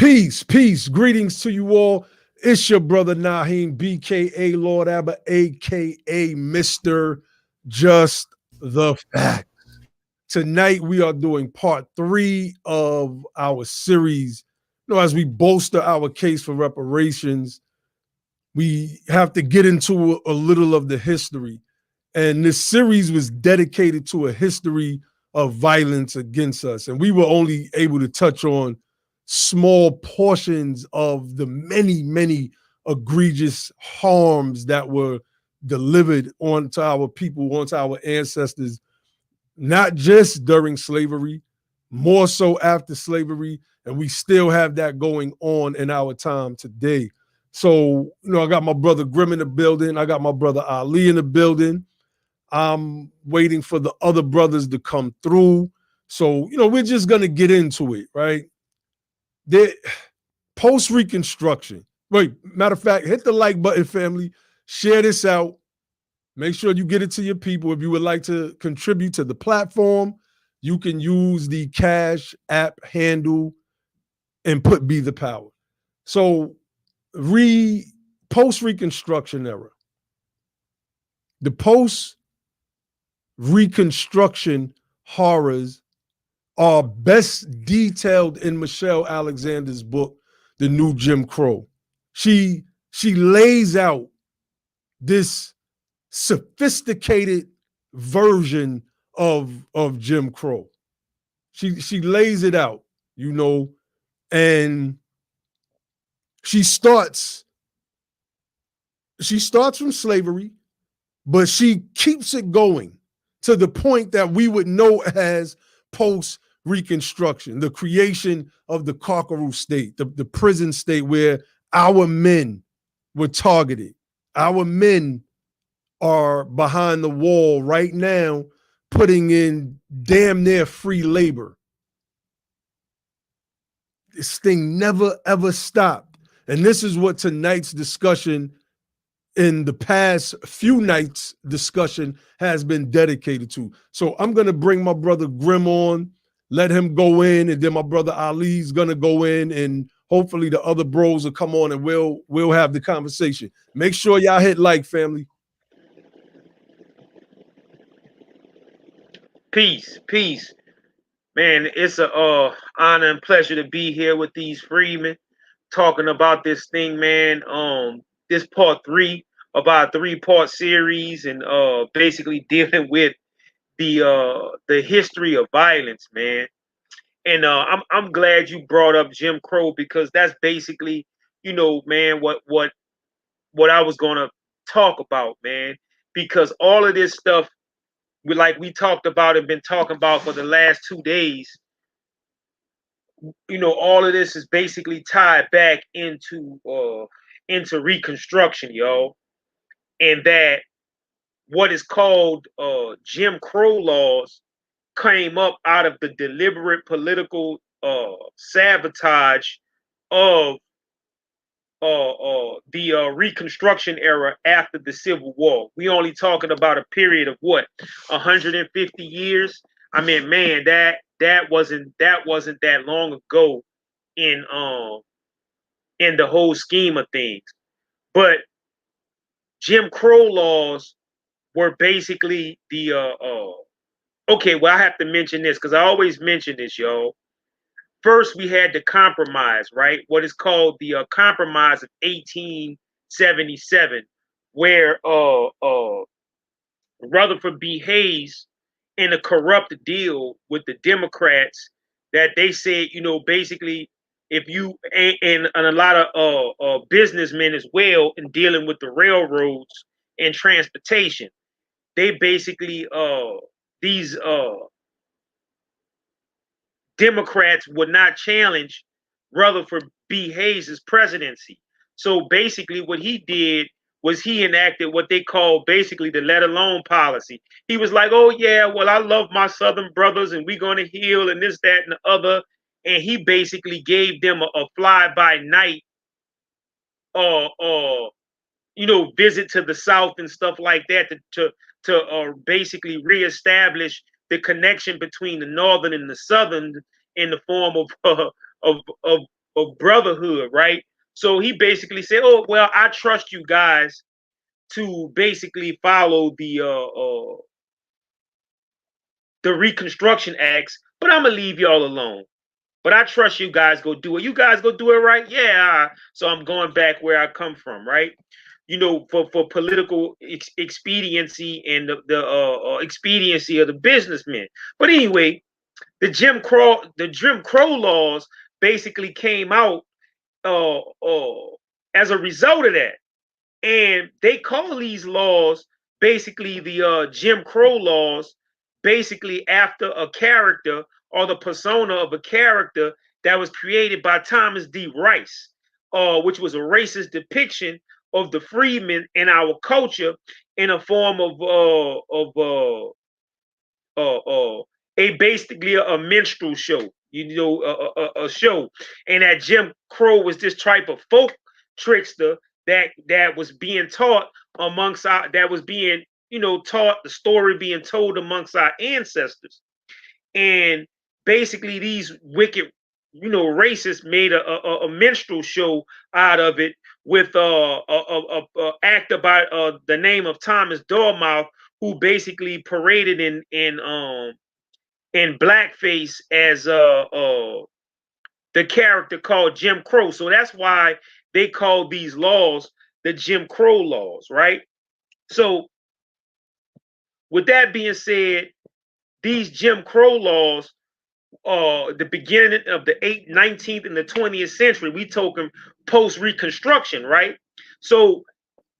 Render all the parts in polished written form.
Peace, peace. Greetings to you all. It's your brother Naheem, BKA Lord Abba, aka Mr. Just the Fact. Tonight we are doing part 3 of our series. As we bolster our case for reparations, we have to get into a little of the history. And this series was dedicated to a history of violence against us. And we were only able to touch on small portions of the many, many egregious harms that were delivered onto our people, onto our ancestors, not just during slavery, more so after slavery. And we still have that going on in our time today. So, I got my brother Grim in the building. I got my brother Ali in the building. I'm waiting for the other brothers to come through. So, we're just going to get into it, right? Post-reconstruction. Wait, matter of fact, hit the like button, family. Share this out. Make sure you get it to your people. If you would like to contribute to the platform, you can use the Cash App handle and put Be the Power. So, post-reconstruction era. The post-reconstruction horrors are best detailed in Michelle Alexander's book, The New Jim Crow. She lays out this sophisticated version of Jim Crow. She lays it out, and she starts from slavery, but she keeps it going to the point that we would know as post-reconstruction, the creation of the carceral state, the prison state where our men were targeted. Our men are behind the wall right now, putting in damn near free labor. This thing never, ever stopped. And this is what tonight's discussion, in the past few nights' discussion, has been dedicated to. So I'm going to bring my brother Grim on, let him go in, and then my brother Ali's going to go in, and hopefully the other bros will come on and we'll have the conversation. Make sure y'all hit like, family. Peace, peace. Man, it's a honor and pleasure to be here with these freemen talking about this thing, man. This part 3 of our 3-part series, and basically dealing with the history of violence, man. And I'm glad you brought up Jim Crow, because that's basically, man, what I was gonna talk about, man. Because all of this stuff, like we talked about and been talking about for the last 2 days, all of this is basically tied back into Reconstruction, yo. And that what is called Jim Crow laws came up out of the deliberate political sabotage of the Reconstruction era after the Civil War. We only talking about a period of what, 150 years. I mean, man, that wasn't that long ago in the whole scheme of things. But Jim Crow laws were basically the okay. Well, I have to mention this because I always mention this, yo. First, we had the compromise, right? What is called the compromise of 1877, where Rutherford B. Hayes, in a corrupt deal with the Democrats, that they said, basically, if you and a lot of businessmen as well in dealing with the railroads and transportation, they basically these Democrats would not challenge Rutherford B. Hayes' presidency. So basically, what he did was he enacted what they call basically the let alone policy. He was like, oh, yeah, well, I love my Southern brothers and we're going to heal and this, that, and the other. And he basically gave them a fly by night visit to the South and stuff like that to basically reestablish the connection between the Northern and the Southern in the form of of brotherhood, right? So he basically said, "Oh well, I trust you guys to basically follow the Reconstruction Acts, but I'm gonna leave y'all alone. But I trust you guys go do it. You guys go do it, right? Yeah. So I'm going back where I come from, right? You know, for political expediency and the expediency of the businessmen. But anyway, the Jim Crow laws basically came out uh, uh, as a result of that, and they call these laws basically the Jim Crow laws, basically after a character or the persona of a character that was created by Thomas D. Rice, which was a racist depiction of the freedmen in our culture in a form of a basically a minstrel show, you know, a show, and that Jim Crow was this type of folk trickster that was being taught amongst our that was being taught the story being told amongst our ancestors, and basically these wicked racists made a minstrel show out of it with a actor by the name of Thomas Dormouth, who basically paraded in blackface as the character called Jim Crow. So that's why they call these laws the Jim Crow laws, right? So with that being said, these Jim Crow laws, the beginning of the 19th and the 20th century, we talking post-reconstruction, right? So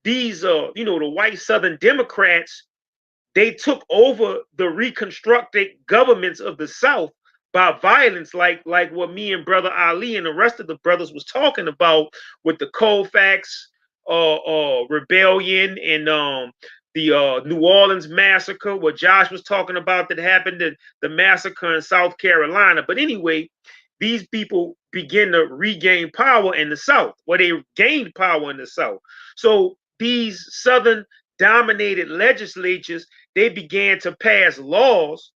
these, the white Southern Democrats, they took over the reconstructed governments of the South by violence, like what me and Brother Ali and the rest of the brothers was talking about with the Colfax rebellion and the New Orleans massacre, what Josh was talking about that happened, the massacre in South Carolina. But anyway, these people begin to regain power in the South, where they gained power in the South. So these Southern dominated legislatures, they began to pass laws,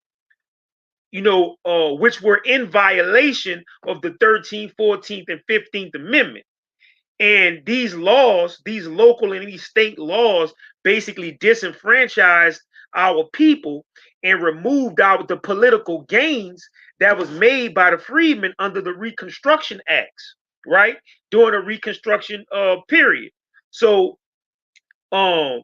which were in violation of the 13th, 14th, and 15th Amendment. And these laws, these local and these state laws, basically disenfranchised our people and removed the political gains that was made by the freedmen under the Reconstruction Acts, right? During the Reconstruction period. So um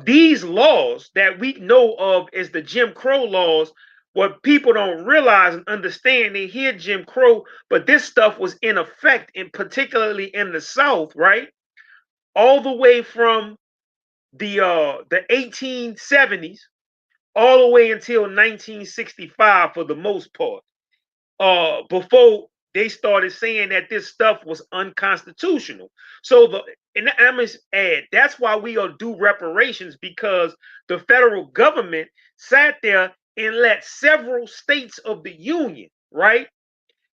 these laws that we know of as the Jim Crow laws, what people don't realize and understand, they hear Jim Crow, but this stuff was in effect, and particularly in the South, right? All the way from the 1870s all the way until 1965 for the most part. Before they started saying that this stuff was unconstitutional. So and I must add, that's why we are due reparations, because the federal government sat there and let several states of the union, right,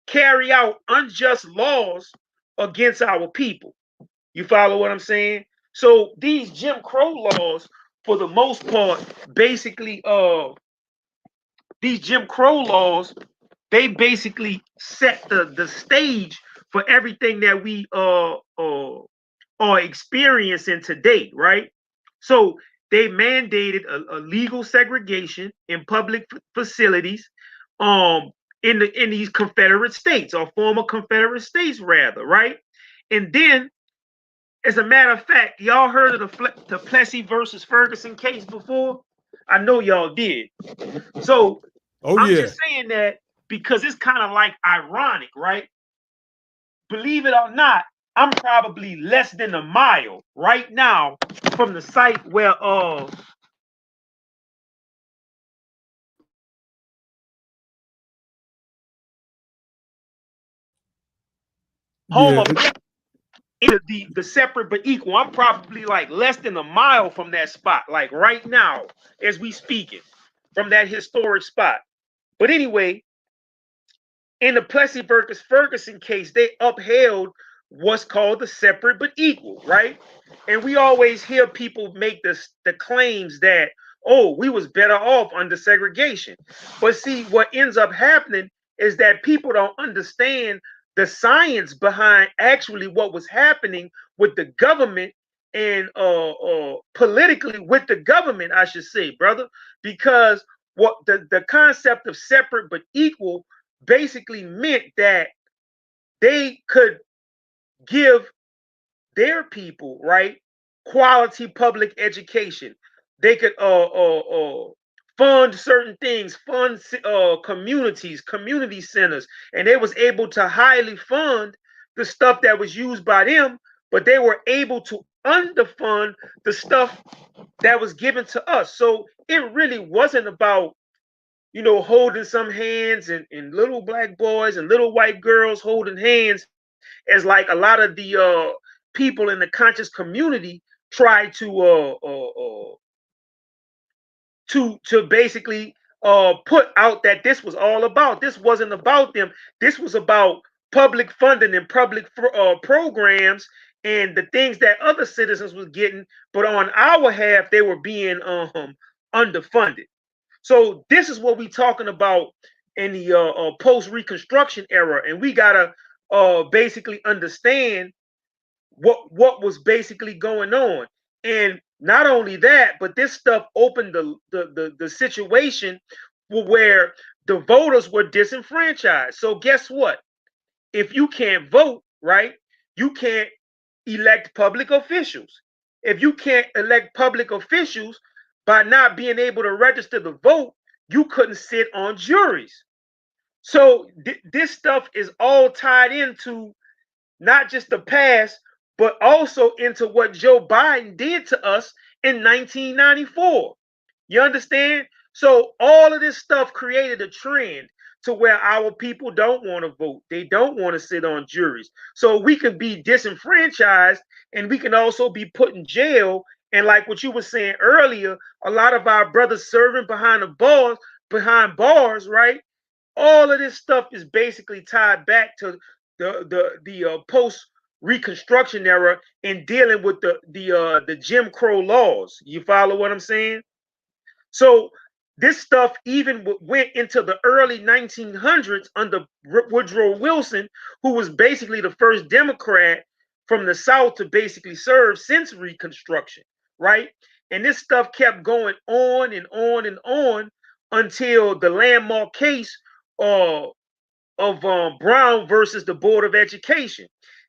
carry out unjust laws against our people. You follow what I'm saying? So these Jim Crow laws, for the most part, basically, these Jim Crow laws, they basically set the stage for everything that we are experiencing today, right? So they mandated a legal segregation in public facilities, in these Confederate states, or former Confederate states rather, right? And then, as a matter of fact, y'all heard of the Plessy versus Ferguson case before? I know y'all did. So I'm just saying that because it's kind of like ironic, right? Believe it or not, I'm probably less than a mile right now from the site where home Yeah. of the separate but equal. I'm probably like less than a mile from that spot, like right now as we speaking, from that historic spot. But anyway, in the Plessy versus Ferguson case, they upheld what's called the separate but equal, right? And we always hear people make the claims that, oh, we was better off under segregation. But see, what ends up happening is that people don't understand the science behind actually what was happening with the government and politically with the government, I should say, brother, because what the concept of separate but equal basically meant that they could give their people, right, quality public education. They could fund certain things, fund communities, community centers, and they was able to highly fund the stuff that was used by them, but they were able to underfund the stuff that was given to us. So it really wasn't about, holding some hands and little black boys and little white girls holding hands as like a lot of the people in the conscious community try to basically put out that this was all about. This wasn't about them. This was about public funding and public programs and the things that other citizens was getting, but on our half they were being underfunded. So this is what we talking about in the post-reconstruction era, and we gotta basically understand what was basically going on. And not only that, but this stuff opened the situation where the voters were disenfranchised. So guess what? If you can't vote, right, you can't elect public officials. If you can't elect public officials by not being able to register to vote, you couldn't sit on juries. So this stuff is all tied into not just the past, but also into what Joe Biden did to us in 1994. You understand? So all of this stuff created a trend to where our people don't want to vote. They don't want to sit on juries. So we can be disenfranchised and we can also be put in jail. And like what you were saying earlier, a lot of our brothers serving behind bars, right? All of this stuff is basically tied back to the post Reconstruction era and dealing with the Jim Crow laws. You follow what I'm saying? So this stuff even went into the early 1900s under Woodrow Wilson, who was basically the first Democrat from the South to basically serve since Reconstruction, right? And this stuff kept going on and on and on until the landmark case uh, of Brown versus the Board of Education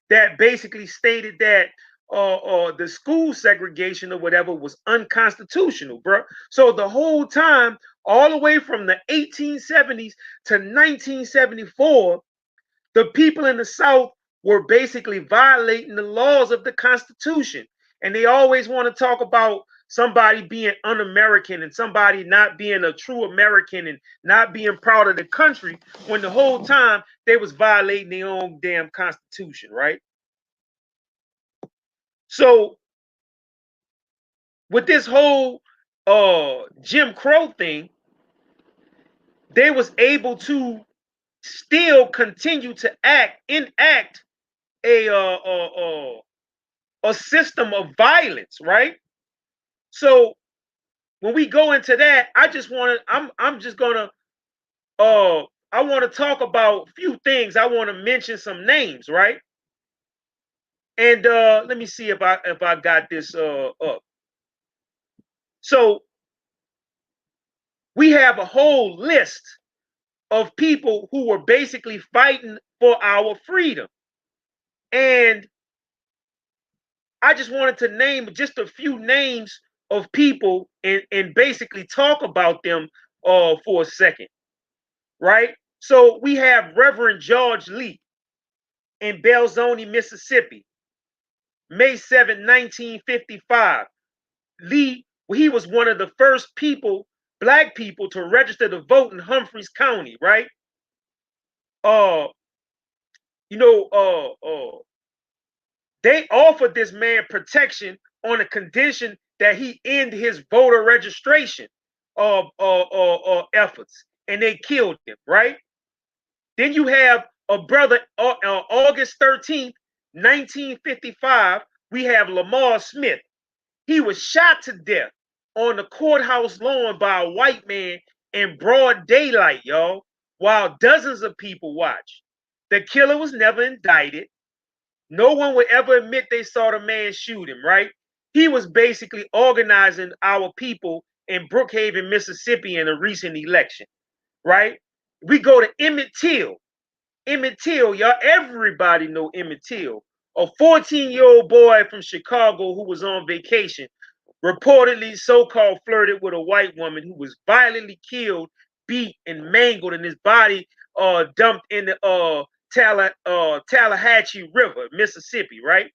that basically stated that the school segregation or whatever was unconstitutional, bro. So the whole time, all the way from the 1870s to 1974, the people in the South were basically violating the laws of the Constitution. And they always want to talk about somebody being un-American and somebody not being a true American and not being proud of the country when the whole time they was violating their own damn Constitution, right? So with this whole Jim Crow thing, they was able to still continue to enact a system of violence, right? So when we go into that, I'm just gonna I want to talk about a few things. I want to mention some names, right? And let me see if I got this up. So we have a whole list of people who were basically fighting for our freedom. And I just wanted to name just a few names of people and basically talk about them for a second, right? So we have Reverend George Lee in Belzoni, Mississippi, May 7, 1955. Lee, he was one of the first black people to register to vote in Humphreys County, right? Uh, you know, they offered this man protection on a condition that he end his voter registration efforts, and they killed him, right? Then you have a brother, August 13th, 1955, we have Lamar Smith. He was shot to death on the courthouse lawn by a white man in broad daylight, y'all. while dozens of people watched. The killer was never indicted. No one would ever admit they saw the man shoot him, right? He was basically organizing our people in Brookhaven, Mississippi in a recent election, right? We go to Emmett Till. Emmett Till, y'all, everybody know Emmett Till, a 14-year-old boy from Chicago who was on vacation, reportedly so-called flirted with a white woman who was violently killed, beat, and mangled, and his body dumped in the Tallahatchie River, Mississippi, right?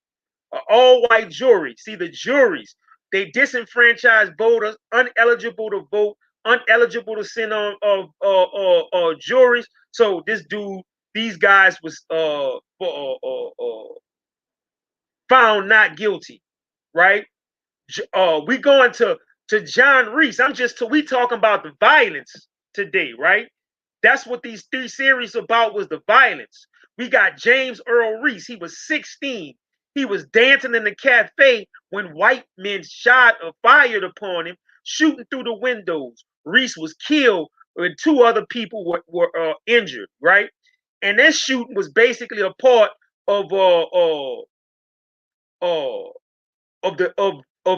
All-white jury. See, the juries, they disenfranchised voters, uneligible to vote, uneligible to sit on juries. So this dude, these guys was found not guilty, right? We going to John Reese. We talking about the violence today, right? That's what these three series about, was the violence. We got James Earl Reese. He was 16. He was dancing in the cafe when white men shot or fired upon him, shooting through the windows. Reese was killed and two other people were injured, right? And this shooting was basically a part of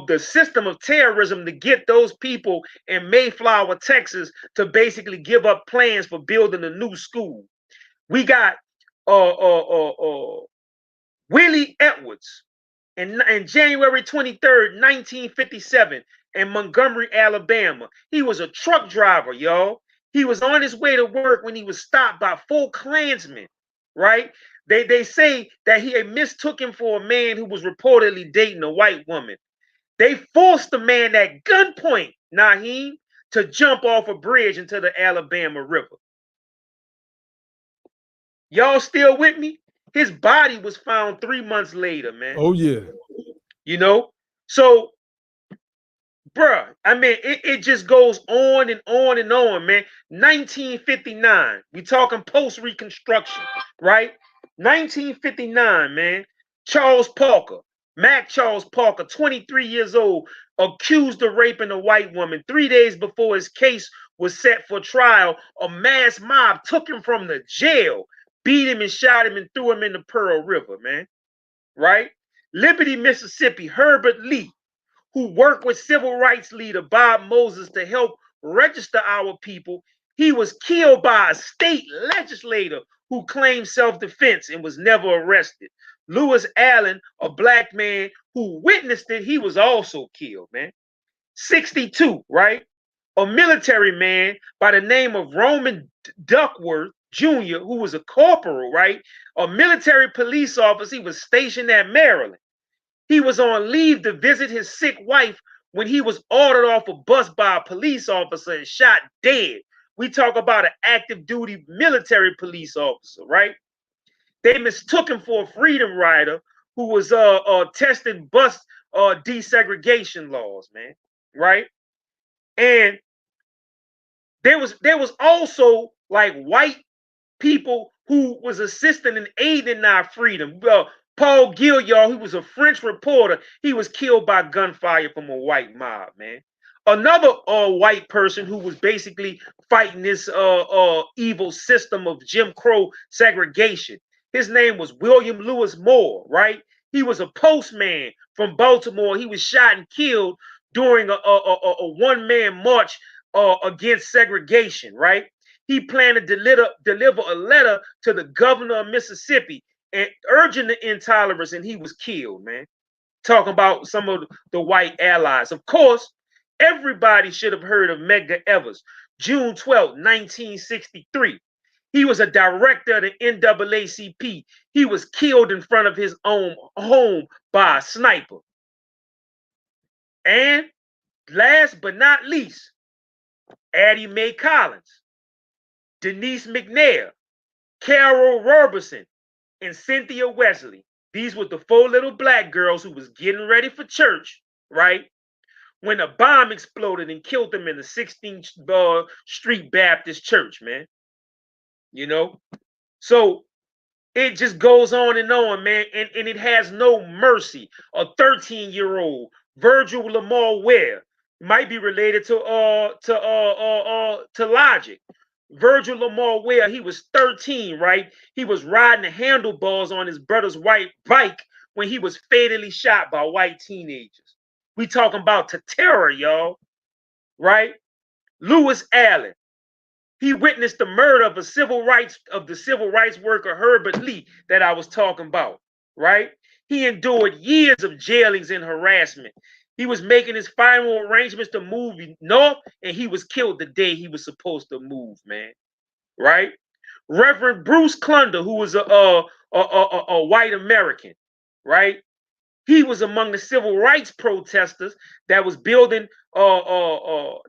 the system of terrorism to get those people in Mayflower, Texas, to basically give up plans for building a new school. We got Willie Edwards in January 23rd, 1957, in Montgomery, Alabama. He was a truck driver, y'all. He was on his way to work when he was stopped by 4 Klansmen, right? They say that he mistook him for a man who was reportedly dating a white woman. They forced the man at gunpoint, Naheem, to jump off a bridge into the Alabama River. Y'all still with me? His body was found 3 months later, man. Oh, yeah. You know? So, bruh, I mean, it just goes on and on and on, man. 1959, we talking post-reconstruction, right? 1959, man. Charles Parker, Mac Charles Parker, 23 years old, accused of raping a white woman. 3 days before his case was set for trial, a mass mob took him from the jail, beat him and shot him and threw him in the Pearl River, man. Right? Liberty, Mississippi, Herbert Lee, who worked with civil rights leader Bob Moses to help register our people, he was killed by a state legislator who claimed self-defense and was never arrested. Lewis Allen, a black man who witnessed it, he was also killed, man. 62, right? A military man by the name of Roman Duckworth Jr., who was a corporal, right? A military police officer. He was stationed at Maryland. He was on leave to visit his sick wife when he was ordered off a bus by a police officer and shot dead. We talk about an active duty military police officer, right? They mistook him for a freedom rider who was testing bus desegregation laws, man, right? And there was also like white people who was assisting and aiding our freedom. Paul Gilliard, who was a French reporter, he was killed by gunfire from a white mob, man. Another white person who was basically fighting this evil system of Jim Crow segregation. His name was William Lewis Moore, right? He was a postman from Baltimore. He was shot and killed during a one-man march against segregation, right? He planned to deliver a letter to the governor of Mississippi and urging the intolerance, and he was killed, man. Talking about some of the white allies. Of course, everybody should have heard of Medgar Evers, June 12, 1963. He was a director of the NAACP. He was killed in front of his own home by a sniper. And last but not least, Addie Mae Collins, Denise McNair, Carol Roberson, and Cynthia Wesley. These were the 4 little black girls who was getting ready for church, right? When a bomb exploded and killed them in the 16th Street Baptist Church, man. You know? So it just goes on, man, and it has no mercy. A 13-year-old, Virgil Lamar Ware, might be related to Logic. Virgil Lamar Ware, he was 13, right? He was riding the handlebars on his brother's white bike when he was fatally shot by white teenagers. We talking about the terror, y'all, right? Lewis Allen, he witnessed the murder of the civil rights worker Herbert Lee that I was talking about, right? He endured years of jailings and harassment. He was making his final arrangements to move north, and he was killed the day he was supposed to move, man. Right? Reverend Bruce Clunder, who was a white American, right? He was among the civil rights protesters that was building who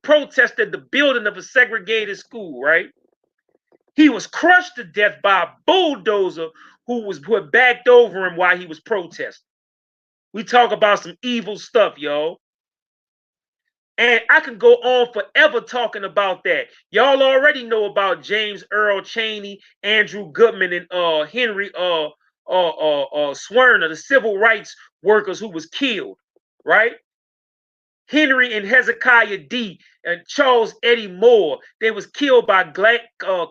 protested the building of a segregated school, right? He was crushed to death by a bulldozer who had backed over him while he was protesting. We talk about some evil stuff, y'all. And I can go on forever talking about that. Y'all already know about James Earl Chaney, Andrew Goodman, and Henry Swerner, the civil rights workers who was killed, right? Henry and Hezekiah D. and Charles Eddie Moore, they was killed by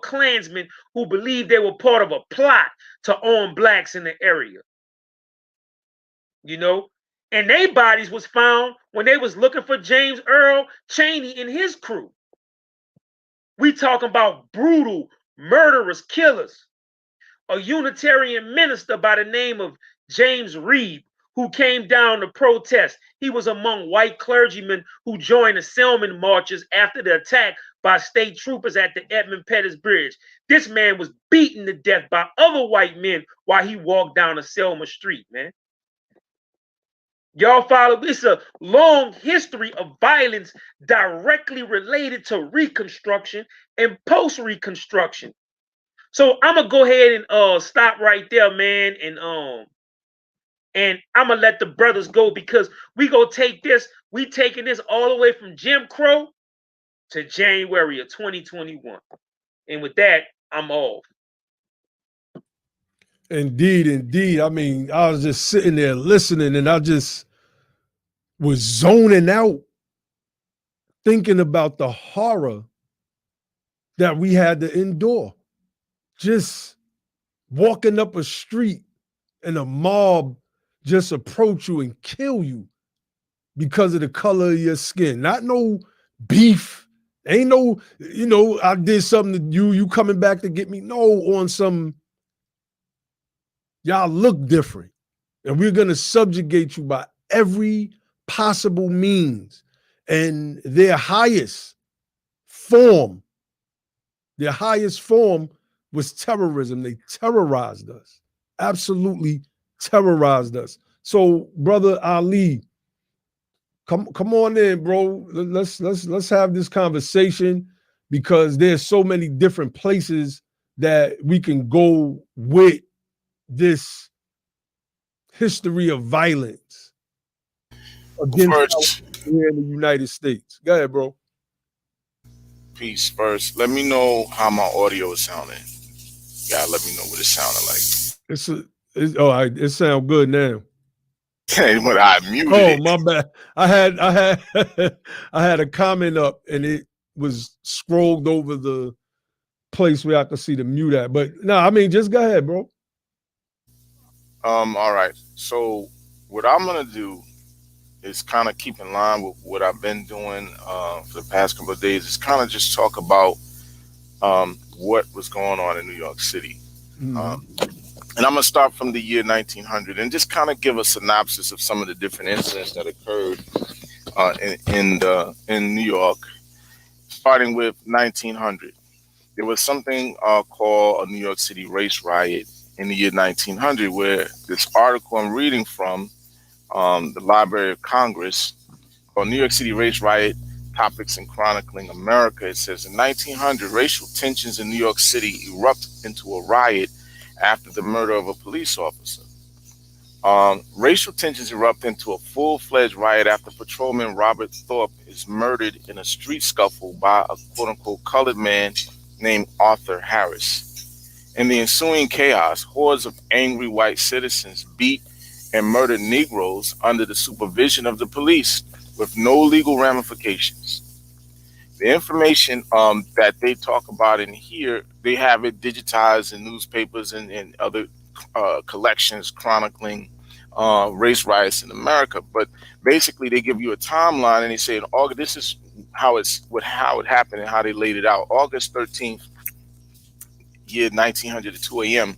Klansmen who believed they were part of a plot to arm blacks in the area. You know, and their bodies was found when they was looking for James Earl Chaney and his crew. We talking about brutal, murderous killers. A Unitarian minister by the name of James Reed, who came down to protest. He was among white clergymen who joined the Selman marches after the attack by state troopers at the Edmund Pettus Bridge. This man was beaten to death by other white men while he walked down the Selma Street, man. Y'all follow? It's a long history of violence directly related to Reconstruction and post-reconstruction. So I'm gonna go ahead and stop right there, man, and I'm gonna let the brothers go because we gonna take this. We taking this all the way from Jim Crow to January of 2021. And with that, I'm off. Indeed, indeed. I mean, I was just sitting there listening and I just was zoning out, thinking about the horror that we had to endure. Just walking up a street and a mob just approach you and kill you because of the color of your skin. Not no beef. Ain't no, I did something to you coming back to get me. No, on some, y'all look different. And we're going to subjugate you by every possible means. And their highest form was terrorism. They terrorized us, absolutely terrorized us. So, brother Ali, come on in, bro. Let's have this conversation because there's so many different places that we can go with this history of violence against First, here in the United States. Go ahead, bro. peace. First, let me know how my audio is sounding. Yeah, let me know what it sounded like. It sounds good now. When I muted Oh, it. my bad. I had I had a comment up and it was scrolled over the place where I could see the mute at. But no, I mean, just go ahead, bro. All right. So what I'm gonna do is kind of keep in line with what I've been doing for the past couple of days. Is kind of just talk about what was going on in New York City. And I'm gonna start from the year 1900 and just kind of give a synopsis of some of the different incidents that occurred in New York. Starting with 1900, there was something called a New York City race riot in the year 1900, where this article I'm reading from the Library of Congress called New York City Race Riot Topics and Chronicling America. It says in 1900, racial tensions in New York City erupt into a riot after the murder of a police officer. Racial tensions erupt into a full-fledged riot after patrolman Robert Thorpe is murdered in a street scuffle by a quote-unquote colored man named Arthur Harris. In the ensuing chaos, hordes of angry white citizens beat and murdered Negroes under the supervision of the police with no legal ramifications. The information that they talk about in here, they have it digitized in newspapers and other collections chronicling race riots in America. But basically, they give you a timeline and they say in August, this is how it happened and how they laid it out. August 13th, year 1900 at 2 a.m.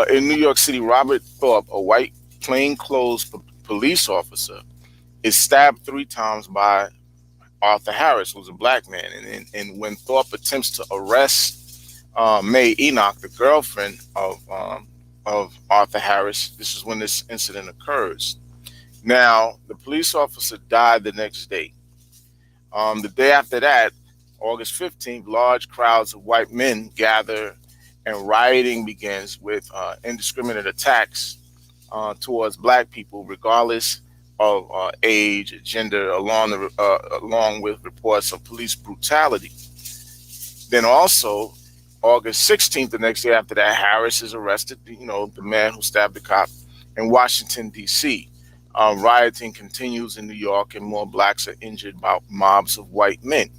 In New York City, Robert Thorpe, a white plainclothes police officer, is stabbed 3 times by Arthur Harris, who's a black man. And when Thorpe attempts to arrest Mae Enoch, the girlfriend of Arthur Harris, this is when this incident occurs. Now, the police officer died the next day. The day after that, August 15th, large crowds of white men gather and rioting begins with indiscriminate attacks towards black people, regardless of age, gender, along with reports of police brutality. Then also, August 16th, the next day after that, Harris is arrested, the man who stabbed the cop, in Washington, D.C. Rioting continues in New York and more blacks are injured by mobs of white men.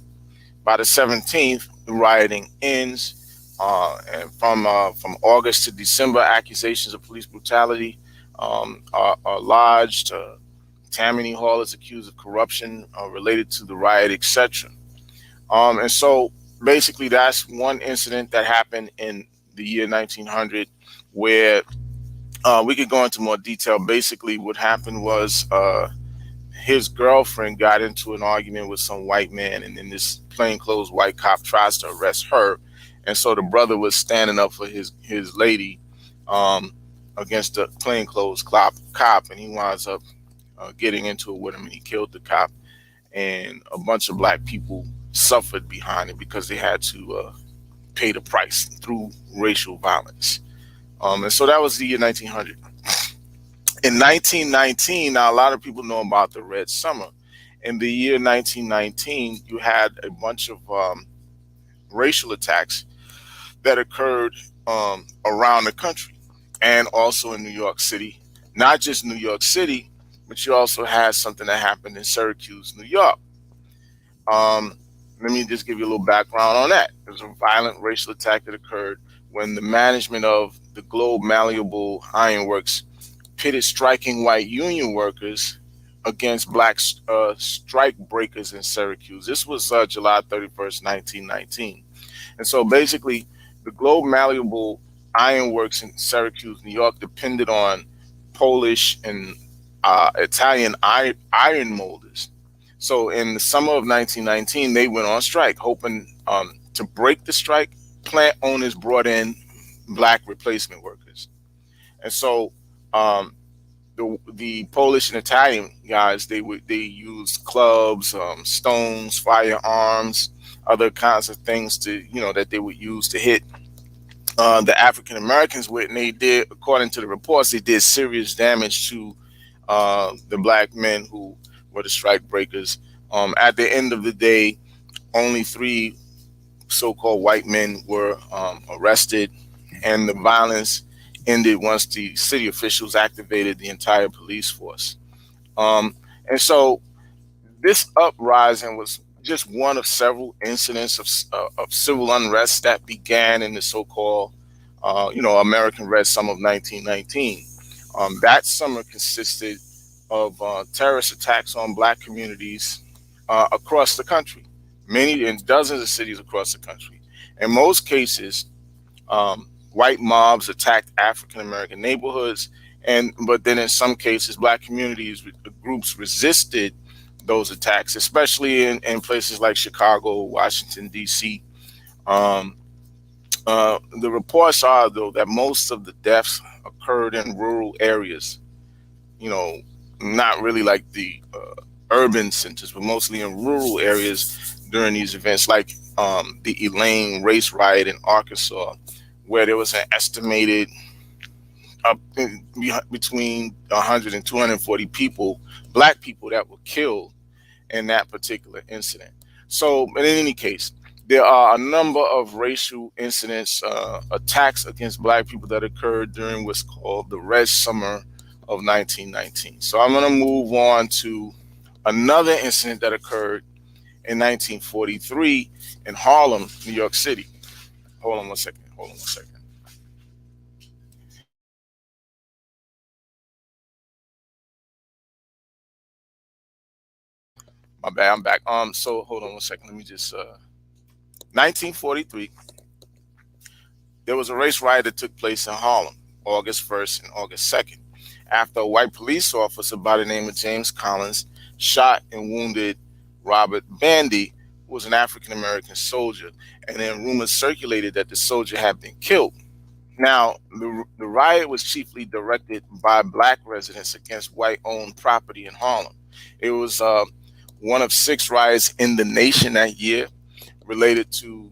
By the 17th, the rioting ends. And from August to December, accusations of police brutality are lodged. Tammany Hall is accused of corruption related to the riot, etc. And so basically that's one incident that happened in the year 1900 where we could go into more detail. Basically what happened was his girlfriend got into an argument with some white man, and then this plainclothes white cop tries to arrest her. And so the brother was standing up for his lady against the plainclothes cop, and he winds up getting into it with him, and he killed the cop. And a bunch of black people suffered behind it because they had to pay the price through racial violence. And so that was the year 1900. In 1919, now a lot of people know about the Red Summer. In the year 1919, you had a bunch of racial attacks that occurred around the country and also in New York City. Not just New York City, but you also had something that happened in Syracuse, New York. Let me just give you a little background on that. There was a violent racial attack that occurred when the management of the Globe Malleable Iron Works pitted striking white union workers against black strike breakers in Syracuse. This was July 31st, 1919. And so basically, the Globe Malleable Iron Works in Syracuse, New York, depended on Polish and Italian iron molders. So in the summer of 1919, they went on strike, hoping to break the strike. Plant owners brought in black replacement workers. And so the Polish and Italian guys, they used clubs, stones, firearms, other kinds of things that they would use to hit the African Americans with. And they did, according to the reports, they did serious damage to the black men who were the strike breakers. At the end of the day, only 3 so-called white men were arrested, and the violence ended once the city officials activated the entire police force. And so this uprising was just one of several incidents of civil unrest that began in the so-called, American Red Summer of 1919. That summer consisted of terrorist attacks on black communities across the country, many in dozens of cities across the country. In most cases, white mobs attacked African American neighborhoods, but then in some cases, black communities groups resisted those attacks, especially in places like Chicago, Washington, D.C. The reports are, though, that most of the deaths occurred in rural areas, not really like the urban centers, but mostly in rural areas during these events, like the Elaine race riot in Arkansas, where there was an estimated between 100 and 240 people, black people, that were killed in that particular incident. So, in any case, there are a number of racial incidents, attacks against black people that occurred during what's called the Red Summer of 1919. So I'm going to move on to another incident that occurred in 1943 in Harlem, New York City. Hold on one second. Hold on one second. My bad, I'm back. So hold on one second. Let me just 1943, there was a race riot that took place in Harlem, August 1st and August 2nd, after a white police officer by the name of James Collins shot and wounded Robert Bandy, who was an African American soldier, and then rumors circulated that the soldier had been killed. Now, the riot was chiefly directed by black residents against white-owned property in Harlem. It was one of 6 riots in the nation that year related to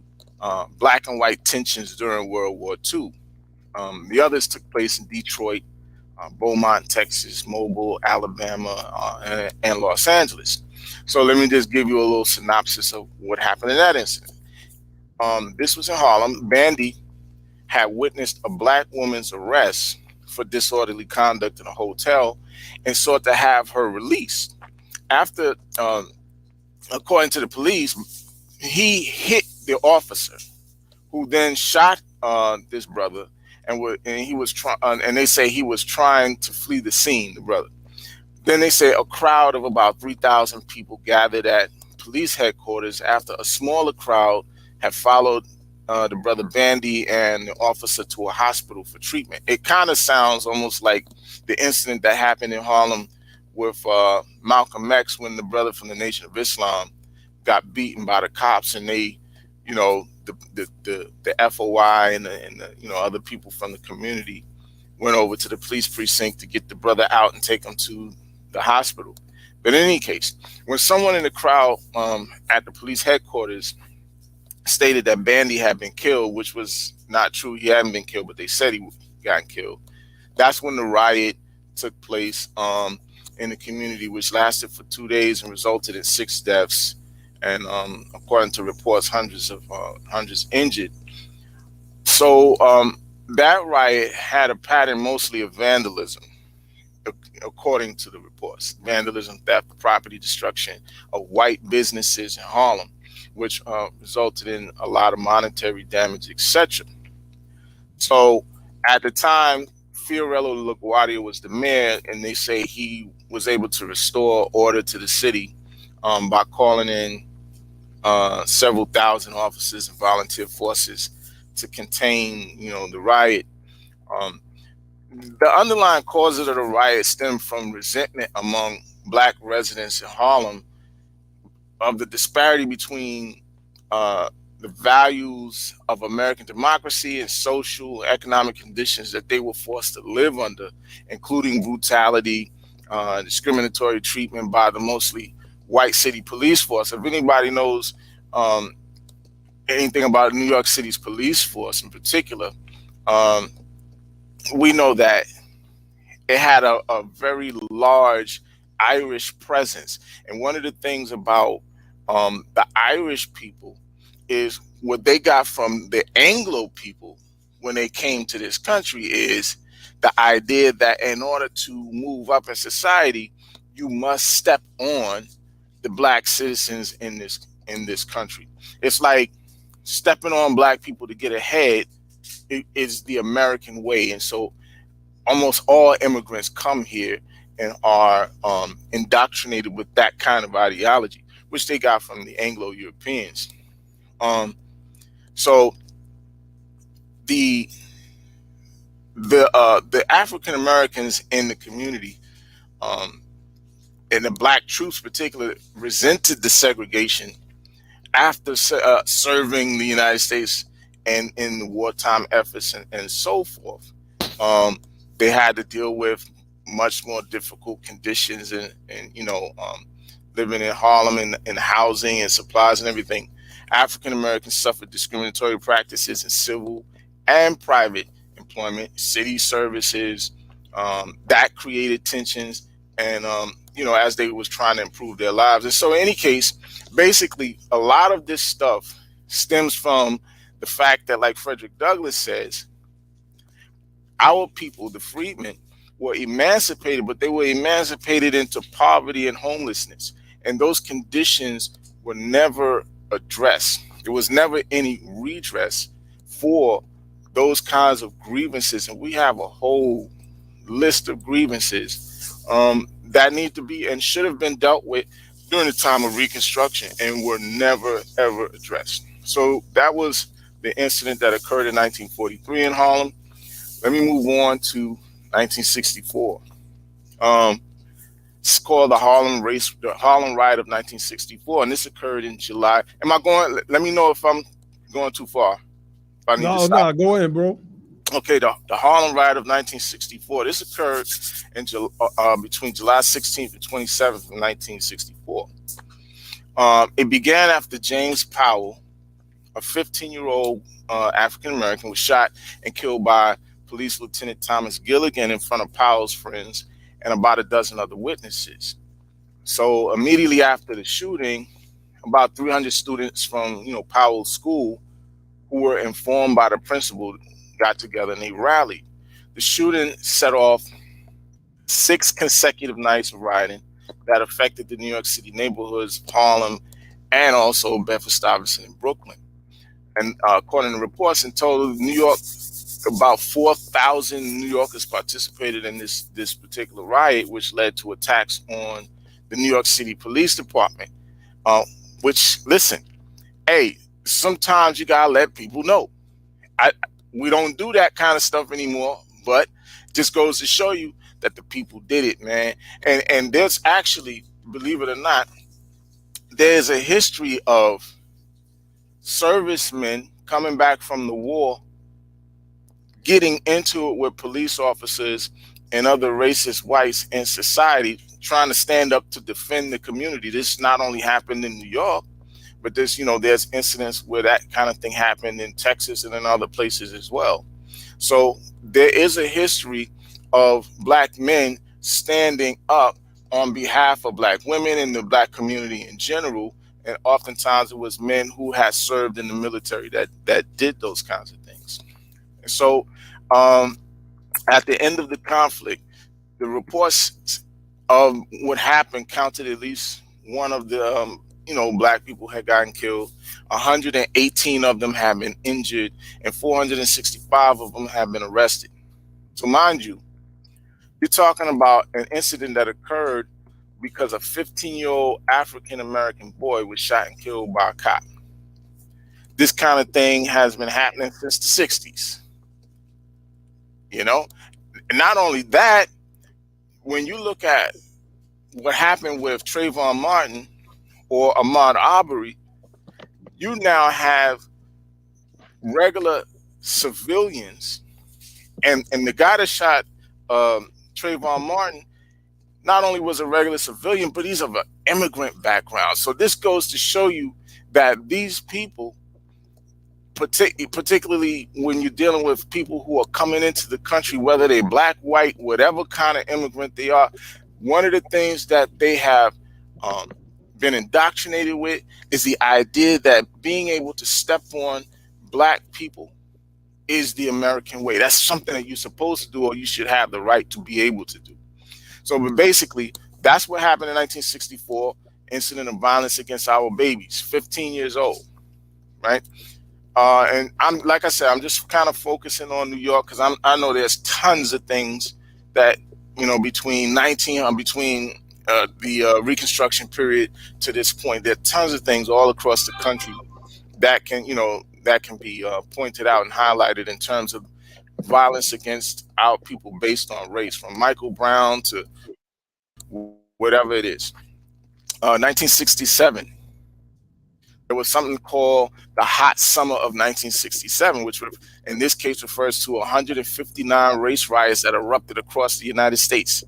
black and white tensions during World War II. The others took place in Detroit, Beaumont, Texas, Mobile, Alabama, and Los Angeles. So let me just give you a little synopsis of what happened in that incident. This was in Harlem. Bandy had witnessed a black woman's arrest for disorderly conduct in a hotel and sought to have her released. After, according to the police, he hit the officer, who then shot this brother, and he was and they say he was trying to flee the scene. The brother. Then they say a crowd of about 3,000 people gathered at police headquarters after a smaller crowd had followed the brother Bandy and the officer to a hospital for treatment. It kind of sounds almost like the incident that happened in Harlem with Malcolm X, when the brother from the Nation of Islam got beaten by the cops, and they, you know, the FOI and the other people from the community went over to the police precinct to get the brother out and take him to the hospital. But in any case, when someone in the crowd at the police headquarters stated that Bandy had been killed, which was not true, he hadn't been killed, but they said he got killed, that's when the riot took place in the community, which lasted for 2 days and resulted in 6 deaths, and according to reports, hundreds injured. So that riot had a pattern mostly of vandalism, according to the reports. Vandalism, theft, property destruction of white businesses in Harlem, which resulted in a lot of monetary damage, etc. So at the time, Fiorello LaGuardia was the mayor, and they say he was able to restore order to the city by calling in several thousand officers and volunteer forces to contain, the riot. The underlying causes of the riot stemmed from resentment among black residents in Harlem of the disparity between the values of American democracy and social economic conditions that they were forced to live under, including brutality, discriminatory treatment by the mostly white city police force. If anybody knows anything about New York City's police force in particular, we know that it had a very large Irish presence. And one of the things about the Irish people is what they got from the Anglo people when they came to this country is the idea that in order to move up in society, you must step on the black citizens in this country. It's like stepping on black people to get ahead is the American way. And so almost all immigrants come here and are indoctrinated with that kind of ideology, which they got from the Anglo-Europeans. So the African Americans in the community, and the black troops particularly, resented the segregation after serving the United States and in the wartime efforts and so forth. They had to deal with much more difficult conditions and living in Harlem and housing and supplies and everything. African Americans suffered discriminatory practices in civil and private employment, city services, that created tensions and as they was trying to improve their lives. And so in any case, basically a lot of this stuff stems from the fact that, like Frederick Douglass says, our people, the freedmen, were emancipated, but they were emancipated into poverty and homelessness. And those conditions were never addressed. There was never any redress for those kinds of grievances, and we have a whole list of grievances that need to be and should have been dealt with during the time of Reconstruction and were never ever addressed. So that was the incident that occurred in 1943 in Harlem. Let me move on to 1964. It's called the Harlem Riot of 1964, and this occurred in July. Am I going? Let me know if I'm going too far. If I need to No, stop. no, go ahead, bro. Okay, the Harlem Riot of 1964. This occurred in between July 16th and 27th of 1964. It began after James Powell, a 15-year-old African American, was shot and killed by Police Lieutenant Thomas Gilligan in front of Powell's friends and about a dozen other witnesses. So immediately after the shooting, about 300 students from Powell's school, who were informed by the principal, got together and they rallied. The shooting set off 6 consecutive nights of rioting that affected the New York City neighborhoods of Harlem and also Bedford-Stuyvesant and Brooklyn. And according to reports, in total, New York, about 4,000 New Yorkers participated in this particular riot, which led to attacks on the New York City Police Department. Which, listen, hey, sometimes you gotta let people know. We don't do that kind of stuff anymore, but just goes to show you that the people did it, man. And there's actually, believe it or not, there's a history of servicemen coming back from the war getting into it with police officers and other racist whites in society, trying to stand up to defend the community. This not only happened in New York, but there's incidents where that kind of thing happened in Texas and in other places as well. So there is a history of Black men standing up on behalf of Black women and the Black community in general. And oftentimes it was men who had served in the military that did those kinds of things. And so at the end of the conflict, the reports of what happened counted at least one of the Black people had gotten killed. 118 of them have been injured, and 465 of them have been arrested. So mind you, you're talking about an incident that occurred because a 15-year-old African American boy was shot and killed by a cop. This kind of thing has been happening since the 60s. And not only that, when you look at what happened with Trayvon Martin or Ahmaud Arbery, you now have regular civilians, and the guy that shot Trayvon Martin not only was a regular civilian, but he's of an immigrant background. So this goes to show you that these people, particularly when you're dealing with people who are coming into the country, whether they're Black, white, whatever kind of immigrant they are, one of the things that they have been indoctrinated with is the idea that being able to step on Black people is the American way. That's something that you're supposed to do, or you should have the right to be able to do. So but basically, that's what happened in 1964, incident of violence against our babies, 15 years old, right? And I'm, like I said, I'm just kind of focusing on New York because I know there's tons of things that, between the Reconstruction period to this point, there are tons of things all across the country that can be pointed out and highlighted in terms of violence against our people based on race, from Michael Brown to whatever it is. 1967, there was something called the hot summer of 1967, which in this case refers to 159 race riots that erupted across the United States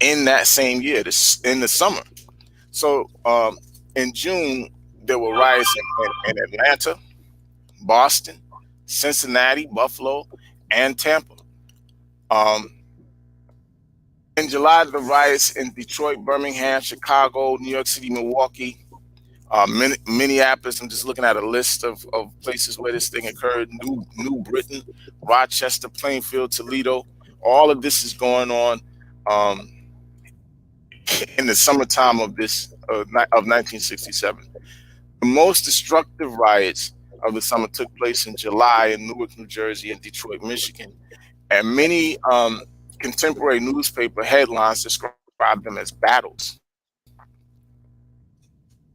in that same year, in the summer. So in June, there were riots in Atlanta, Boston, Cincinnati, Buffalo, and Tampa. In July, the riots in Detroit, Birmingham, Chicago, New York City, Milwaukee, Minneapolis. I'm just looking at a list of places where this thing occurred. New Britain, Rochester, Plainfield, Toledo. All of this is going on in the summertime of 1967. The most destructive riots of the summer took place in July in Newark, New Jersey, and Detroit, Michigan. And many contemporary newspaper headlines describe them as battles.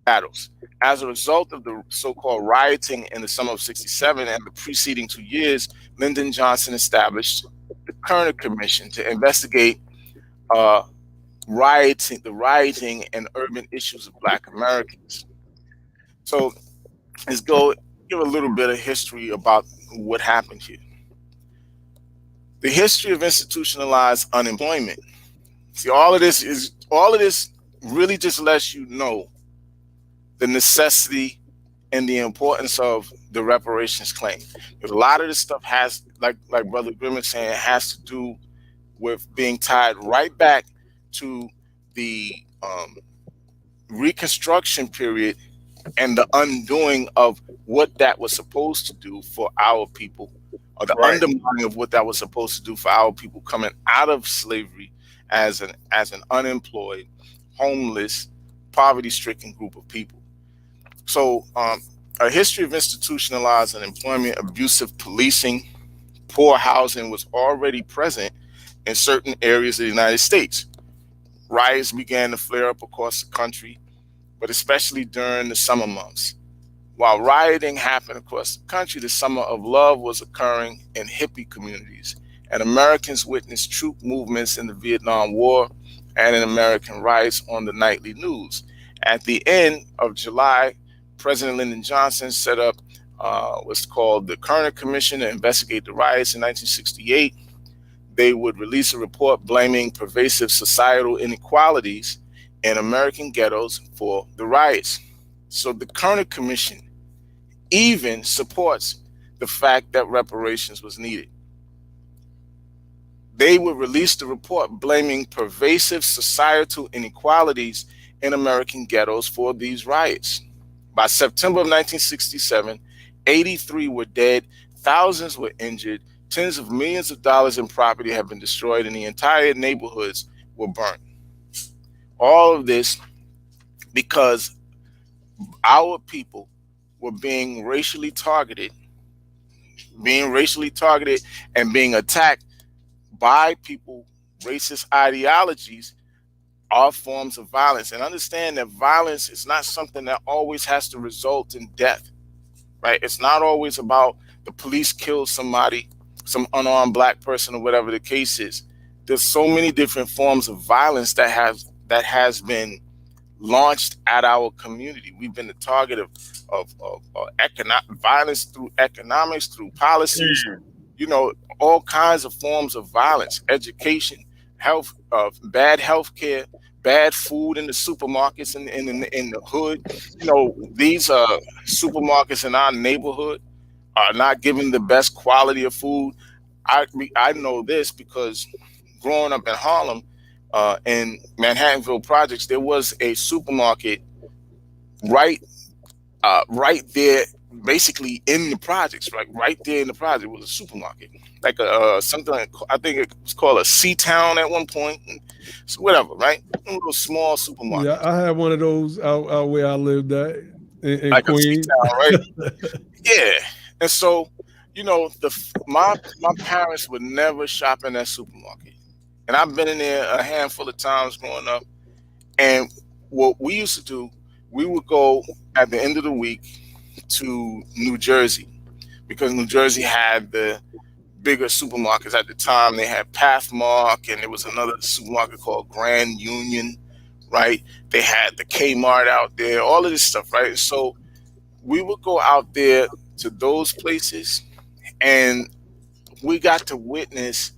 As a result of the so-called rioting in the summer of '67 and the preceding 2 years, Lyndon Johnson established the Kerner Commission to investigate uh, the rioting and urban issues of Black Americans. So let's go give a little bit of history about what happened here. The history of institutionalized unemployment. See, all of this really just lets you know the necessity and the importance of the reparations claim. Because a lot of this stuff has, like Brother Grimm is saying, it has to do with being tied right back to the Reconstruction period and the undoing of what that was supposed to do for our people, or the undermining of what that was supposed to do for our people coming out of slavery as an unemployed, homeless, poverty-stricken group of people. So a history of institutionalized unemployment, abusive policing, poor housing was already present in certain areas of the United States. Riots began to flare up across the country, but especially during the summer months. While rioting happened across the country, the summer of love was occurring in hippie communities, and Americans witnessed troop movements in the Vietnam War and in American riots on the nightly news. At the end of July, President Lyndon Johnson set up what's called the Kerner Commission to investigate the riots. In 1968, they would release a report blaming pervasive societal inequalities in American ghettos for the riots. So the Kerner Commission even supports the fact that reparations was needed. They would release the report blaming pervasive societal inequalities in American ghettos for these riots. By September of 1967, 83 were dead, thousands were injured, tens of millions of dollars in property have been destroyed, and the entire neighborhoods were burnt. All of this because our people were being racially targeted and being attacked by people, racist ideologies are forms of violence. And understand that violence is not something that always has to result in death, right? It's not always about the police kill somebody, some unarmed Black person, or whatever the case is. There's so many different forms of violence that has been launched at our community. We've been the target of economic violence through economics, through policies, all kinds of forms of violence, education, health, bad health care, bad food in the supermarkets in the hood. These supermarkets in our neighborhood are not giving the best quality of food. I know this because growing up in Harlem, in Manhattanville projects, there was a supermarket right there, basically in the projects, right there in the project was a supermarket, like something like, I think it was called a C-Town at one point, so whatever, right? A little small supermarket. Yeah, I had one of those out where I lived at in like Queens. A C-Town, right? Yeah, and so my parents would never shop in that supermarket, and I've been in there a handful of times growing up. And what we used to do, we would go at the end of the week to New Jersey, because New Jersey had the bigger supermarkets at the time. They had Pathmark, and there was another supermarket called Grand Union, right? They had the Kmart out there, all of this stuff, right? So we would go out there to those places, and we got to witness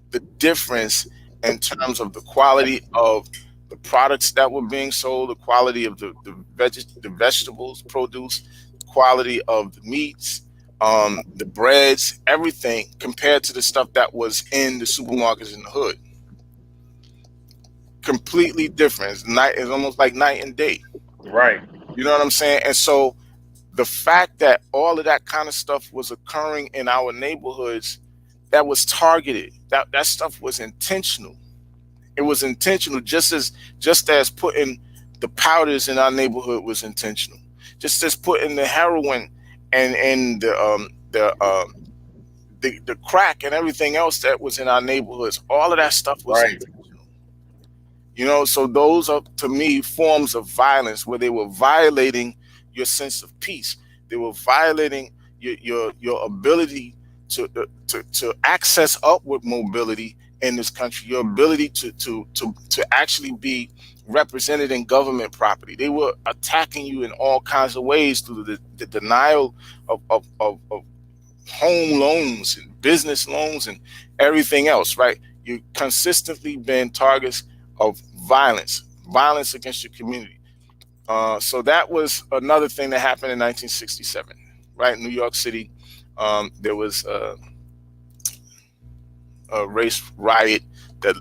the difference in terms of the quality of the products that were being sold, the quality of the vegetables, produce, quality of the meats, the breads, everything compared to the stuff that was in the supermarkets in the hood. Completely different. It's almost like night and day. Right. You know what I'm saying? And so the fact that all of that kind of stuff was occurring in our neighborhoods, that was targeted. That stuff was intentional. It was intentional, just as putting the powders in our neighborhood was intentional. just putting the heroin and the crack and everything else that was in our neighborhoods. All of that stuff was Right. intentional. So those are, to me, forms of violence where they were violating your sense of peace. They were violating your ability to access upward mobility in this country, your ability to actually be represented in government property. They were attacking you in all kinds of ways through the denial of home loans and business loans and everything else, right? You consistently been targets of violence against your community. So that was another thing that happened in 1967, right? New York City, there was a race riot that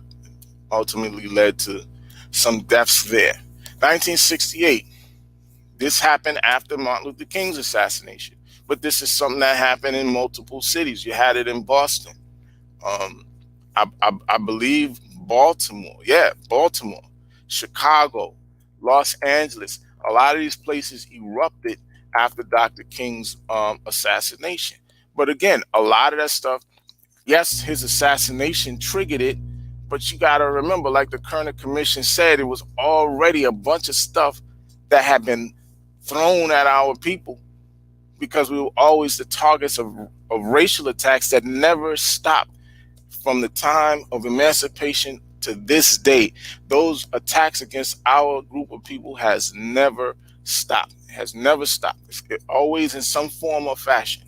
ultimately led to some deaths there. 1968, this happened after Martin Luther King's assassination, but this is something that happened in multiple cities. You had it in Boston. I believe Baltimore, Chicago, Los Angeles. A lot of these places erupted after Dr. King's assassination. But again, a lot of that stuff, yes, his assassination triggered it, but you got to remember, like the Kerner Commission said, it was already a bunch of stuff that had been thrown at our people because we were always the targets of racial attacks that never stopped. From the time of emancipation to this day, those attacks against our group of people has never stopped. It's always in some form or fashion,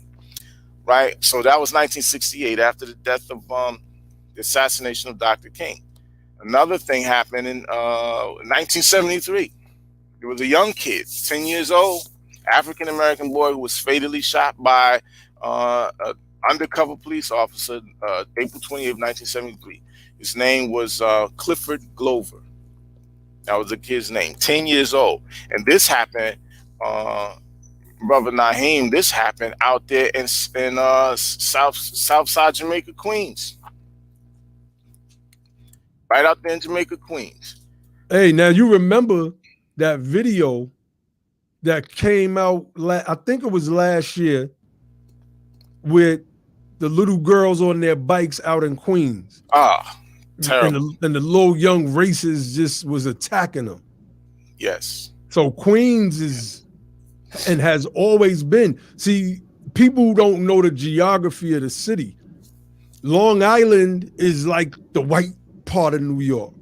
right? So that was 1968, after the death of the assassination of Dr. King. Another thing happened in 1973. There was a young kid, 10 years old, African-American boy who was fatally shot by a undercover police officer, April 28th, 1973. His name was Clifford Glover. That was the kid's name, 10 years old. And this happened, Brother Naheem, this happened out there in Southside Jamaica, Queens. Right out there in Jamaica, Queens. Hey, now you remember that video that came out, I think it was last year, with the little girls on their bikes out in Queens. Terrible. And the little young racist just was attacking them. Yes. So Queens is and has always been. See, people don't know the geography of the city. Long Island is like the white part of New York.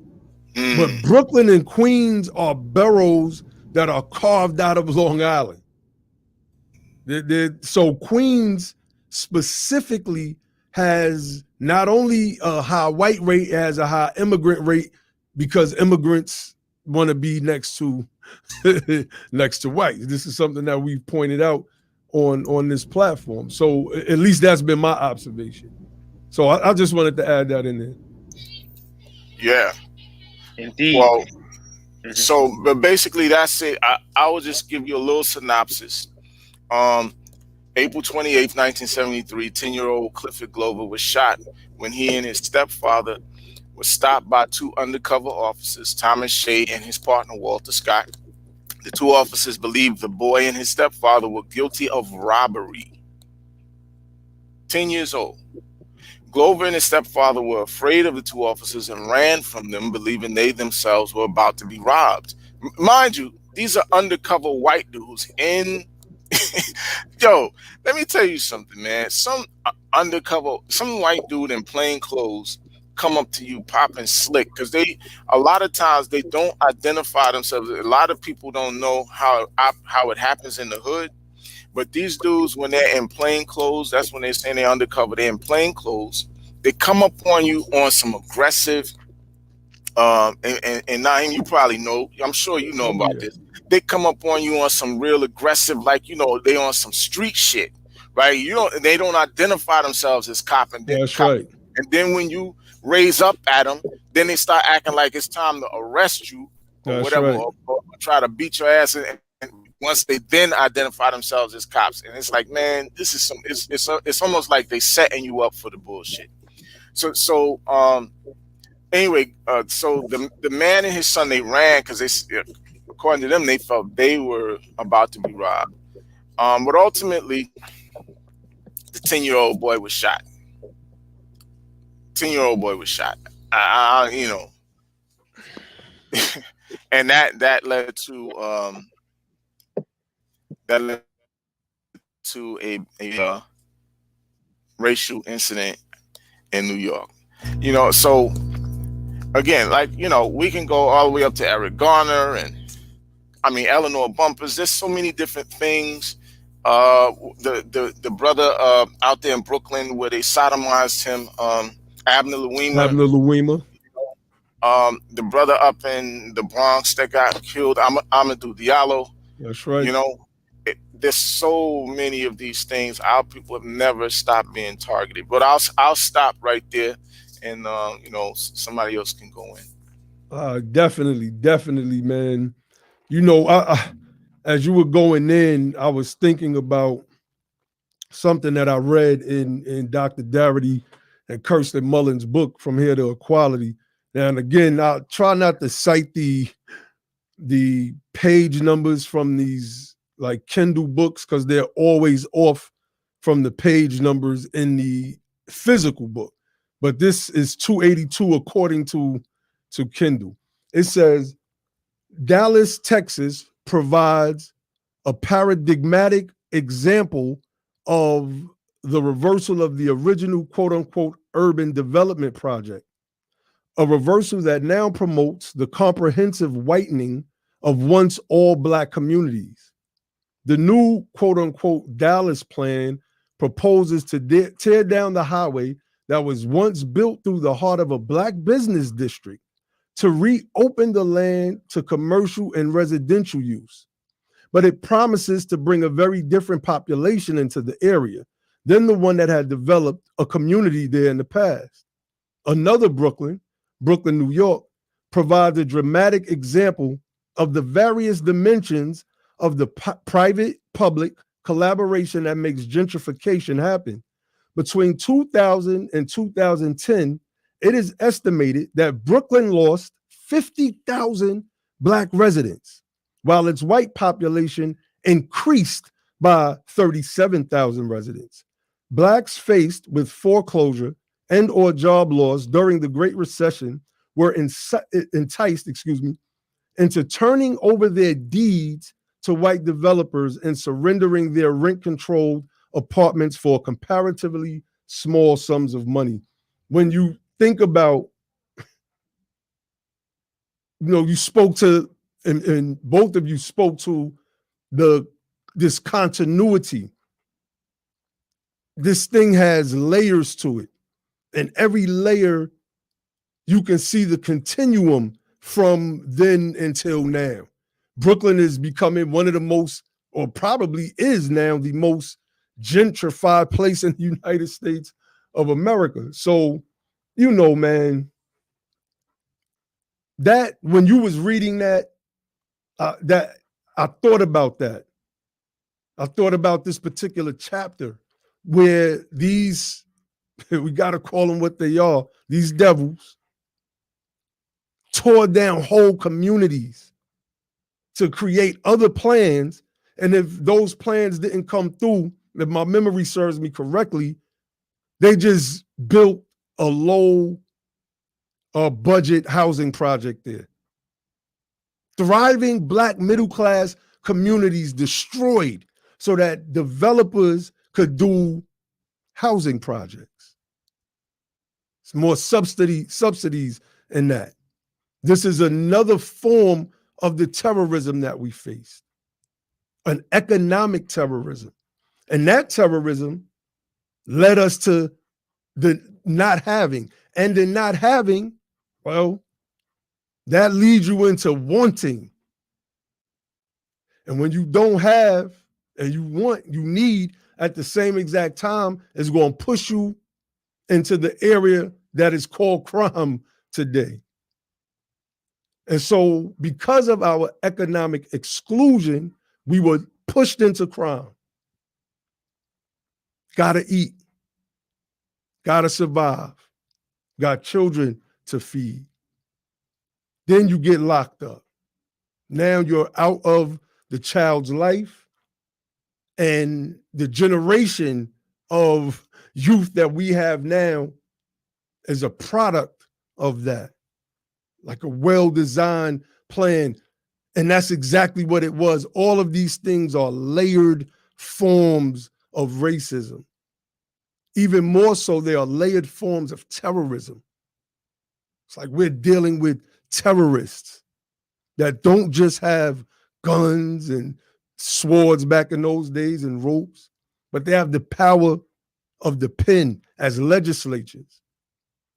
But Brooklyn and Queens are boroughs that are carved out of Long Island. So Queens specifically has not only a high white rate, it has a high immigrant rate because immigrants want to be next to whites. This is something that we've pointed out on this platform. So at least that's been my observation. So I just wanted to add that in there. Yeah. Indeed. Well, so but basically that's it. I will just give you a little synopsis. April 28th, 1973, 10-year-old Clifford Glover was shot when he and his stepfather were stopped by two undercover officers, Thomas Shea and his partner, Walter Scott. The two officers believed the boy and his stepfather were guilty of robbery. 10 years old. Glover and his stepfather were afraid of the two officers and ran from them, believing they themselves were about to be robbed. Mind you, these are undercover white dudes in... Yo, let me tell you something, man. Some white dude in plain clothes come up to you popping slick because a lot of times they don't identify themselves. A lot of people don't know how it happens in the hood. But these dudes, when they're in plain clothes, that's when they're saying they're undercover. They're in plain clothes. They come up on you on some aggressive, and Naheem, you probably know, I'm sure you know about this. They come up on you on some real aggressive, like, they on some street shit, right? They don't identify themselves as cop. And That's right. And then when you raise up at them, then they start acting like it's time to arrest you or That's whatever, right. or try to beat your ass. And once they then identify themselves as cops, and it's like, man, this is it's almost like they setting you up for the bullshit. So anyway, so the man and his son, they ran because according to them, they felt they were about to be robbed. But ultimately, the 10-year-old boy was shot. 10-year-old boy was shot. You know, and that led to racial incident in New York. You know, so again, like, you know, we can go all the way up to Eric Garner and Eleanor Bumpers. There's so many different things. The brother out there in Brooklyn where they sodomized him, Abner Louima. The brother up in the Bronx that got killed, Amadou Diallo. That's right. You know, there's so many of these things. Our people have never stopped being targeted. But I'll stop right there, and you know, somebody else can go in. Definitely, man. You know, I, as you were going in, I was thinking about something that I read in Dr. Darity and Kirsten Mullen's book, From Here to Equality. And again, I'll try not to cite the page numbers from these like Kindle books because they're always off from the page numbers in the physical book. But this is 282 according to Kindle. It says, Dallas, Texas provides a paradigmatic example of the reversal of the original quote unquote urban development project, a reversal that now promotes the comprehensive whitening of once all Black communities. The new quote unquote Dallas plan proposes to tear down the highway that was once built through the heart of a Black business district to reopen the land to commercial and residential use. But it promises to bring a very different population into the area than the one that had developed a community there in the past. Another Brooklyn, New York, provides a dramatic example of the various dimensions of the private-public collaboration that makes gentrification happen. Between 2000 and 2010, it is estimated that Brooklyn lost 50,000 Black residents, while its white population increased by 37,000 residents. Blacks faced with foreclosure and or job loss during the Great Recession were enticed, into turning over their deeds to white developers and surrendering their rent-controlled apartments for comparatively small sums of money. When you think about, you know, you spoke to, and both of you spoke to this continuity. This thing has layers to it, and every layer you can see the continuum from then until now. Brooklyn is becoming one of the most, or probably is now the most gentrified place in the United States of America. So, you know, man, that when you was reading that I thought about that. I thought about this particular chapter where these, we got to call them what they are, these devils tore down whole communities to create other plans. And if those plans didn't come through, if my memory serves me correctly, they just built a low budget housing project there. Thriving Black middle class communities destroyed so that developers could do housing projects. It's more subsidies in that. This is another form of the terrorism that we faced, an economic terrorism. And that terrorism led us to the not having. And in not having, well, that leads you into wanting. And when you don't have and you want, you need at the same exact time, it's going to push you into the area that is called crime today. And so because of our economic exclusion, we were pushed into crime. Gotta eat, gotta survive, got children to feed. Then you get locked up. Now you're out of the child's life, and the generation of youth that we have now is a product of that, like a well-designed plan. And that's exactly what it was. All of these things are layered forms of racism. Even more so, they are layered forms of terrorism. It's like we're dealing with terrorists that don't just have guns and swords back in those days and ropes, but they have the power of the pen as legislatures.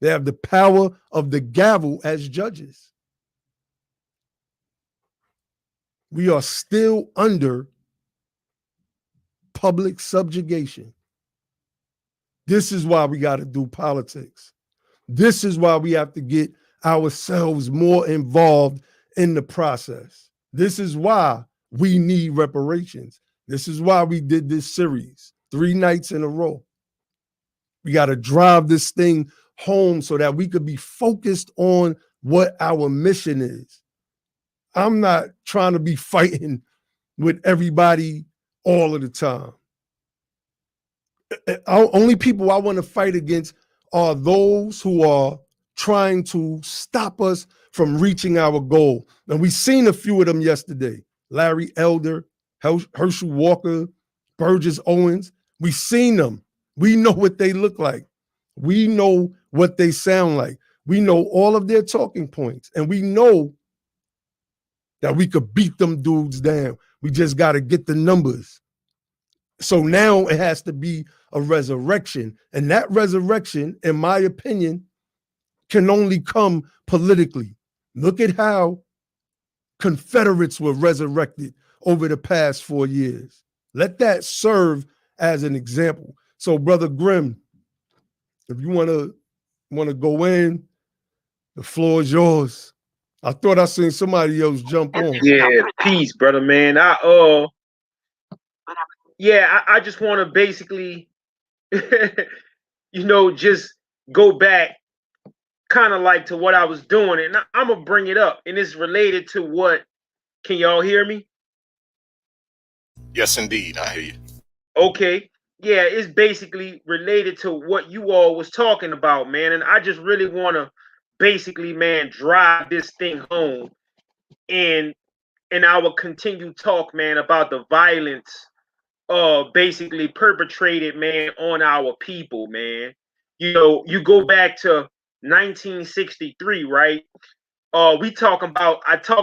They have the power of the gavel as judges. We are still under public subjugation. This is why we got to do politics. This is why we have to get ourselves more involved in the process. This is why we need reparations. This is why we did this series 3 nights in a row. We got to drive this thing home so that we could be focused on what our mission is. I'm not trying to be fighting with everybody all of the time. Only people I want to fight against are those who are trying to stop us from reaching our goal. And we've seen a few of them yesterday. Larry Elder, Herschel Walker, Burgess Owens. We've seen them. We know what they look like. We know what they sound like. We know all of their talking points. And we know that we could beat them dudes down. We just got to get the numbers. So now it has to be a resurrection. And that resurrection, in my opinion, can only come politically. Look at how Confederates were resurrected over the past 4 years. Let that serve as an example. So, Brother Grimm, if you want to go in, the floor is yours. I thought I seen somebody else jump on. Yeah, peace, brother, man. I just want to basically, just go back kind of like to what I was doing. And I'm going to bring it up. And it's related to what, can y'all hear me? Yes, indeed. I hear you. Okay. Yeah, it's basically related to what you all was talking about, man. And I just really want to basically, man, drive this thing home in our continued talk, man, about the violence basically perpetrated, man, on our people, man. You go back to 1963, right? I talked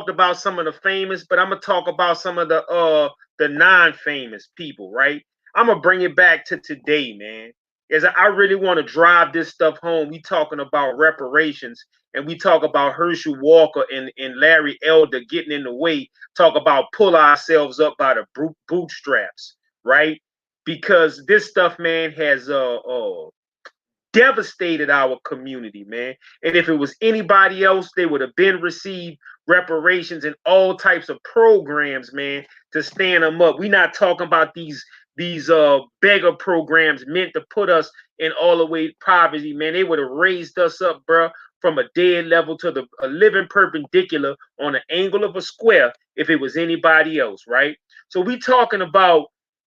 about some of the famous, but I'm gonna talk about some of the non-famous people, right? I'm gonna bring it back to today, man. As I really want to drive this stuff home. We talking about reparations, and we talk about Herschel Walker and Larry Elder getting in the way. Talk about pull ourselves up by the bootstraps, right? Because this stuff, man, has devastated our community, man. And if it was anybody else, they would have been received reparations and all types of programs, man, to stand them up. We're not talking about these beggar programs meant to put us in all the way poverty, man. They would have raised us up, bro, from a dead level to a living perpendicular on an angle of a square if it was anybody else, right? So we talking about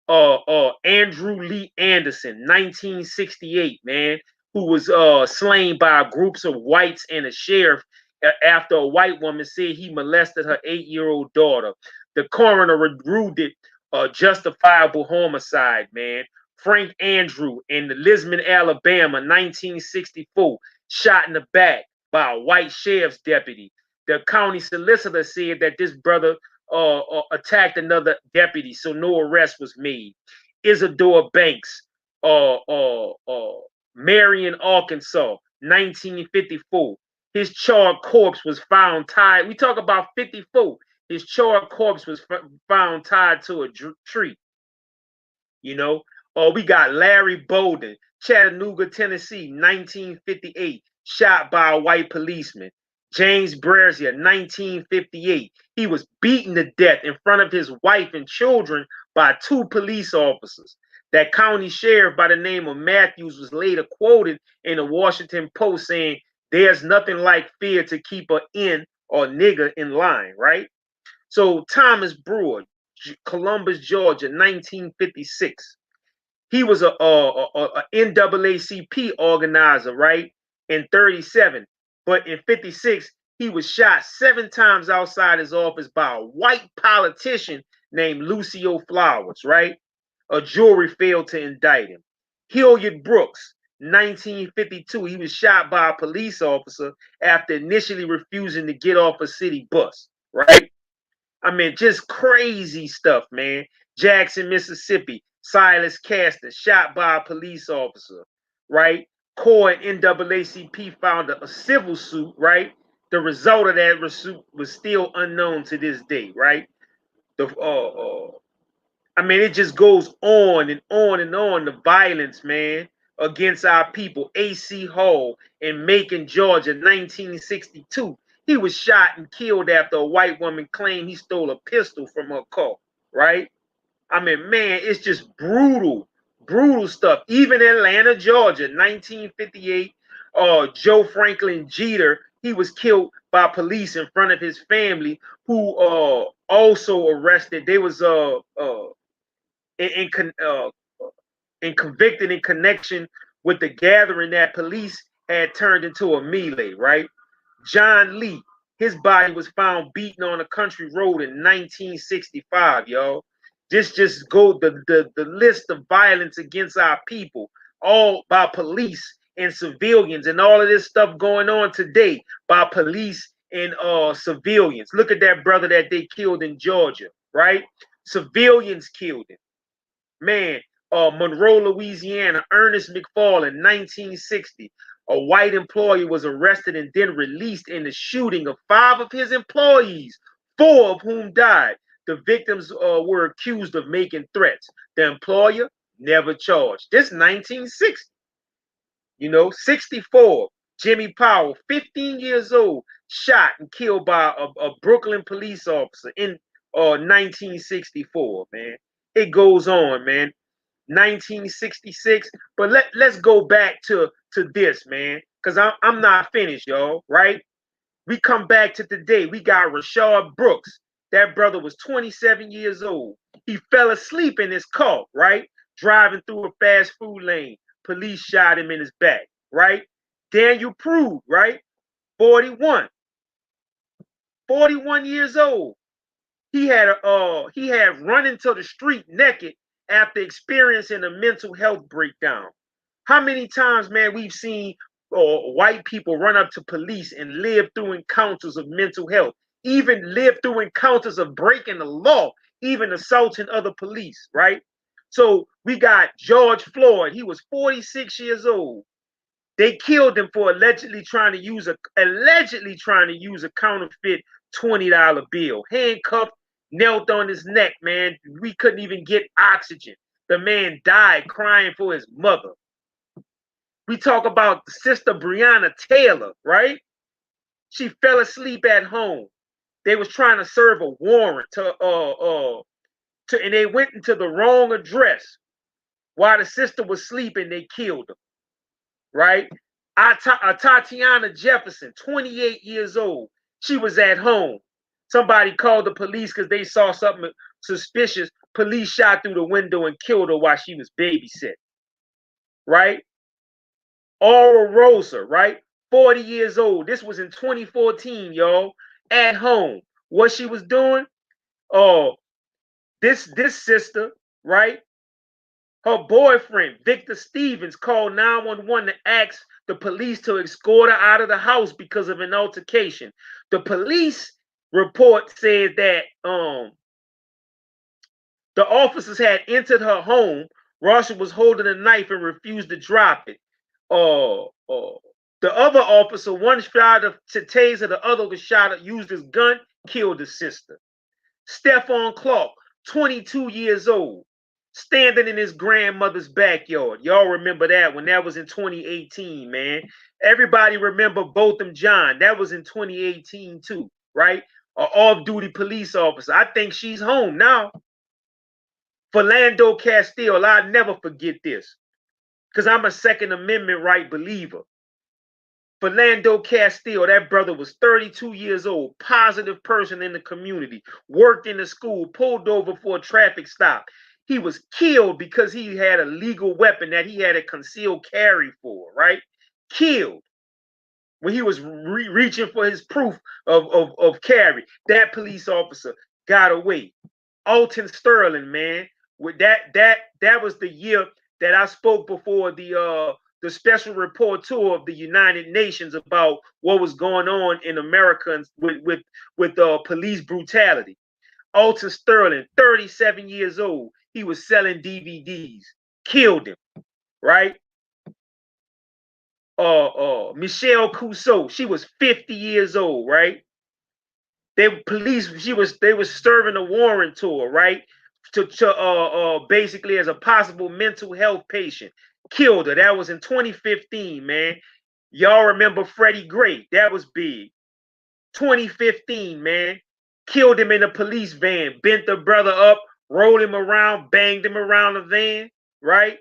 Andrew Lee Anderson, 1968, man, who was slain by groups of whites and a sheriff after a white woman said he molested her 8-year-old daughter. The coroner ruled it justifiable homicide, man. Frank Andrew in Lisbon, Alabama, 1964, shot in the back by a white sheriff's deputy. The county solicitor said that this brother attacked another deputy, so no arrest was made. Isadora Banks, Marion, Arkansas, 1954. His charred corpse was found tied. We talk about 54. His charred corpse was found tied to a tree. We got Larry Bolden, Chattanooga, Tennessee, 1958, shot by a white policeman. James Brazier, 1958. He was beaten to death in front of his wife and children by 2 police officers. That county sheriff by the name of Matthews was later quoted in the Washington Post saying, "There's nothing like fear to keep a N or nigger in line," right? So Thomas Brewer, Columbus, Georgia, 1956. He was a NAACP organizer, right? In 37. But in 56, he was shot 7 times outside his office by a white politician named Lucio Flowers, right? A jury failed to indict him. Hilliard Brooks, 1952, he was shot by a police officer after initially refusing to get off a city bus, right? I mean, just crazy stuff, man. Jackson, Mississippi, Silas Castor shot by a police officer, right? Core and NAACP filed a civil suit, right? The result of that suit was still unknown to this day, right? The I mean, it just goes on and on and on. The violence, man, against our people. A.C. Hall in Macon, Georgia, 1962. He was shot and killed after a white woman claimed he stole a pistol from her car, right? I mean, man, it's just brutal, brutal stuff. Even Atlanta, Georgia, 1958, Joe Franklin Jeter, he was killed by police in front of his family, who also arrested. They was in, and convicted in connection with the gathering that police had turned into a melee, right? John Lee, his body was found beaten on a country road in 1965, y'all. This just go the list of violence against our people, all by police and civilians, and all of this stuff going on today by police and civilians. Look at that brother that they killed in Georgia, right? Civilians killed him. Man, Monroe, Louisiana, Ernest McFall in 1960. A white employee was arrested and then released in the shooting of 5 of his employees, 4 of whom died. The victims were accused of making threats. The employer never charged. This 1960. 64. Jimmy Powell, 15 years old, shot and killed by a Brooklyn police officer in 1964, man. It goes on, man. 1966. But let's go back to this, man, because I'm not finished, y'all, right? We come back to today. We got Rashard Brooks. That brother was 27 years old. He fell asleep in his car, right? Driving through a fast food lane. Police shot him in his back, right? Daniel Prude, right? 41. 41 years old. He had run into the street naked after experiencing a mental health breakdown. How many times, man, we've seen white people run up to police and live through encounters of mental health, even live through encounters of breaking the law, even assaulting other police, right? So we got George Floyd. He was 46 years old. They killed him for allegedly trying to use a counterfeit $20 bill. Handcuffed, knelt on his neck, man. We couldn't even get oxygen. The man died crying for his mother. We talk about Sister Breonna Taylor, right? She fell asleep at home. They was trying to serve a warrant and they went into the wrong address. While the sister was sleeping, they killed her, right? Tatiana Jefferson, 28 years old. She was at home. Somebody called the police because they saw something suspicious. Police shot through the window and killed her while she was babysitting, right? Aura Rosa, right? 40 years old. This was in 2014, y'all. At home. What she was doing? Oh, this sister, right? Her boyfriend, Victor Stevens, called 911 to ask the police to escort her out of the house because of an altercation. The police report said that the officers had entered her home. Russia was holding a knife and refused to drop it. The other officer, one tried to taser, the other was used his gun, killed the sister. Stephon Clark, 22 years old, standing in his grandmother's backyard. Y'all remember that when that was in 2018, man. Everybody remember Botham John. That was in 2018 too, right? An off-duty police officer. I think she's home now. Philando Castile, I'll never forget this because I'm a Second Amendment right believer. Philando Castile, that brother was 32 years old, positive person in the community, worked in the school, pulled over for a traffic stop. He was killed because he had a legal weapon that he had a concealed carry for, right? Killed when he was reaching for his proof of carry. That police officer got away. Alton Sterling, man, with that was the year that I spoke before the special rapporteur of the United Nations about what was going on in America with police brutality. Alton Sterling, 37 years old, he was selling DVDs, killed him, right? Michelle Cusseau, she was 50 years old, right? They was serving a warrant to her, right? To basically as a possible mental health patient. Killed her. That was in 2015, man. Y'all remember Freddie Gray? That was big. 2015, man. Killed him in a police van, bent the brother up, rolled him around, banged him around the van, right?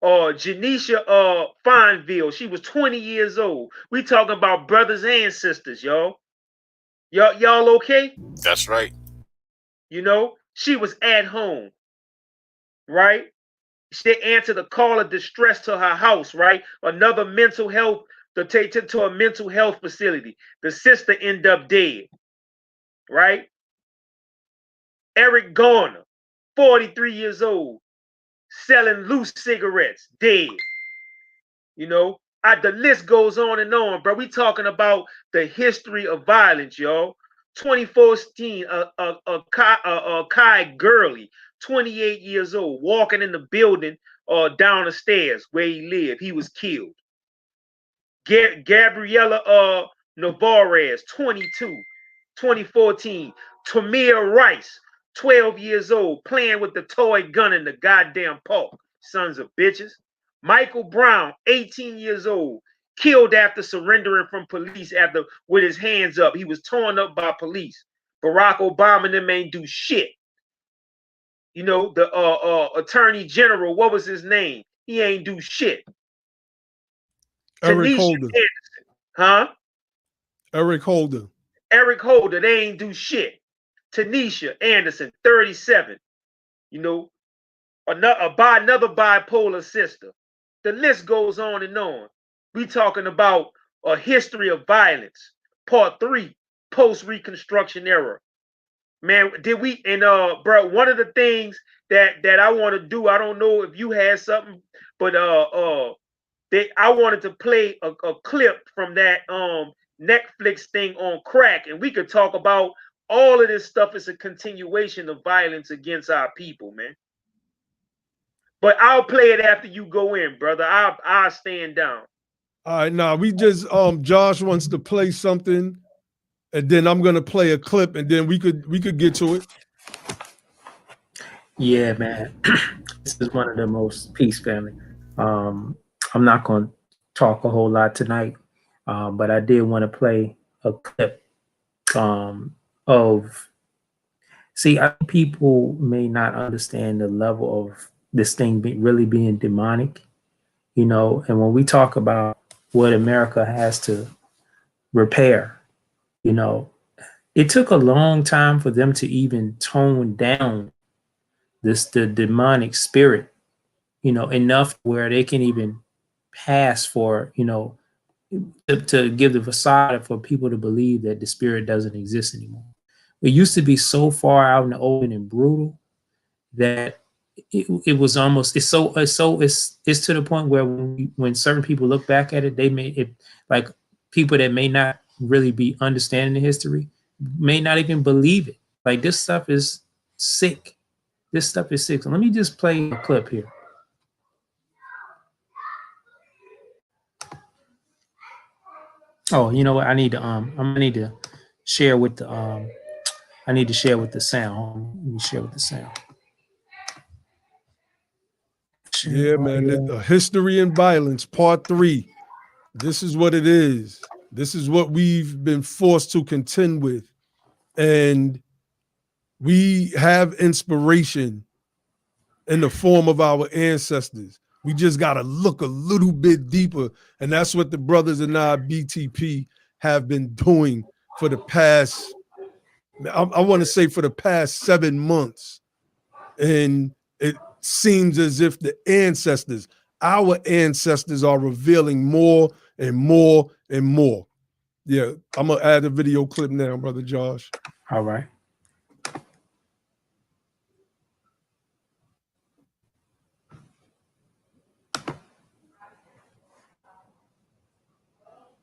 Janisha Fineville, she was 20 years old. We talking about brothers and sisters, y'all. Y'all okay? That's right. You know, she was at home, right? She answered a call of distress to her house, right? Another mental health to take to a mental health facility. The sister ended up dead, right? Eric Garner, 43 years old, selling loose cigarettes, dead. You know, the list goes on, bro. We talking about the history of violence, y'all. 2014, Kai Gurley, 28 years old, walking in the building down the stairs where he lived. He was killed. Gabriella Navarez, 22, 2014. Tamir Rice, 12 years old, playing with the toy gun in the goddamn park. Sons of bitches. Michael Brown, 18 years old, killed after surrendering from police with his hands up. He was torn up by police. Barack Obama and them ain't do shit. You know, the attorney general, what was his name? He ain't do shit. Eric Holder. Huh? Eric Holder. Eric Holder, they ain't do shit. Tanisha Anderson, 37. You know, another bipolar sister. The list goes on and on. We talking about a history of violence. Part 3, post-reconstruction era. Man, did we bro, one of the things that I want to do, I don't know if you had something, but I wanted to play a clip from that Netflix thing on crack, and we could talk about all of this stuff is a continuation of violence against our people, man. But I'll play it after you go in, brother. I'll stand down. All right, now we just Josh wants to play something, and then I'm gonna play a clip, and then we could get to it. Yeah, man. This is one of the most peace family. I'm not going to talk a whole lot tonight, but I did want to play a clip of. See, I think people may not understand the level of this thing really being demonic, you know. And when we talk about what America has to repair, you know, it took a long time for them to even tone down the demonic spirit, you know, enough where they can even pass for, you know, to give the facade for people to believe that the spirit doesn't exist anymore. It used to be so far out in the open and brutal that it was almost it's to the point where when certain people look back at it, they may like people that may not really be understanding the history may not even believe it. Like, this stuff is sick. This stuff is sick. So let me just play a clip here. Oh, you know what? I need to I'm gonna need to share with the I need to share with the sound. Let me share with the sound. Yeah, man. History and Violence, Part 3. This is what it is. This is what we've been forced to contend with. And we have inspiration in the form of our ancestors. We just got to look a little bit deeper. And that's what the brothers in our BTP have been doing for the past, I want to say for the past 7 months. And it seems as if our ancestors are revealing more and more and more. Yeah, I'm going to add a video clip now, Brother Josh. All right.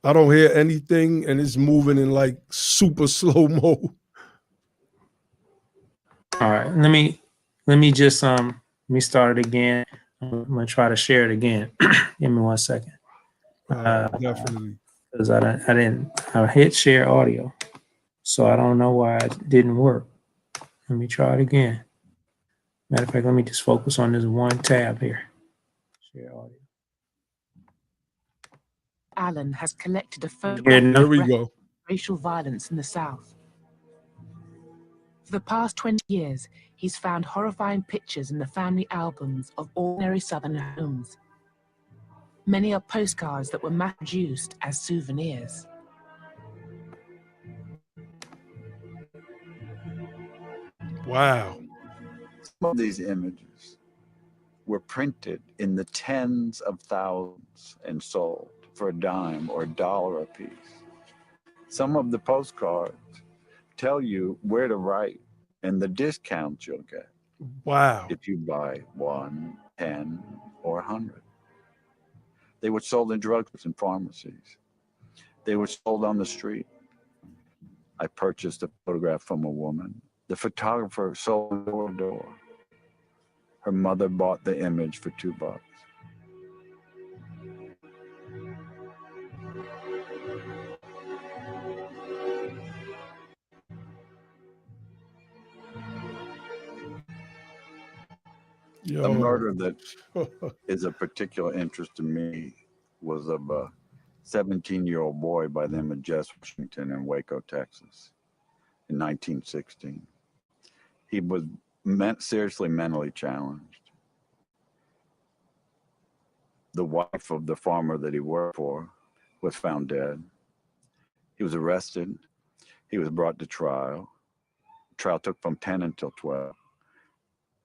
I don't hear anything, and it's moving in like super slow mo. All right, let me just let me start it again. I'm gonna try to share it again. Give me 1 second. Definitely. Because I hit share audio, so I don't know why it didn't work. Let me try it again. Matter of fact, let me just focus on this one tab here. Share audio. Allen has collected a photograph Here we go. Racial violence in the South. For the past 20 years, he's found horrifying pictures in the family albums of ordinary Southern homes. Many are postcards that were mass-produced as souvenirs. Wow. Some of these images were printed in the tens of thousands and sold for a dime or $1 a piece. Some of the postcards tell you where to write and the discounts you'll get. Wow. If you buy 1, 10, or 100. They were sold in drugstores and pharmacies. They were sold on the street. I purchased a photograph from a woman. The photographer sold door to door. Her mother bought the image for $2. Yo. The murder that is of particular interest to me was of a 17-year-old boy by the name of Jess Washington in Waco, Texas, in 1916. He was seriously mentally challenged. The wife of the farmer that he worked for was found dead. He was arrested. He was brought to trial. The trial took from 10 until 12.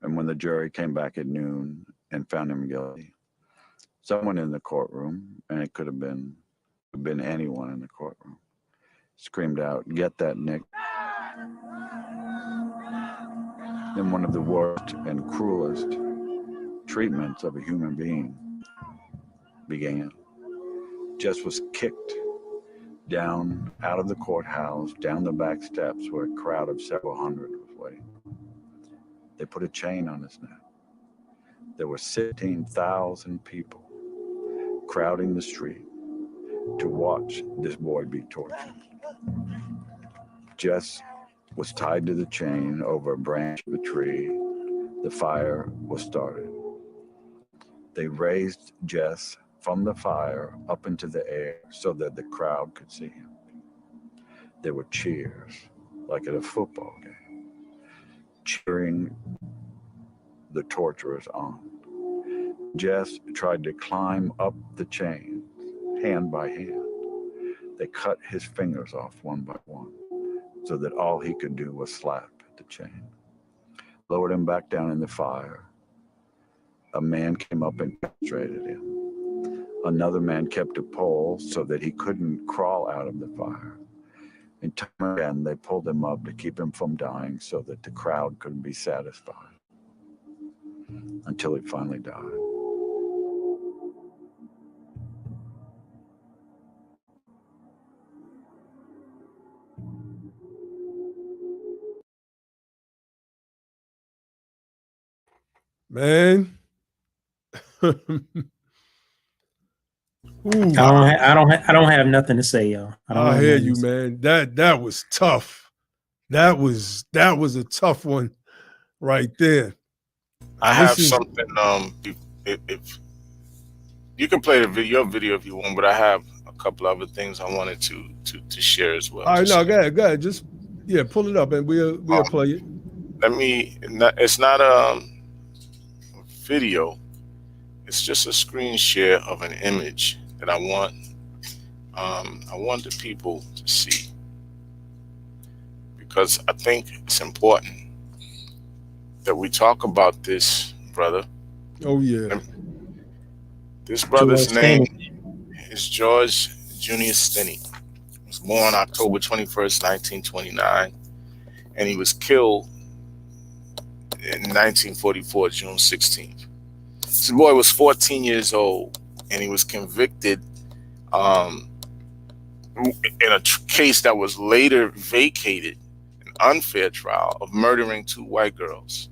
And when the jury came back at noon and found him guilty, someone in the courtroom, and it could have been anyone in the courtroom, screamed out, "Get that Nick." Then one of the worst and cruelest treatments of a human being began. Jess was kicked down out of the courthouse, down the back steps where a crowd of several hundred was waiting. They put a chain on his neck. There were 16,000 people crowding the street to watch this boy be tortured. Jess was tied to the chain over a branch of a tree. The fire was started. They raised Jess from the fire up into the air so that the crowd could see him. There were cheers, like at a football game, cheering the torturers on. Jess tried to climb up the chain, hand by hand. They cut his fingers off one by one so that all he could do was slap at the chain. Lowered him back down in the fire. A man came up and castrated him. Another man kept a pole so that he couldn't crawl out of the fire. And time again, they pulled him up to keep him from dying so that the crowd couldn't be satisfied until he finally died. Man. Ooh, I don't have nothing to say, y'all. I hear you, man. That was tough. That was a tough one right there. I have something. If you can play your video if you want, but I have a couple other things I wanted to share as well. All right, no, go ahead. Just pull it up and we'll play it. It's not a video. It's just a screen share of an image that I want the people to see, because I think it's important that we talk about this, brother. Oh yeah. This brother's George name Stinney. is George Junior Stinney. He was born October 21st, 1929, and he was killed in 1944, June 16th. This boy was 14 years old, and he was convicted in a case that was later vacated, an unfair trial of murdering 2 white girls.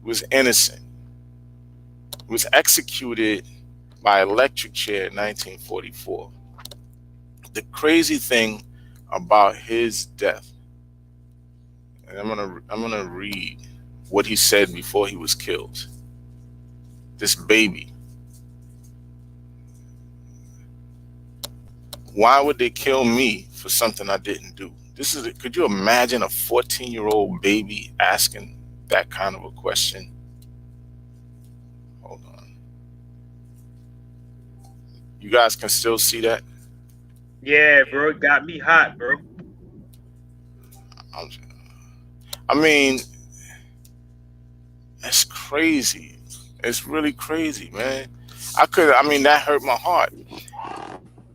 He was innocent. He was executed by electric chair in 1944. The crazy thing about his death, and I'm gonna read what he said before he was killed. This baby. Why would they kill me for something I didn't do? Could you imagine a 14-year-old baby asking that kind of a question? Hold on. You guys can still see that? Yeah, bro, it got me hot, bro. I mean, that's crazy. It's really crazy, man. That hurt my heart.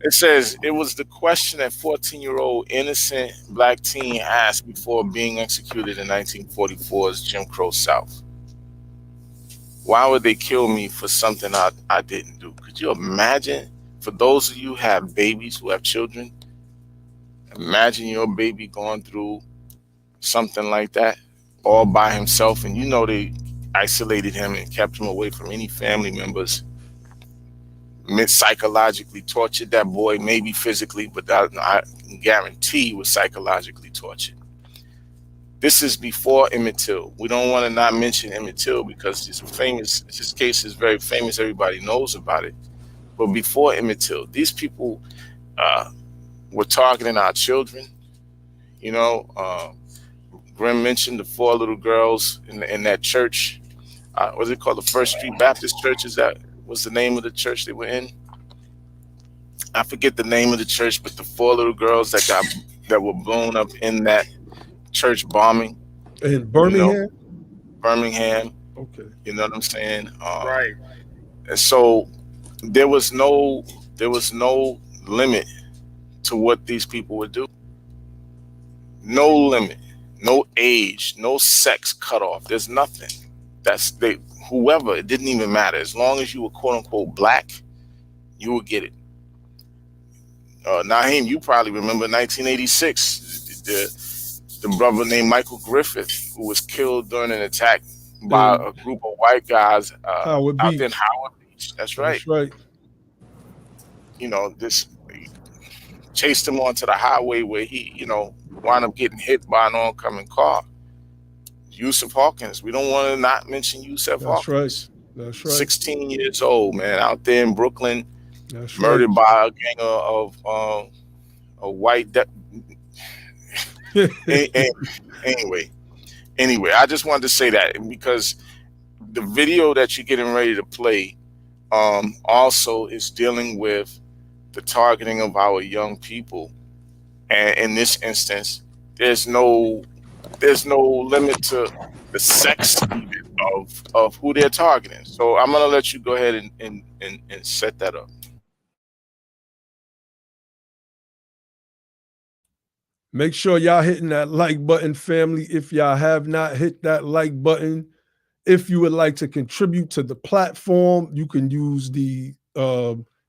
It says it was the question that 14-year-old innocent black teen asked before being executed in 1944's Jim Crow South. Why would they kill me for something I didn't do? Could you imagine? For those of you who have babies, who have children, imagine your baby going through something like that all by himself, and you know they isolated him and kept him away from any family members, psychologically tortured that boy, maybe physically, but I can guarantee he was psychologically tortured. This is before Emmett Till. We don't want to not mention Emmett Till because his case is very famous. Everybody knows about it. But before Emmett Till, these people were targeting our children. You know, Grim mentioned the 4 little girls in that church. What's it called? The First Street Baptist Church? Was the name of the church they were in? I forget the name of the church, but the 4 little girls that were blown up in that church bombing in Birmingham. You know, Birmingham. Okay. You know what I'm saying? Right. And so there was no limit to what these people would do. No limit, no age, no sex cutoff. There's nothing. Whoever, it didn't even matter. As long as you were quote unquote black, you would get it. Naheem, you probably remember 1986, the brother named Michael Griffith, who was killed during an attack by a group of white guys out there in Howard Beach. That's right. That's right. You know, this chased him onto the highway where he, wound up getting hit by an oncoming car. Yusuf Hawkins. We don't want to not mention Yusuf Hawkins. That's right. 16 years old, man, out there in Brooklyn. That's murdered right. by a gang of white. Anyway, I just wanted to say that because the video that you're getting ready to play also is dealing with the targeting of our young people, and in this instance, there's no limit to the sex even of who they're targeting. So I'm gonna let you go ahead and set that up. Make sure y'all hitting that like button, family. If y'all have not hit that like button, if you would like to contribute to the platform, you can use the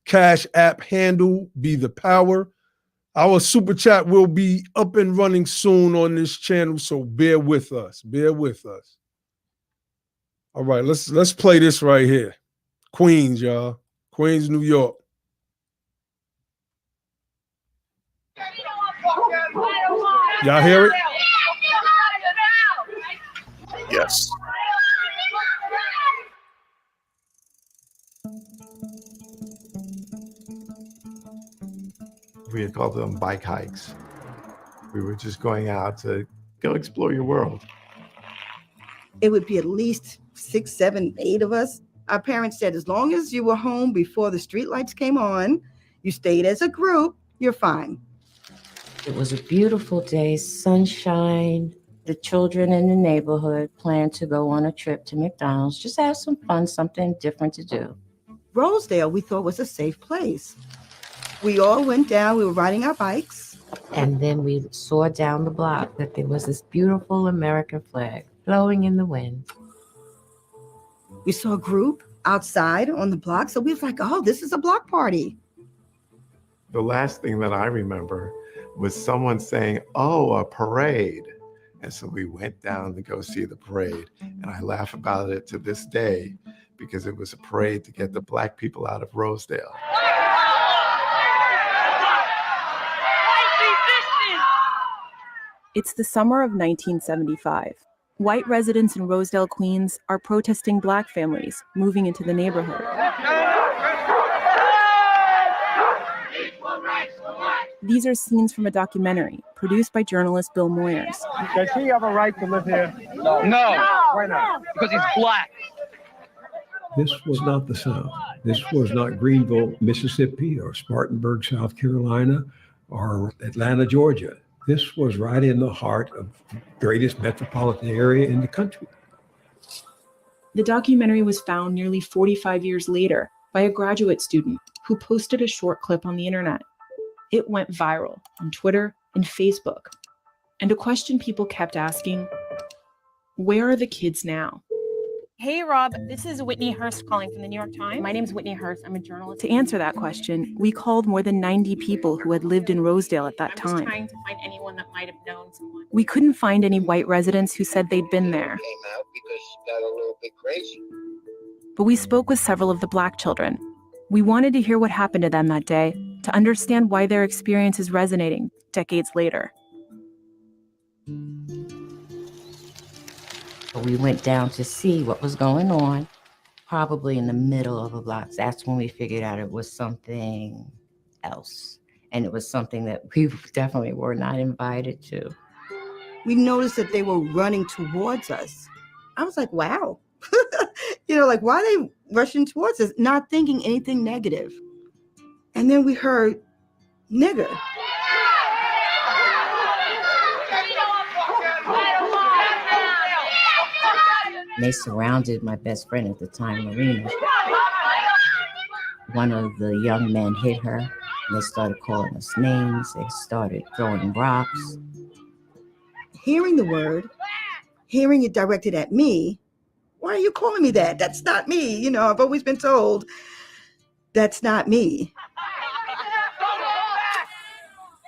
Cash App handle, BETHEPOWER. Our super chat will be up and running soon on this channel, so bear with us. Bear with us. All right, let's play this right here. Queens, y'all. Queens, New York. Y'all hear it? Yes. We had called them bike hikes. We were just going out to go explore your world. It would be at least 6, 7, 8 of us Our parents said, as long as you were home before the streetlights came on, you stayed as a group, you're fine. It was a beautiful day, sunshine. The children in the neighborhood planned to go on a trip to McDonald's, just have some fun, something different to do. Rosedale, we thought, was a safe place. We all went down, we were riding our bikes. And then we saw down the block that there was this beautiful American flag blowing in the wind. We saw a group outside on the block, so we was like, oh, this is a block party. The last thing that I remember was someone saying, oh, a parade. And so we went down to go see the parade. And I laugh about it to this day because it was a parade to get the Black people out of Rosedale. It's the summer of 1975. White residents in Rosedale, Queens are protesting Black families moving into the neighborhood. These are scenes from a documentary produced by journalist Bill Moyers. Does he have a right to live here? No. Why not? Because he's Black. This was not the South. This was not Greenville, Mississippi, or Spartanburg, South Carolina, or Atlanta, Georgia. This was right in the heart of the greatest metropolitan area in the country. The documentary was found nearly 45 years later by a graduate student who posted a short clip on the internet. It went viral on Twitter and Facebook. And a question people kept asking, where are the kids now? Hey, Rob, this is Whitney Hearst calling from the New York Times. My name's Whitney Hearst. I'm a journalist. To answer that question, we called more than 90 people who had lived in Rosedale at that time. I'm just trying to find anyone that might have known someone. We couldn't find any white residents who said they'd been there. Came out because she got a little bit crazy. But we spoke with several of the Black children. We wanted to hear what happened to them that day, to understand why their experience is resonating decades later. We went down to see what was going on, probably in the middle of a block. That's when we figured out it was something else. And it was something that we definitely were not invited to. We noticed that they were running towards us. I was like, wow. Like, why are they rushing towards us, not thinking anything negative? And then we heard, nigger. They surrounded my best friend at the time, Marina. One of the young men hit her. They started calling us names. They started throwing rocks. Hearing the word, hearing it directed at me, why are you calling me that? That's not me. I've always been told that's not me.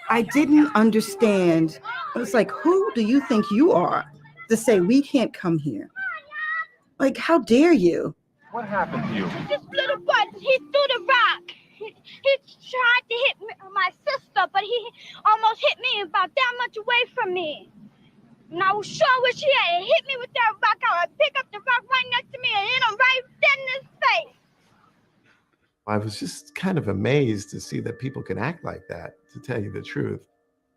I didn't understand. I was like, who do you think you are to say we can't come here? Like, how dare you? What happened to you? This little boy, he threw the rock. He tried to hit my sister, but he almost hit me about that much away from me. And I was sure wish he had hit me with that rock. I would pick up the rock right next to me and hit him right dead in his face. I was just kind of amazed to see that people can act like that, to tell you the truth.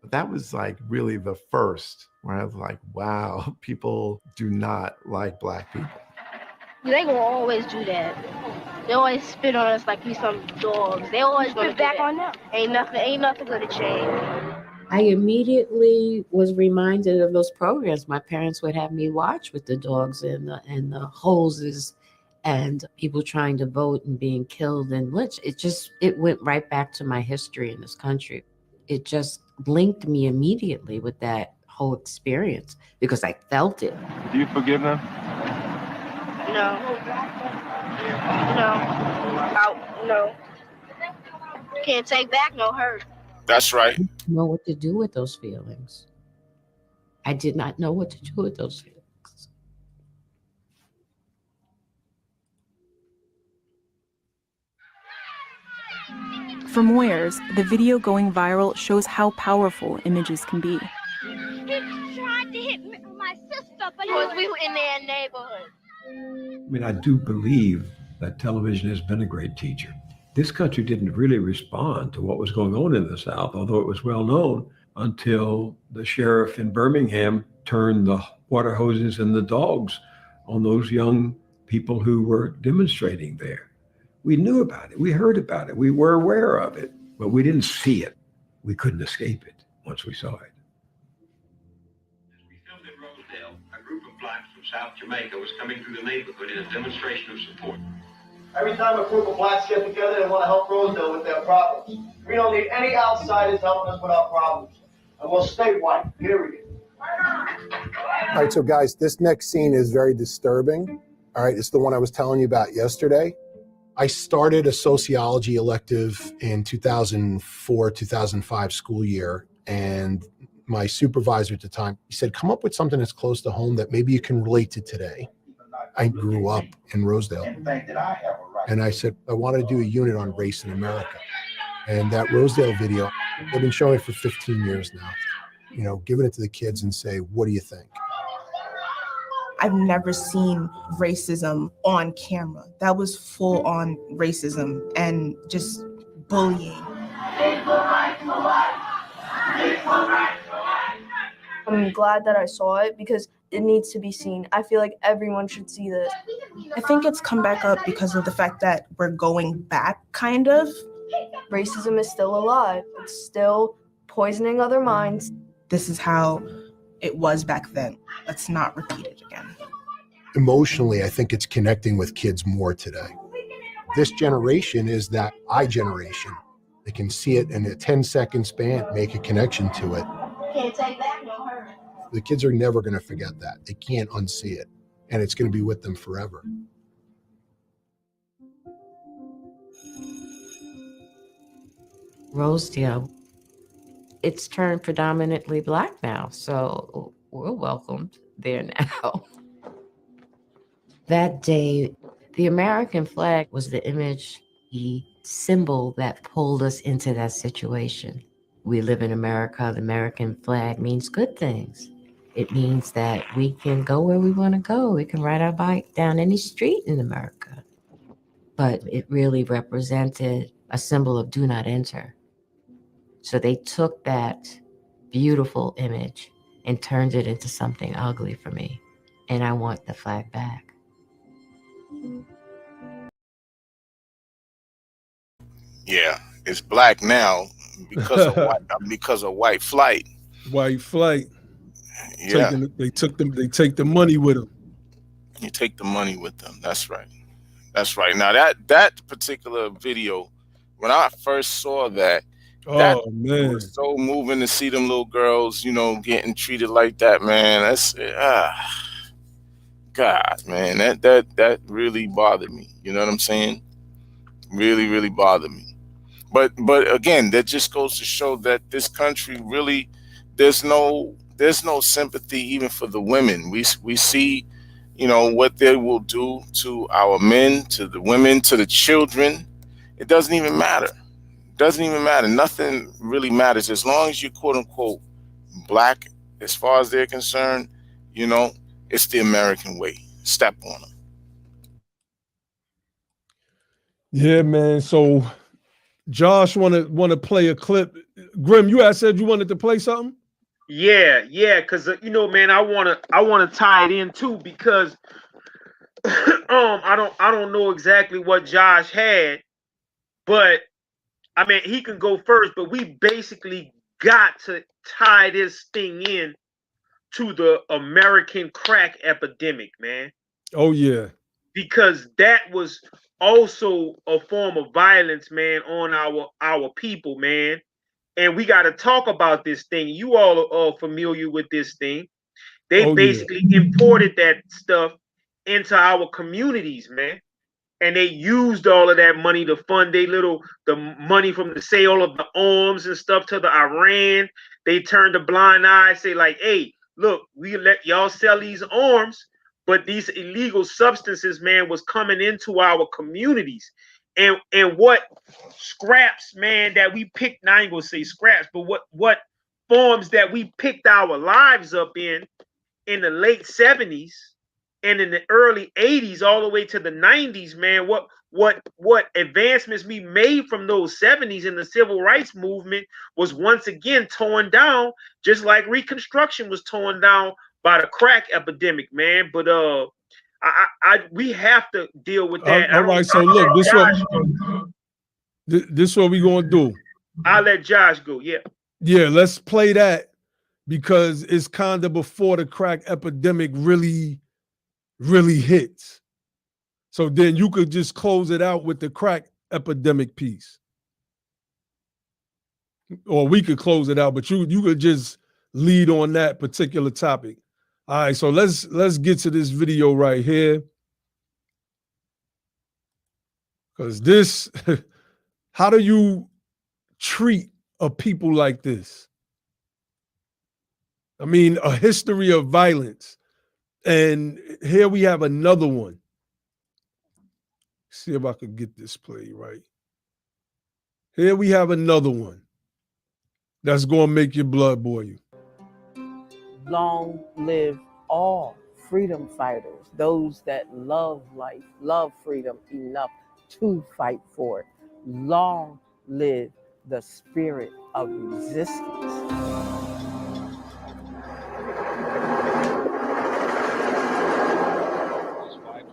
But that was like really the first where I was like, wow, people do not like Black people. They gonna always do that. They always spit on us like we some dogs. They always gonna spit back on them. Ain't nothing gonna change. I immediately was reminded of those programs my parents would have me watch with the dogs and the hoses and people trying to vote and being killed and lynched. It went right back to my history in this country. It just linked me immediately with that whole experience because I felt it. Do you forgive them? No. No. Can't take back no hurt. That's right. I didn't know what to do with those feelings. I did not know what to do with those feelings. For Moyers, the video going viral shows how powerful images can be. He tried to hit my sister, but we were in their neighborhood. I do believe that television has been a great teacher. This country didn't really respond to what was going on in the South, although it was well known, until the sheriff in Birmingham turned the water hoses and the dogs on those young people who were demonstrating there. We knew about it. We heard about it. We were aware of it, but we didn't see it. We couldn't escape it once we saw it. As we filmed in Rosedale, a group of blacks from South Jamaica was coming through the neighborhood in a demonstration of support. Every time a group of blacks get together, they want to help Rosedale with their problems. We don't need any outsiders helping us with our problems. And we'll stay white, period. All right, so guys, this next scene is very disturbing. All right, it's the one I was telling you about yesterday. I started a sociology elective in 2004, 2005 school year, and my supervisor at the time, he said, come up with something that's close to home that maybe you can relate to today. I grew up in Rosedale, and I said, I want to do a unit on race in America. And that Rosedale video, they've been showing it for 15 years now, you know, giving it to the kids and say, what do you think? I've never seen racism on camera. That was full on racism and just bullying. I'm glad that I saw it because it needs to be seen. I feel like everyone should see this. I think it's come back up because of the fact that we're going back, kind of. Racism is still alive. It's still poisoning other minds. This is how it was back then. Let's not repeat it again. Emotionally, I think it's connecting with kids more today. This generation is that I generation. They can see it in a 10-second span, make a connection to it. Can't take that, no hurt. The kids are never going to forget that. They can't unsee it, and it's going to be with them forever. Rosedale, it's turned predominantly black now, so we're welcomed there now. That day, the American flag was the image, the symbol that pulled us into that situation. We live in America. The American flag means good things. It means that we can go where we want to go. We can ride our bike down any street in America. But it really represented a symbol of do not enter. So they took that beautiful image and turned it into something ugly for me. And I want the flag back. Yeah, it's black now because of white flight. White flight. Yeah, they take the money with them. You take the money with them. That's right. That's right. Now that particular video, when I first saw that, man, it was so moving to see them little girls, you know, getting treated like that, man. That's God, man, that really bothered me. You know what I'm saying? Really, really bothered me. But again, that just goes to show that this country really, there's no sympathy even for the women. We see, you know, what they will do to our men, to the women, to the children. It doesn't even matter. Doesn't even matter. Nothing really matters as long as you're quote unquote black. As far as they're concerned, you know, it's the American way. Step on them. Yeah, man. So Josh want to play a clip. Grim, you had said you wanted to play something. Yeah, because you know, man, I wanna tie it in too because I don't know exactly what Josh had, but I mean he can go first. But we basically got to tie this thing in to the American crack epidemic, man. Oh yeah, because that was also a form of violence, man, on our people, man. And we got to talk about this thing. You all are familiar with this thing. They basically imported that stuff into our communities, man. And they used all of that money to fund the money from the sale of the arms and stuff to the Iran. They turned a blind eye, say like, hey, look, we let y'all sell these arms, but these illegal substances, man, was coming into our communities. And what scraps, man, that we picked, now I ain't gonna say scraps, but what forms that we picked our lives up in the late 70s and in the early 80s all the way to the 90s, man, what advancements we made from those 70s in the civil rights movement was once again torn down, just like Reconstruction was torn down by the crack epidemic, man. But we have to deal with that. All right, so look, this what we gonna do. I'll let Josh go. Yeah. Yeah, let's play that because it's kind of before the crack epidemic really hits. So then you could just close it out with the crack epidemic piece. Or we could close it out, but you could just lead on that particular topic. All right, so let's get to this video right here. Because this, how do you treat a people like this? I mean, a history of violence. And here we have another one. See if I could get this play right. Here we have another one that's going to make your blood boil. Long live all freedom fighters, those that love life, love freedom enough to fight for it. Long live the spirit of resistance.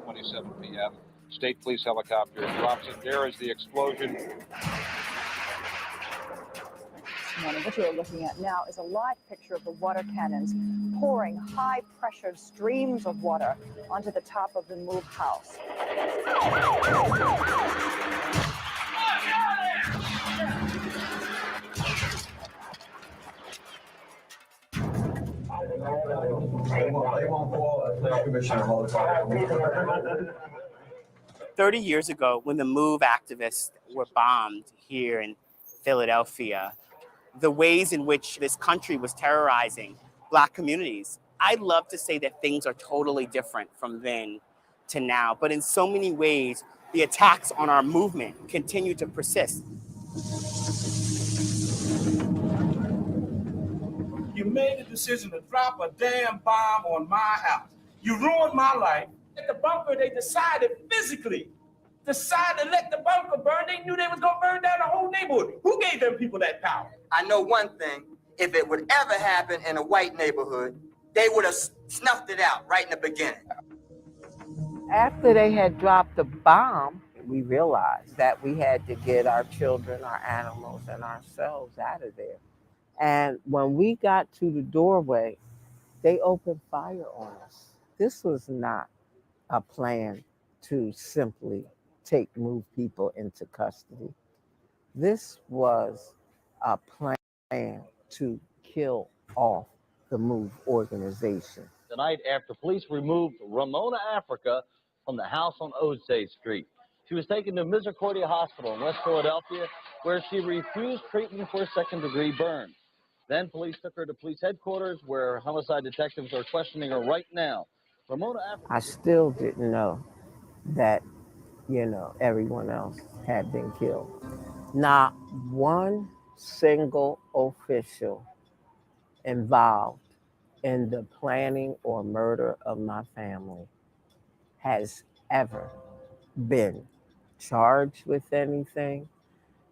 5:27 p.m. State police helicopter drops it. There is the explosion. What you're looking at now is a live picture of the water cannons pouring high-pressured streams of water onto the top of the move house. "30 years ago, when the MOVE activists were bombed here in Philadelphia, the ways in which this country was terrorizing Black communities, I'd love to say that things are totally different from then to now. But in so many ways, the attacks on our movement continue to persist. You made the decision to drop a damn bomb on my house. You ruined my life. At the bunker, they decided physically to let the bunker burn. They knew they was gonna burn down the whole neighborhood. Who gave them people that power? I know one thing. If it would ever happen in a white neighborhood, they would have snuffed it out right in the beginning. After they had dropped the bomb, we realized that we had to get our children, our animals, and ourselves out of there. And when we got to the doorway, they opened fire on us. This was not a plan to simply move people into custody. This was a plan to kill off the MOVE organization. Tonight, after police removed Ramona Africa from the house on Osage Street. She was taken to Misericordia Hospital in West Philadelphia, where she refused treatment for a second-degree burn. Then police took her to police headquarters, where homicide detectives are questioning her right now. Ramona Africa. I still didn't know that, everyone else had been killed. Not one single official involved in the planning or murder of my family has ever been charged with anything,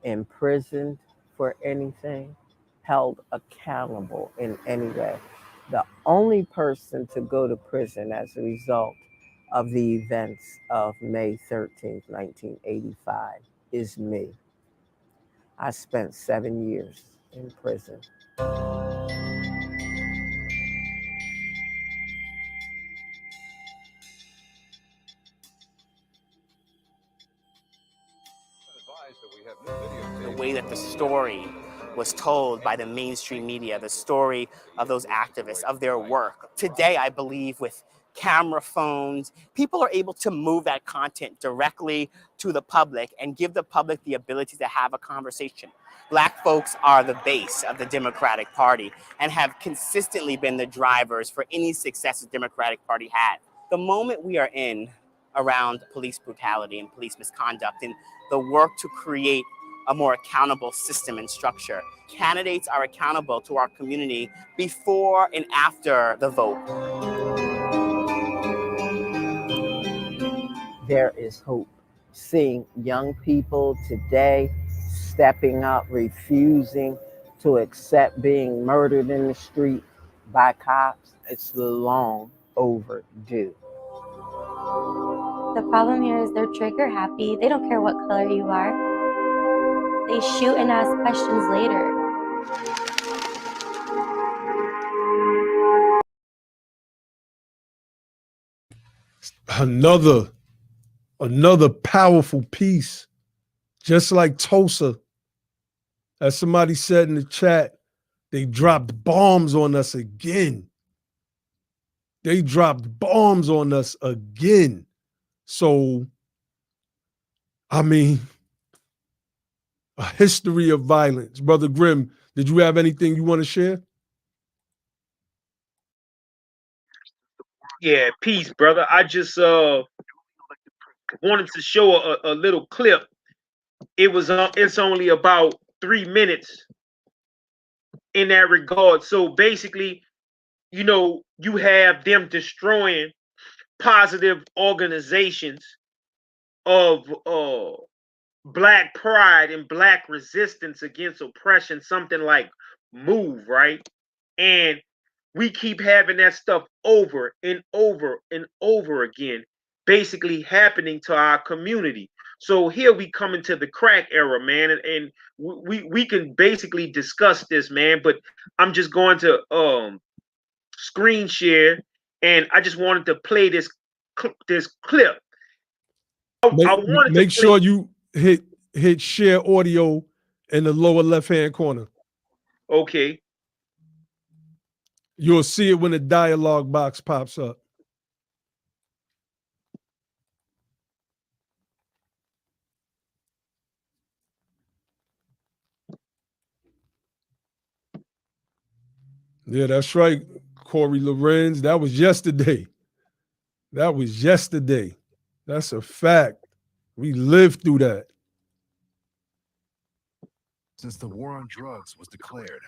imprisoned for anything, held accountable in any way. The only person to go to prison as a result of the events of May 13th, 1985 is me. I spent 7 years in prison. The way that the story was told by the mainstream media, the story of those activists, of their work. Today, I believe with camera phones, people are able to move that content directly to the public and give the public the ability to have a conversation. Black folks are the base of the Democratic Party and have consistently been the drivers for any success the Democratic Party had. The moment we are in around police brutality and police misconduct and the work to create a more accountable system and structure. Candidates are accountable to our community before and after the vote. There is hope. Seeing young people today stepping up, refusing to accept being murdered in the street by cops, it's long overdue. The problem here is they're trigger happy. They don't care what color you are. They shoot and ask questions later. Another powerful piece, just like Tulsa. As somebody said in the chat, they dropped bombs on us again. They dropped bombs on us again. So, I mean, a history of violence. Brother Grimm, did you have anything you want to share? Yeah, peace, brother. I just wanted to show a little clip. It's only about 3 minutes in that regard. So basically, you have them destroying positive organizations of black pride and black resistance against oppression, something like MOVE, right? And we keep having that stuff over and over and over again, basically happening to our community. So here we come into the crack era, man, and we can basically discuss this, man. But I'm just going to screen share, and I just wanted to play this clip. I wanted Make to sure you hit share audio in the lower left-hand corner. Okay. You'll see it when the dialogue box pops up. Yeah, that's right, Corey Lorenz. That was yesterday. That was yesterday. That's a fact. We lived through that. Since the war on drugs was declared,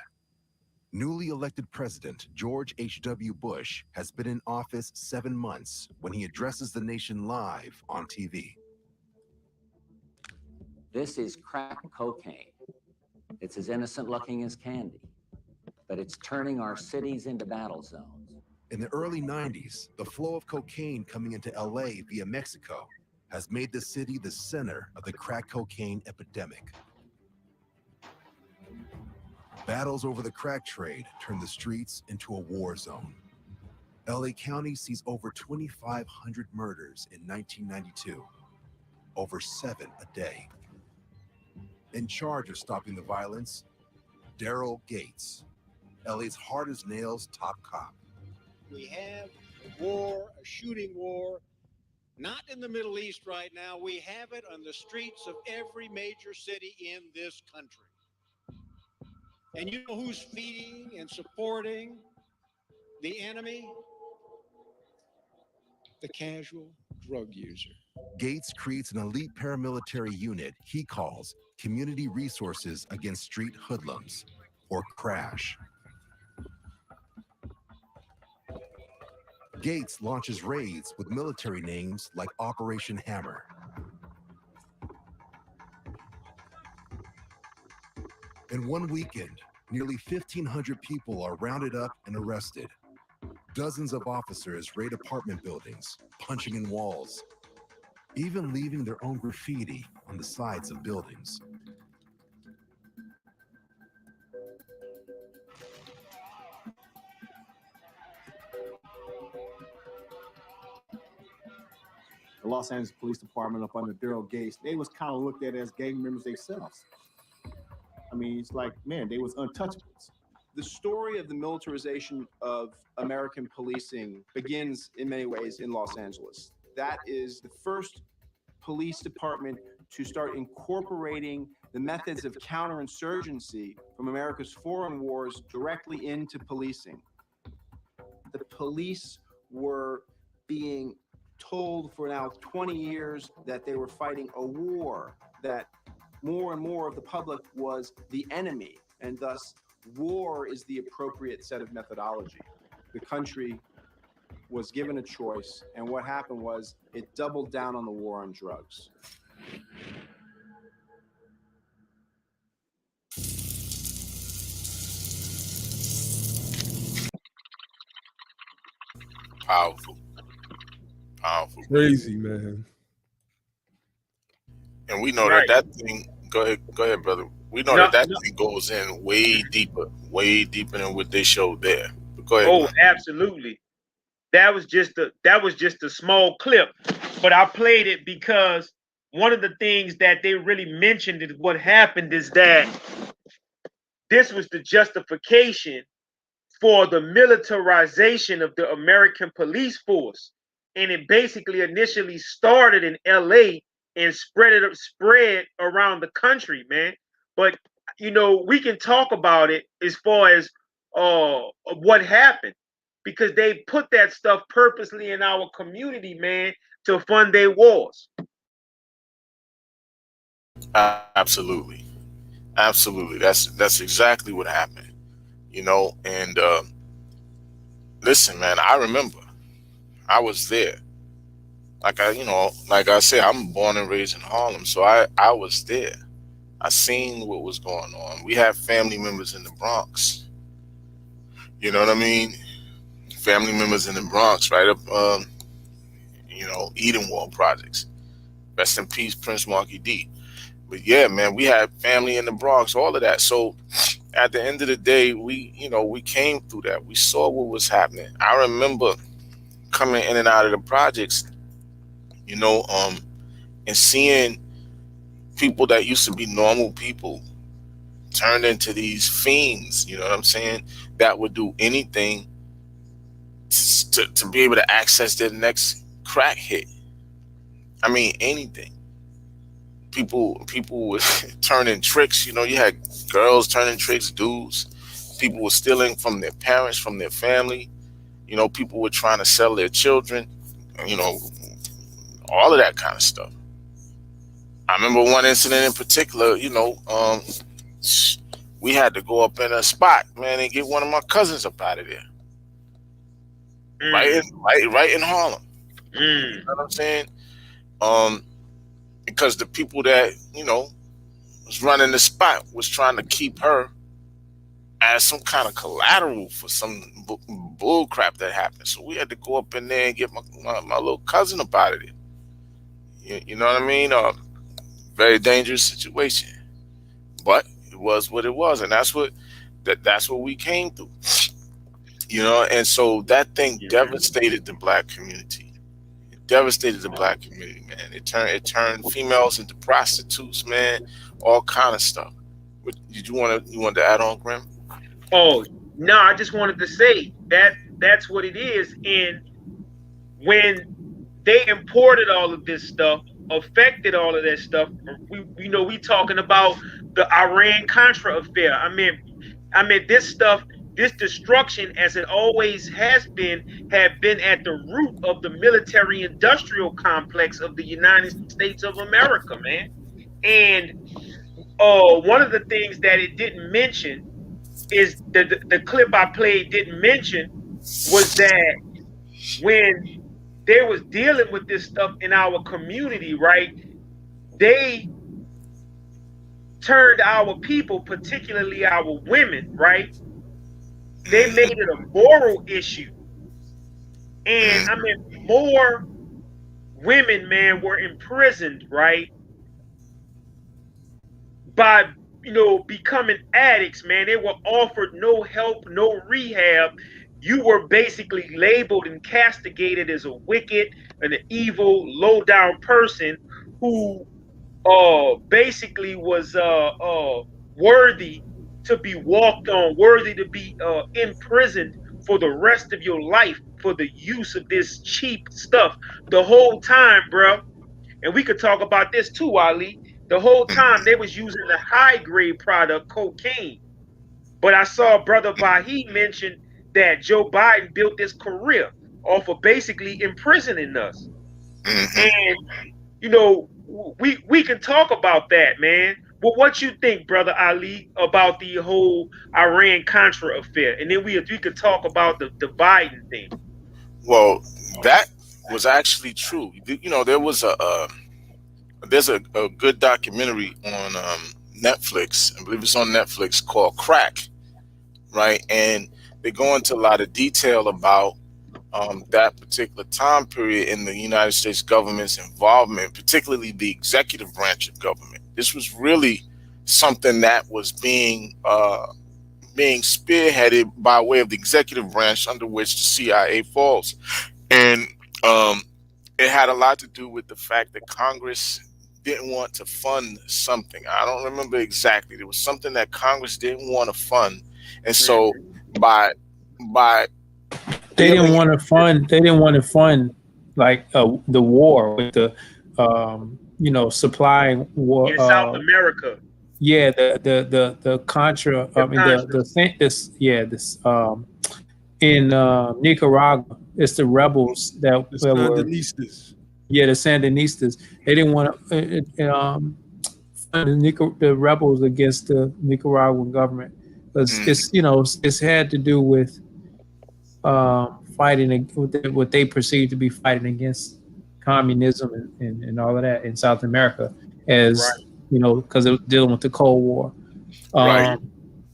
newly elected President George H.W. Bush has been in office 7 months when he addresses the nation live on TV. This is crack cocaine. It's as innocent looking as candy, but it's turning our cities into battle zones. In the early 90s, the flow of cocaine coming into LA via Mexico has made the city the center of the crack cocaine epidemic. Battles over the crack trade turned the streets into a war zone. LA County sees over 2,500 murders in 1992, over 7 a day. In charge of stopping the violence, Daryl Gates, LA's hard as nails top cop. We have a war, a shooting war, not in the Middle East right now. We have it on the streets of every major city in this country. And you know who's feeding and supporting the enemy? The casual drug user. Gates creates an elite paramilitary unit he calls Community Resources Against Street Hoodlums, or CRASH. Gates launches raids with military names like Operation Hammer. In one weekend, nearly 1,500 people are rounded up and arrested. Dozens of officers raid apartment buildings, punching in walls, even leaving their own graffiti on the sides of buildings. The Los Angeles Police Department up under Daryl Gates, they was kind of looked at as gang members themselves. I mean, it's like, man, they was untouchables. The story of the militarization of American policing begins in many ways in Los Angeles. That is the first police department to start incorporating the methods of counterinsurgency from America's foreign wars directly into policing. The police were being told for now 20 years that they were fighting a war, that more and more of the public was the enemy, and thus war is the appropriate set of methodology. The country was given a choice, and what happened was it doubled down on the war on drugs. Powerful. Powerful. Crazy, man. And we know Right. that thing. Go ahead, brother. We know that thing goes in way deeper than what they showed there. But go ahead. Oh, absolutely. That was just a small clip, but I played it because one of the things that they really mentioned is what happened is that this was the justification for the militarization of the American police force. And it basically initially started in LA and spread around the country, man. But we can talk about it as far as what happened, because they put that stuff purposely in our community, man, to fund their wars. Absolutely. That's exactly what happened. And listen, man, I remember I was there. Like I said, I'm born and raised in Harlem, so I was there. I seen what was going on. We have family members in the Bronx. You know what I mean? Family members in the Bronx, right up, Edenwald projects. Rest in peace, Prince Marky D. But yeah, man, we had family in the Bronx, all of that. So at the end of the day, we came through that. We saw what was happening. I remember coming in and out of the projects, and seeing people that used to be normal people turned into these fiends, you know what I'm saying, that would do anything to be able to access their next crack hit. I mean, anything. People were turning tricks, you had girls turning tricks, dudes. People were stealing from their parents, from their family. People were trying to sell their children, all of that kind of stuff. I remember one incident in particular, we had to go up in a spot, man, and get one of my cousins up out of there. Right in Harlem. You know what I'm saying? Because the people that, was running the spot was trying to keep her as some kind of collateral for some bull crap that happened. So we had to go up in there and get my little cousin up out of there. You know what I mean? Very dangerous situation. But it was what it was, and that's what we came through. And so that thing devastated the black community. It devastated the black community, man. It turned females into prostitutes, man. All kind of stuff. But you want to add on, Grim? Oh no, I just wanted to say that's what it is. And when they imported all of this stuff, affected all of that stuff, we talking about the Iran-Contra affair. I mean this stuff, this destruction, as it always has been, had been at the root of the military-industrial complex of the United States of America, man. And one of the things that it didn't mention is the clip I played didn't mention was that when they was dealing with this stuff in our community, right, they turned our people, particularly our women, right, they made it a moral issue. And I mean, more women, man, were imprisoned, right, by becoming addicts, man. They were offered no help, no rehab. You were basically labeled and castigated as a wicked and an evil, low down person who basically was worthy to be walked on, worthy to be imprisoned for the rest of your life for the use of this cheap stuff the whole time, bro. And we could talk about this too, Ali. The whole time they was using the high grade product, cocaine. But I saw Brother Bahi mention that Joe Biden built this career off of basically imprisoning us. And we can talk about that, man. Well, what you think, Brother Ali, about the whole Iran-Contra affair? And then we could talk about the Biden thing. Well, that was actually true. There was there's a good documentary on Netflix. I believe it's on Netflix, called Crack, right? And they go into a lot of detail about that particular time period in the United States government's involvement, particularly the executive branch of government. This was really something that was being spearheaded by way of the executive branch under which the CIA falls. And it had a lot to do with the fact that Congress didn't want to fund something. I don't remember exactly. There was something that Congress didn't want to fund. And so by they didn't want to fund like the war with the supplying war in South America. Yeah, the Contra. In Nicaragua, it's the rebels that the Sandinistas. Yeah, the Sandinistas. They didn't want to fund the rebels against the Nicaraguan government. It's had to do with fighting what they perceive to be fighting against communism and all of that in South America, as because it was dealing with the Cold War.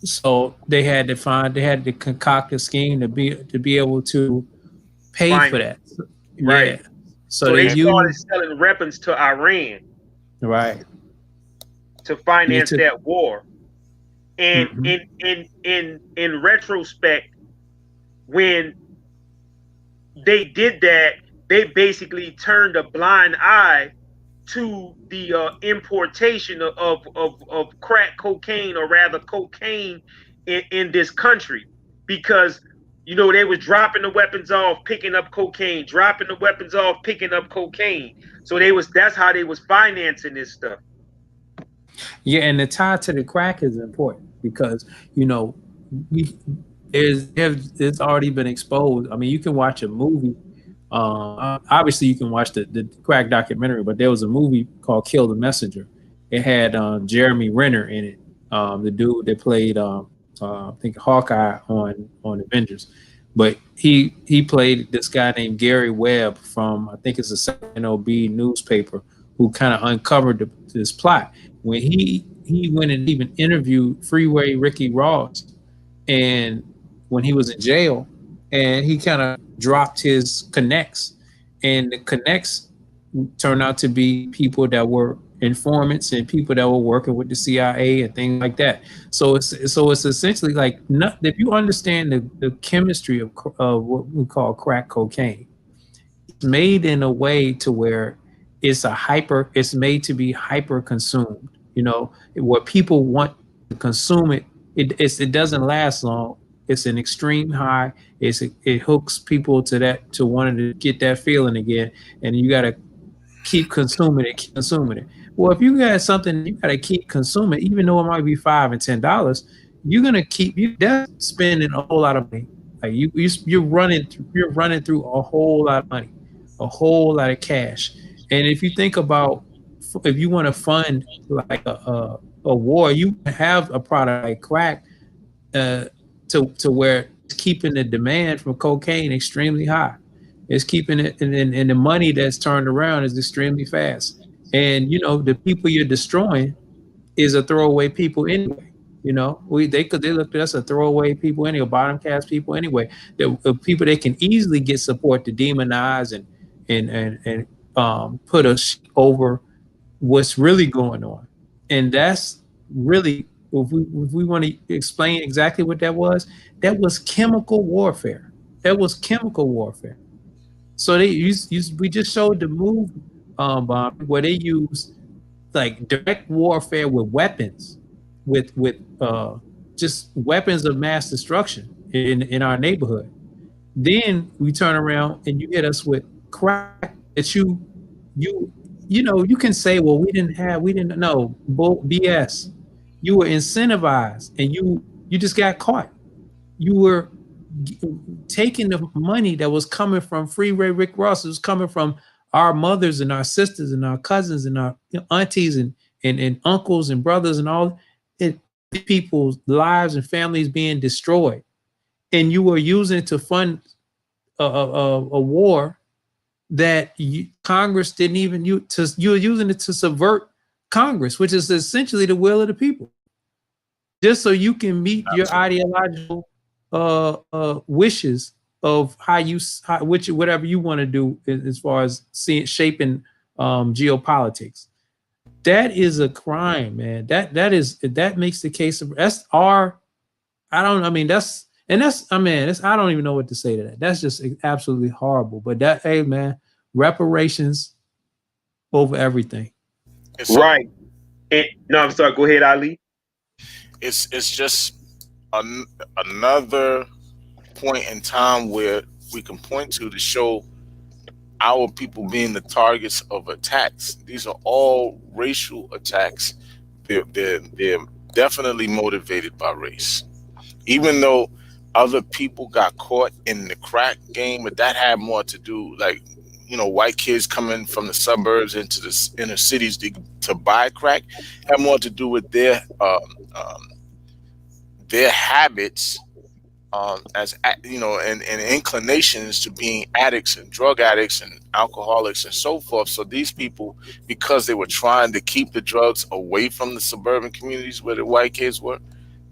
So they had to concoct a scheme to be able to pay for that. Right. Yeah. So they started selling weapons to Iran. Right. To finance that war. And in retrospect, when they did that, they basically turned a blind eye to the importation of crack cocaine, or rather cocaine, in this country, because they was dropping the weapons off, picking up cocaine, dropping the weapons off, picking up cocaine. So that's how they was financing this stuff. Yeah, and the tie to the crack is important because it's already been exposed. I mean, you can watch a movie. Obviously, you can watch the crack documentary, but there was a movie called "Kill the Messenger." It had Jeremy Renner in it, the dude that played I think Hawkeye on Avengers. But he played this guy named Gary Webb from, I think it's a Sacramento Bee newspaper, who kind of uncovered this plot. When he went and even interviewed Freeway Ricky Ross, and when he was in jail, and he kind of dropped his connects, and the connects turned out to be people that were informants and people that were working with the CIA and things like that. So it's essentially like, if you understand the chemistry of what we call crack cocaine, it's made in a way to where it's made to be hyper consumed. Where people want to consume it. It doesn't last long. It's an extreme high. It hooks people to wanting to get that feeling again, and you got to keep consuming it. Well, if you got something you got to keep consuming, even though it might be $5 and $10, you're gonna keep spending a whole lot of money. Like you're running through a whole lot of money, a whole lot of cash. And if you think about, if you want to fund like a war, you have a product like crack to where it's keeping the demand for cocaine extremely high. It's keeping it, and the money that's turned around is extremely fast. And the people you're destroying is a throwaway people anyway. They looked at us as throwaway people anyway, bottom caste people anyway. The people they can easily get support to demonize and put us over what's really going on. And that's really, if we want to explain exactly what that was chemical warfare. That was chemical warfare. So we just showed the move bomb where they use like direct warfare with weapons, with just weapons of mass destruction in our neighborhood. Then we turn around and you hit us with crack that you can say, well, we didn't know. BS. You were incentivized and you just got caught. You were taking the money that was coming from Freeway Rick Ross. It was coming from our mothers and our sisters and our cousins and our aunties and uncles and brothers and all people's lives and families being destroyed. And you were using it to fund a war that Congress didn't even use. You were using it to subvert Congress, which is essentially the will of the people, just so you can meet your ideological wishes of whatever you want to do as far as shaping geopolitics. That is a crime, man. That makes the case of I don't even know what to say to that. That's just absolutely horrible. But hey man, reparations over everything. Right. No, I'm sorry. Go ahead, Ali. It's just another point in time where we can point to show our people being the targets of attacks. These are all racial attacks. They're definitely motivated by race. Even though other people got caught in the crack game, but that had more to do, like, white kids coming from the suburbs into the inner cities to buy crack, had more to do with their habits, and inclinations to being addicts and drug addicts and alcoholics and so forth. So these people, because they were trying to keep the drugs away from the suburban communities where the white kids were,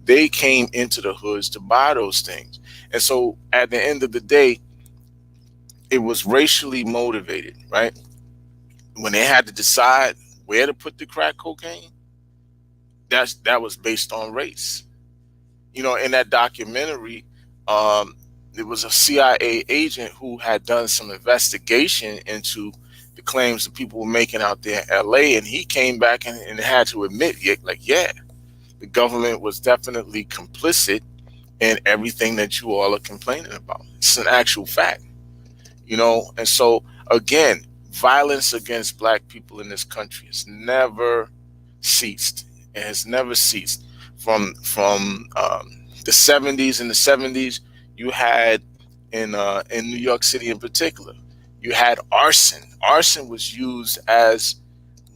they came into the hoods to buy those things. And so at the end of the day, it was racially motivated, right? When they had to decide where to put the crack cocaine, that was based on race. In that documentary, there was a CIA agent who had done some investigation into the claims that people were making out there in LA, and he came back and had to admit, the government was definitely complicit in everything that you all are complaining about. It's an actual fact, and so again, violence against Black people in this country has never ceased. It has never ceased. From the 70s. In the 70s, you had in New York City in particular, you had arson. Arson was used as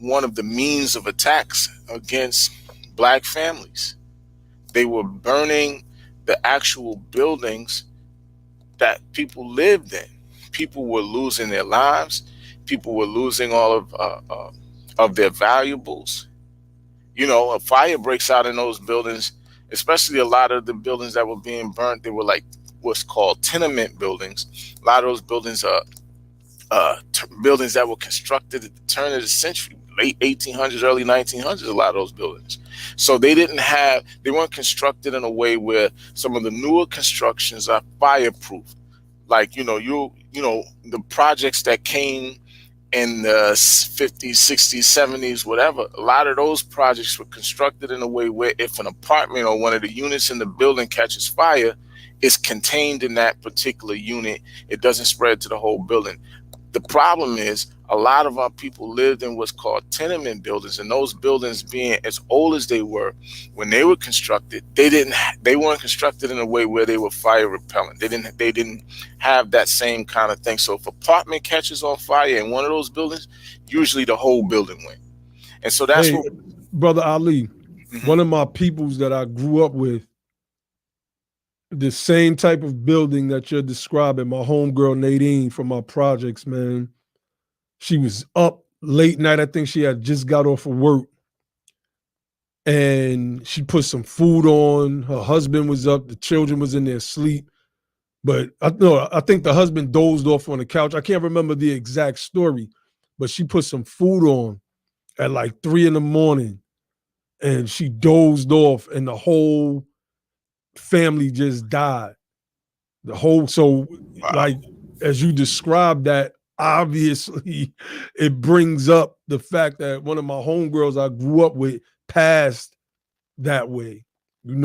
one of the means of attacks against Black families. They were burning the actual buildings that people lived in. People were losing their lives. People were losing all of their valuables. A fire breaks out in those buildings, especially a lot of the buildings that were being burnt. They were like what's called tenement buildings. A lot of those buildings are buildings that were constructed at the turn of the century, late 1800s, early 1900s, a lot of those buildings. So they weren't constructed in a way where some of the newer constructions are fireproof. Like, the projects that came in the 50s, 60s, 70s, whatever, a lot of those projects were constructed in a way where if an apartment or one of the units in the building catches fire, it's contained in that particular unit. It doesn't spread to the whole building. The problem is a lot of our people lived in what's called tenement buildings, and those buildings being as old as they were, when they were constructed, they weren't constructed in a way where they were fire repellent. They didn't have that same kind of thing. So if an apartment catches on fire in one of those buildings, usually the whole building went. And so that's what Brother Ali, one of my peoples that I grew up with, the same type of building that you're describing, my homegirl Nadine from my projects, man. She was up late night. I think she had just got off of work. And she put some food on. Her husband was up. The children was in their sleep. But I think the husband dozed off on the couch. I can't remember the exact story. But she put some food on at like 3 a.m. And she dozed off, and the whole family just died. Like, as you described that, obviously it brings up the fact that one of my homegirls I grew up with passed that way. There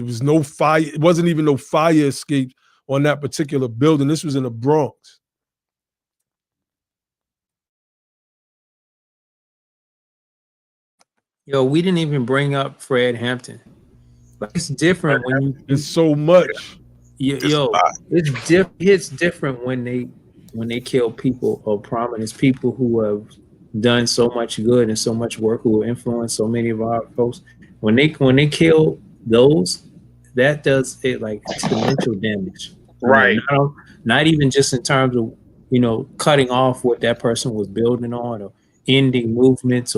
was no fire. It wasn't even no fire escape on that particular building. This was in the Bronx. We didn't even bring up Fred Hampton. But it's different when it's so much. It's different when they kill people of prominence, people who have done so much good and so much work, who have influenced so many of our folks. When they kill those, that does it like exponential damage. Right. Not even just in terms of cutting off what that person was building on or ending movements,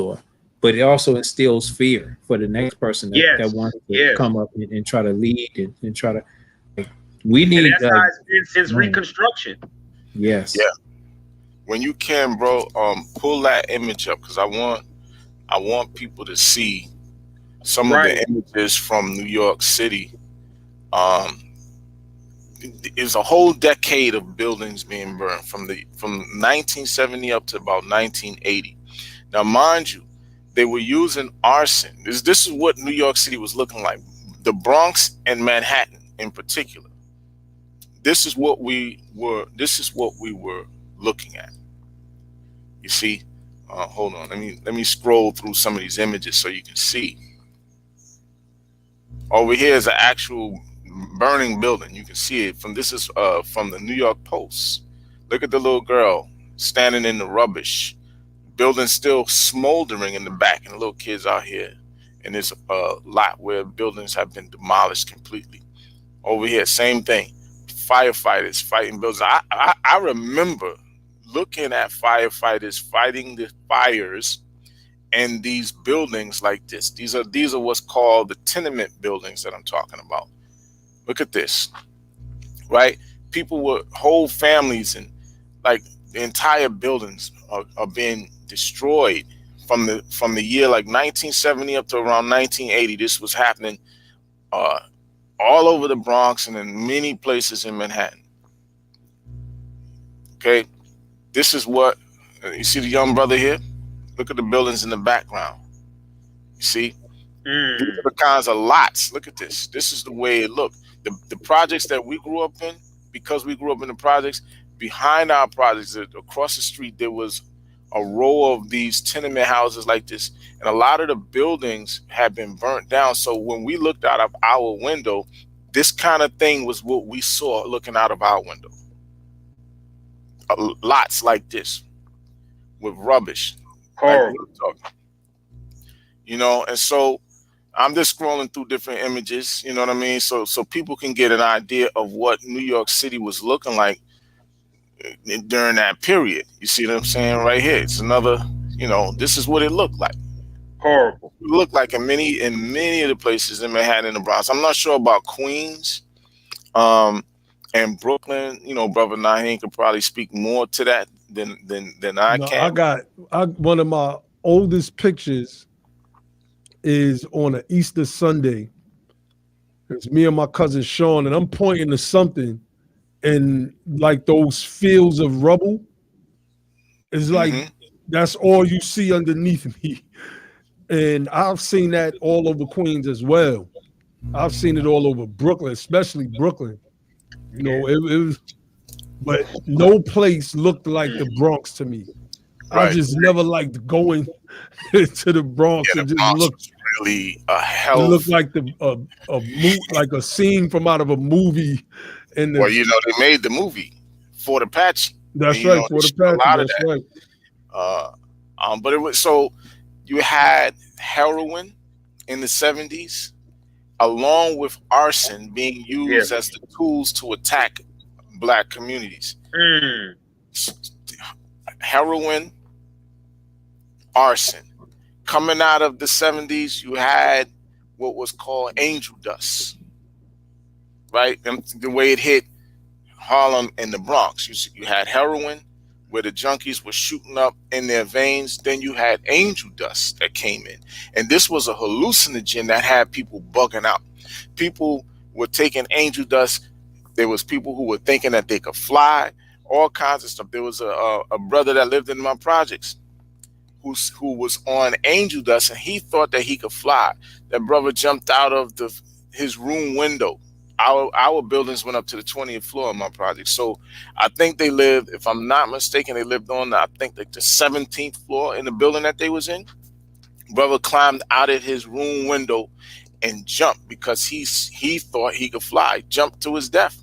but it also instills fear for the next person that wants to come up and try to lead and try to We need and that's how it's been since Reconstruction. Yes. Yeah. When you can, bro, pull that image up, because I want people to see some of the images from New York City. It's a whole decade of buildings being burned from 1970 up to about 1980. Now, mind you, they were using arson. This is what New York City was looking like. The Bronx and Manhattan in particular. This is what we were looking at. You see, hold on. Let me scroll through some of these images so you can see. Over here is an actual burning building. You can see it from from the New York Post. Look at the little girl standing in the rubbish. Building still smoldering in the back, and the little kids out here in this lot where buildings have been demolished completely. Over here, same thing. Firefighters fighting buildings. I remember looking at firefighters fighting the fires in these buildings like this. These are what's called the tenement buildings that I'm talking about. Look at this, right? People with whole families, and like the entire buildings are being destroyed from the year like 1970 up to around 1980. This was happening all over the Bronx and in many places in Manhattan. Okay, this is what you see. The young brother here. Look at the buildings in the background. You see, these are the kinds of lots. Look at this. This is the way it looked. The projects that we grew up in, because we grew up in the projects, behind our projects, across the street, there was a row of these tenement houses like this, and a lot of the buildings had been burnt down. So when we looked out of our window, this kind of thing was what we saw looking out of our window. Lots like this with rubbish. Like, you know, and so I'm just scrolling through different images, you know what I mean? So people can get an idea of what New York City was looking like during that period. You see what I'm saying right here? It's another, you know, this is what it looked like. Horrible. It looked like in many of the places in Manhattan and the Bronx. I'm not sure about Queens and Brooklyn. You know, Brother Naheem could probably speak more to that than I can. One of my oldest pictures is on an Easter Sunday. It's me and my cousin Sean, and I'm pointing to something, and like those fields of rubble, it's like that's all you see underneath me. And I've seen that all over Queens as well. I've seen it all over Brooklyn, especially Brooklyn. You know, it was, but no place looked like the Bronx to me. I just never liked going to the Bronx. Yeah, and the just Bronx looked was really a hell. It looked like like a scene from out of a movie. Well, you know, they made the movie Fort Apache. That's right, Fort Apache. That's right. But it was, so you had heroin in the 70s, along with arson being used as the tools to attack Black communities. Heroin, arson. Coming out of the 70s, you had what was called angel dust, right? And the way it hit Harlem and the Bronx. You had heroin, where the junkies were shooting up in their veins. Then you had angel dust that came in. And this was a hallucinogen that had people bugging out. People were taking angel dust. There was people who were thinking that they could fly, all kinds of stuff. There was a brother that lived in my projects who was on angel dust, and he thought that he could fly. That brother jumped out of his room window. Our buildings went up to the 20th floor of my project. So I think they lived, if I'm not mistaken, they lived on, I think, like the 17th floor in the building that they was in. Brother climbed out of his room window and jumped because he thought he could fly, jumped to his death.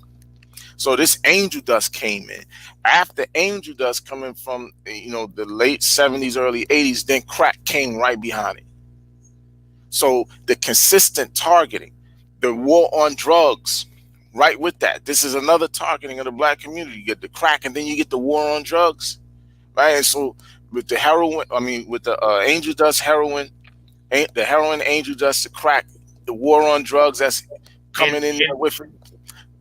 So this angel dust came in. After angel dust coming from, you know, the late 70s, early 80s, then crack came right behind it. So the consistent targeting, the war on drugs, right with that. This is another targeting of the Black community. You get the crack, and then you get the war on drugs, right? And so with the heroin, with the angel dust, the heroin, angel dust, the crack, the war on drugs that's coming in there with it.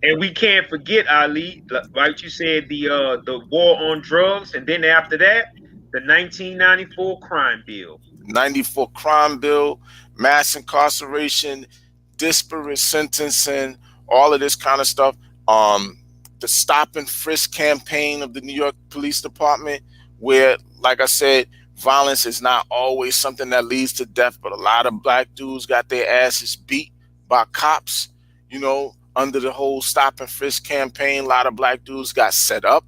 And we can't forget, Ali, like you said, the war on drugs, and then after that, the 1994 crime bill. 94 crime bill, mass incarceration, disparate sentencing, all of this kind of stuff. The stop and frisk campaign of the New York Police Department, where, like I said, violence is not always something that leads to death, but a lot of black dudes got their asses beat by cops, you know, under the whole stop and frisk campaign. A lot of black dudes got set up,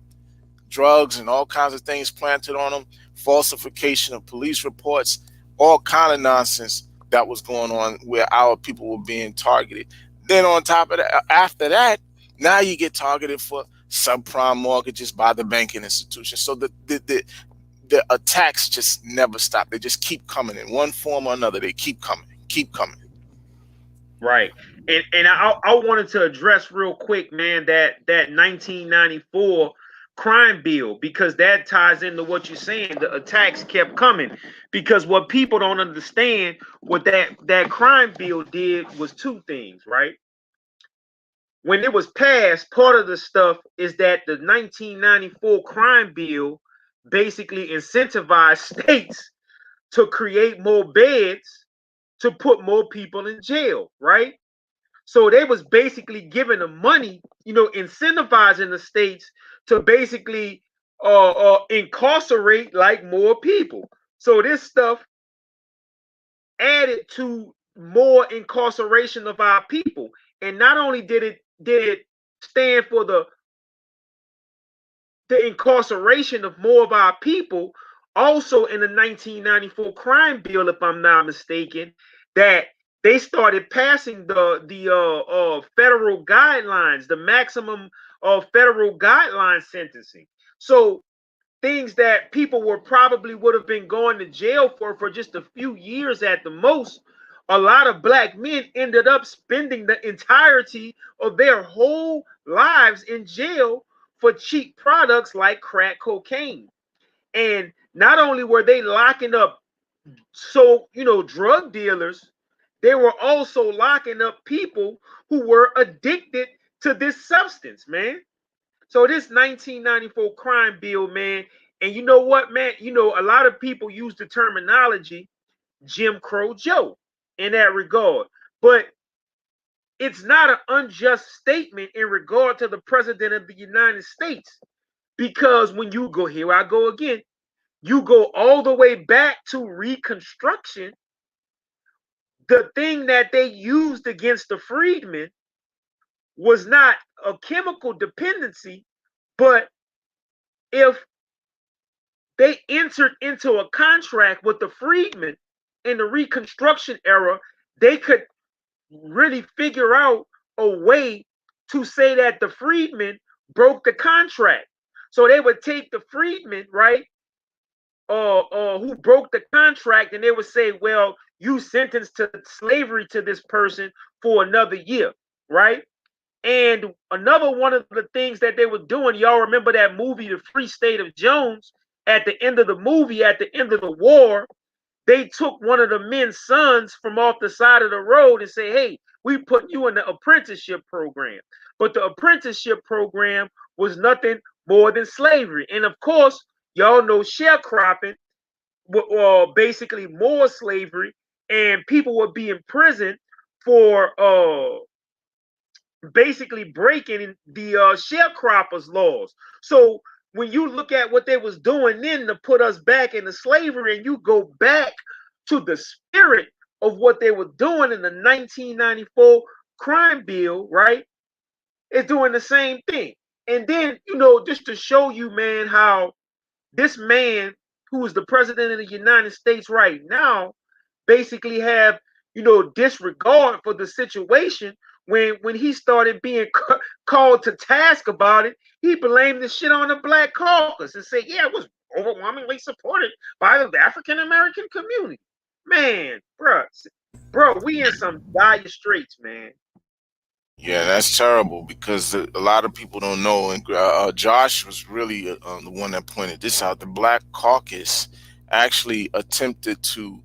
drugs and all kinds of things planted on them, falsification of police reports, all kind of nonsense that was going on where our people were being targeted. Then on top of that, after that, now you get targeted for subprime mortgages by the banking institution. So the attacks just never stop. They just keep coming in one form or another. They keep coming. Right. And I wanted to address real quick, man, that 1994 crime bill, because that ties into what you're saying. The attacks kept coming because what people don't understand, what that crime bill did was two things, right? When it was passed, part of the stuff is that the 1994 crime bill basically incentivized states to create more beds to put more people in jail, right? So they was basically giving them money, you know, incentivizing the states to basically incarcerate like more people. So this stuff added to more incarceration of our people. And not only did it stand for the incarceration of more of our people, also in the 1994 crime bill, if I'm not mistaken, that they started passing the federal guidelines, the maximum of federal guideline sentencing. So things that people would have been going to jail for just a few years at the most, a lot of black men ended up spending the entirety of their whole lives in jail for cheap products like crack cocaine. And not only were they locking up drug dealers, they were also locking up people who were addicted to this substance, man. So this 1994 crime bill, man, and you know what, man? You know, a lot of people use the terminology Jim Crow Joe in that regard. But it's not an unjust statement in regard to the president of the United States. Because when you go, here I go again, you go all the way back to Reconstruction, the thing that they used against the freedmen was not a chemical dependency, but if they entered into a contract with the freedmen in the Reconstruction era, they could really figure out a way to say that the freedmen broke the contract. So they would take the freedmen, right, who broke the contract, and they would say, well, you sentenced to slavery to this person for another year, right? And another one of the things that they were doing, y'all remember that movie, The Free State of Jones? At the end of the movie, at the end of the war, they took one of the men's sons from off the side of the road and say, hey, we put you in the apprenticeship program. But the apprenticeship program was nothing more than slavery. And of course, y'all know sharecropping, basically more slavery, and people would be in prison for basically breaking the sharecroppers laws. So when you look at what they was doing then to put us back into slavery, and you go back to the spirit of what they were doing in the 1994 crime bill, right? It's doing the same thing. And then, you know, just to show you, man, how this man who is the president of the United States right now basically have, you know, disregard for the situation. When he started being called to task about it, he blamed the shit on the Black Caucus and said, yeah, it was overwhelmingly supported by the African American community. Man, bro, we in some dire straits, man. Yeah, that's terrible because a lot of people don't know. And Josh was really the one that pointed this out. The Black Caucus actually attempted to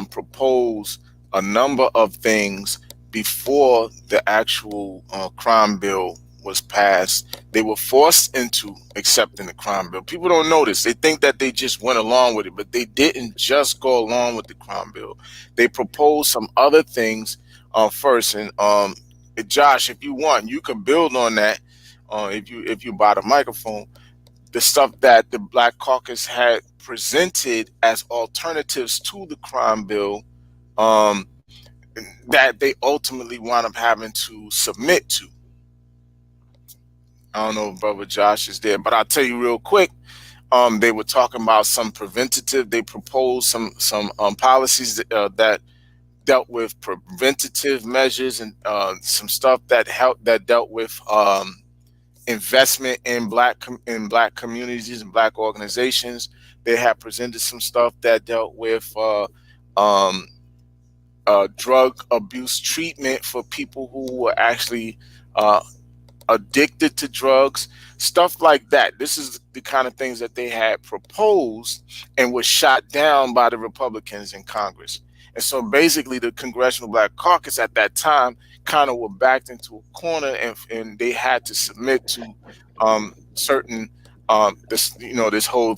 propose a number of things before the actual crime bill was passed, they were forced into accepting the crime bill. People don't know this. They think that they just went along with it, but they didn't just go along with the crime bill. They proposed some other things first. And Josh, if you want, you can build on that if you buy the microphone. The stuff that the Black Caucus had presented as alternatives to the crime bill that they ultimately wound up having to submit to. I don't know if Brother Josh is there, but I'll tell you real quick. They were talking about some preventative. They proposed some policies that dealt with preventative measures and some stuff that dealt with investment in black communities and black organizations. They had presented some stuff that dealt with drug abuse treatment for people who were actually addicted to drugs, stuff like that. This is the kind of things that they had proposed and was shot down by the Republicans in Congress. And so basically the Congressional Black Caucus at that time kind of were backed into a corner, and they had to submit to certain this whole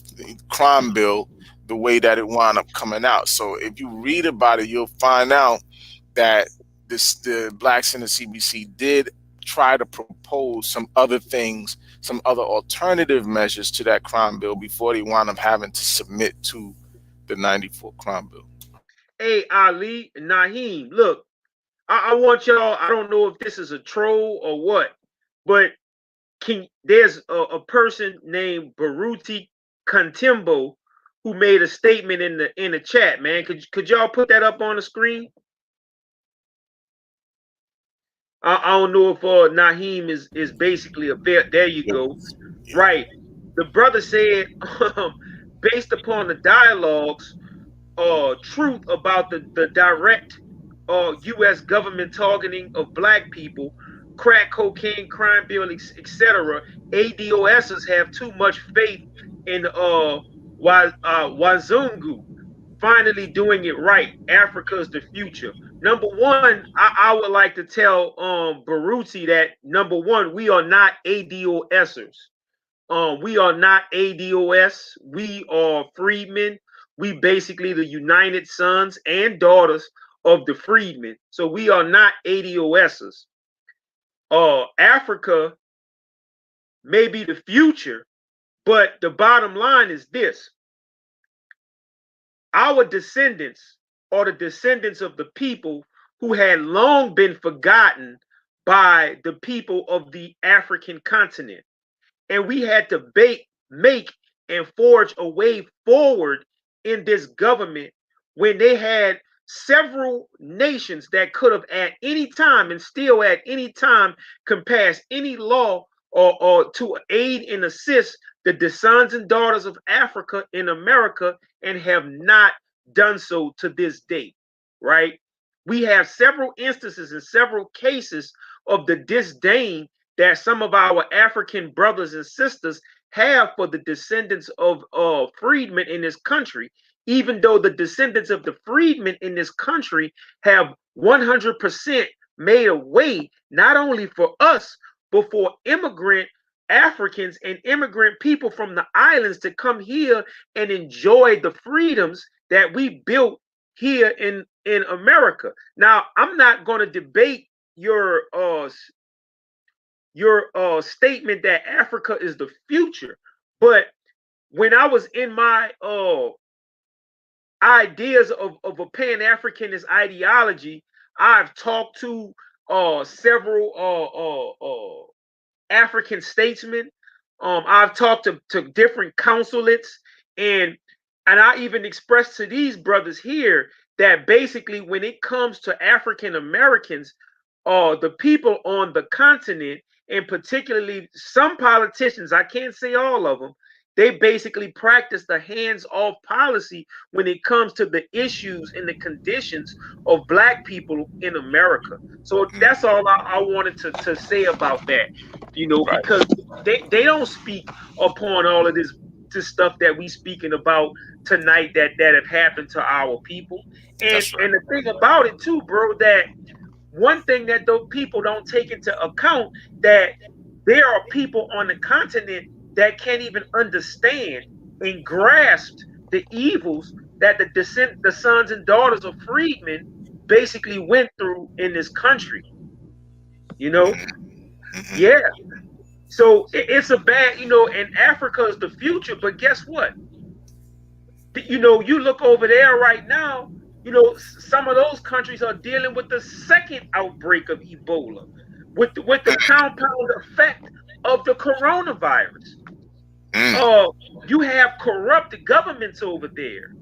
crime bill the way that it wound up coming out. So if you read about it, you'll find out that the blacks in the CBC did try to propose some other things, some other alternative measures to that crime bill before they wound up having to submit to the 94 crime bill. Hey, Ali, Naheem, look, I want y'all, I don't know if this is a troll or what, but there's a person named Baruti Kantimbo who made a statement in the chat, man. Could y'all put that up on the screen? I don't know if Naheem is basically a fair. There you go. Right. The brother said, based upon the dialogues, truth about the direct U.S. government targeting of black people, crack cocaine, crime bill, etc. ADOSers have too much faith in Wazungu finally doing it right. Africa is the future. Number one, I would like to tell Baruti that number one, we are not ADOSers. We are not ADOS. We are freedmen. We basically the united sons and daughters of the freedmen. So we are not ADOSers. Africa may be the future, but the bottom line is this. Our descendants are the descendants of the people who had long been forgotten by the people of the African continent. And we had to make and forge a way forward in this government when they had several nations that could have at any time and still at any time can pass any law or to aid and assist the sons and daughters of Africa in America and have not done so to this day, right? We have several instances and several cases of the disdain that some of our African brothers and sisters have for the descendants of freedmen in this country, even though the descendants of the freedmen in this country have 100% made a way, not only for us, but for immigrant Africans and immigrant people from the islands to come here and enjoy the freedoms that we built here in America. Now, I'm not going to debate your statement that Africa is the future, but when I was in my ideas of a Pan-Africanist ideology, I've talked to several African statesmen. I've talked to different consulates, and I even expressed to these brothers here that basically when it comes to African Americans, the people on the continent, and particularly some politicians, I can't say all of them, they basically practice the hands-off policy when it comes to the issues and the conditions of black people in America. So that's all I wanted to say about that, because they don't speak upon all of this stuff that we speaking about tonight that have happened to our people. And the thing about it too, bro, that one thing that those people don't take into account, that there are people on the continent that can't even understand and grasp the evils that the sons and daughters of freedmen basically went through in this country. You know, yeah. So it's a bad, and Africa is the future. But guess what? You look over there right now. Some of those countries are dealing with the second outbreak of Ebola, with the compound effect of the coronavirus. You have corrupt governments over there,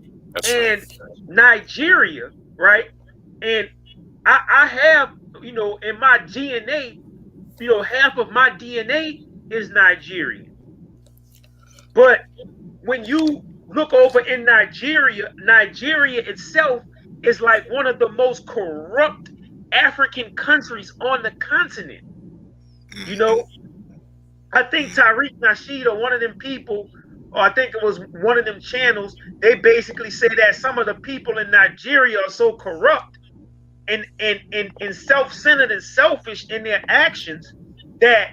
and Nigeria, right? And I have, in my DNA, half of my DNA is Nigerian. But when you look over in Nigeria, Nigeria itself is like one of the most corrupt African countries on the continent. I think Tariq Nasheed, or one of them people, or I think it was one of them channels, they basically say that some of the people in Nigeria are so corrupt and self-centered and selfish in their actions that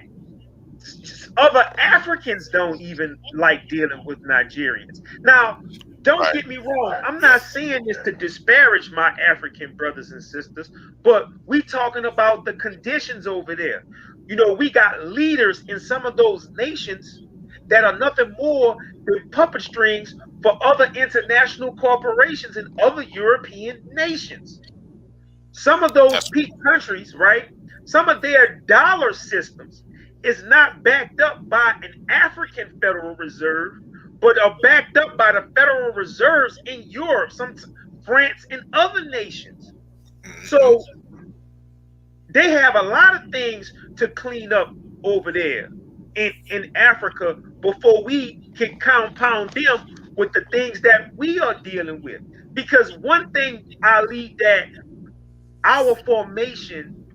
other Africans don't even like dealing with Nigerians. Now, don't get me wrong. I'm not saying this to disparage my African brothers and sisters, but we talking about the conditions over there. We got leaders in some of those nations that are nothing more than puppet strings for other international corporations in other European nations. Some of those countries, right? Some of their dollar systems is not backed up by an African Federal Reserve, but are backed up by the Federal Reserves in Europe, France, and other nations. So they have a lot of things to clean up over there in Africa before we can compound them with the things that we are dealing with. Because one thing, Ali, that our formation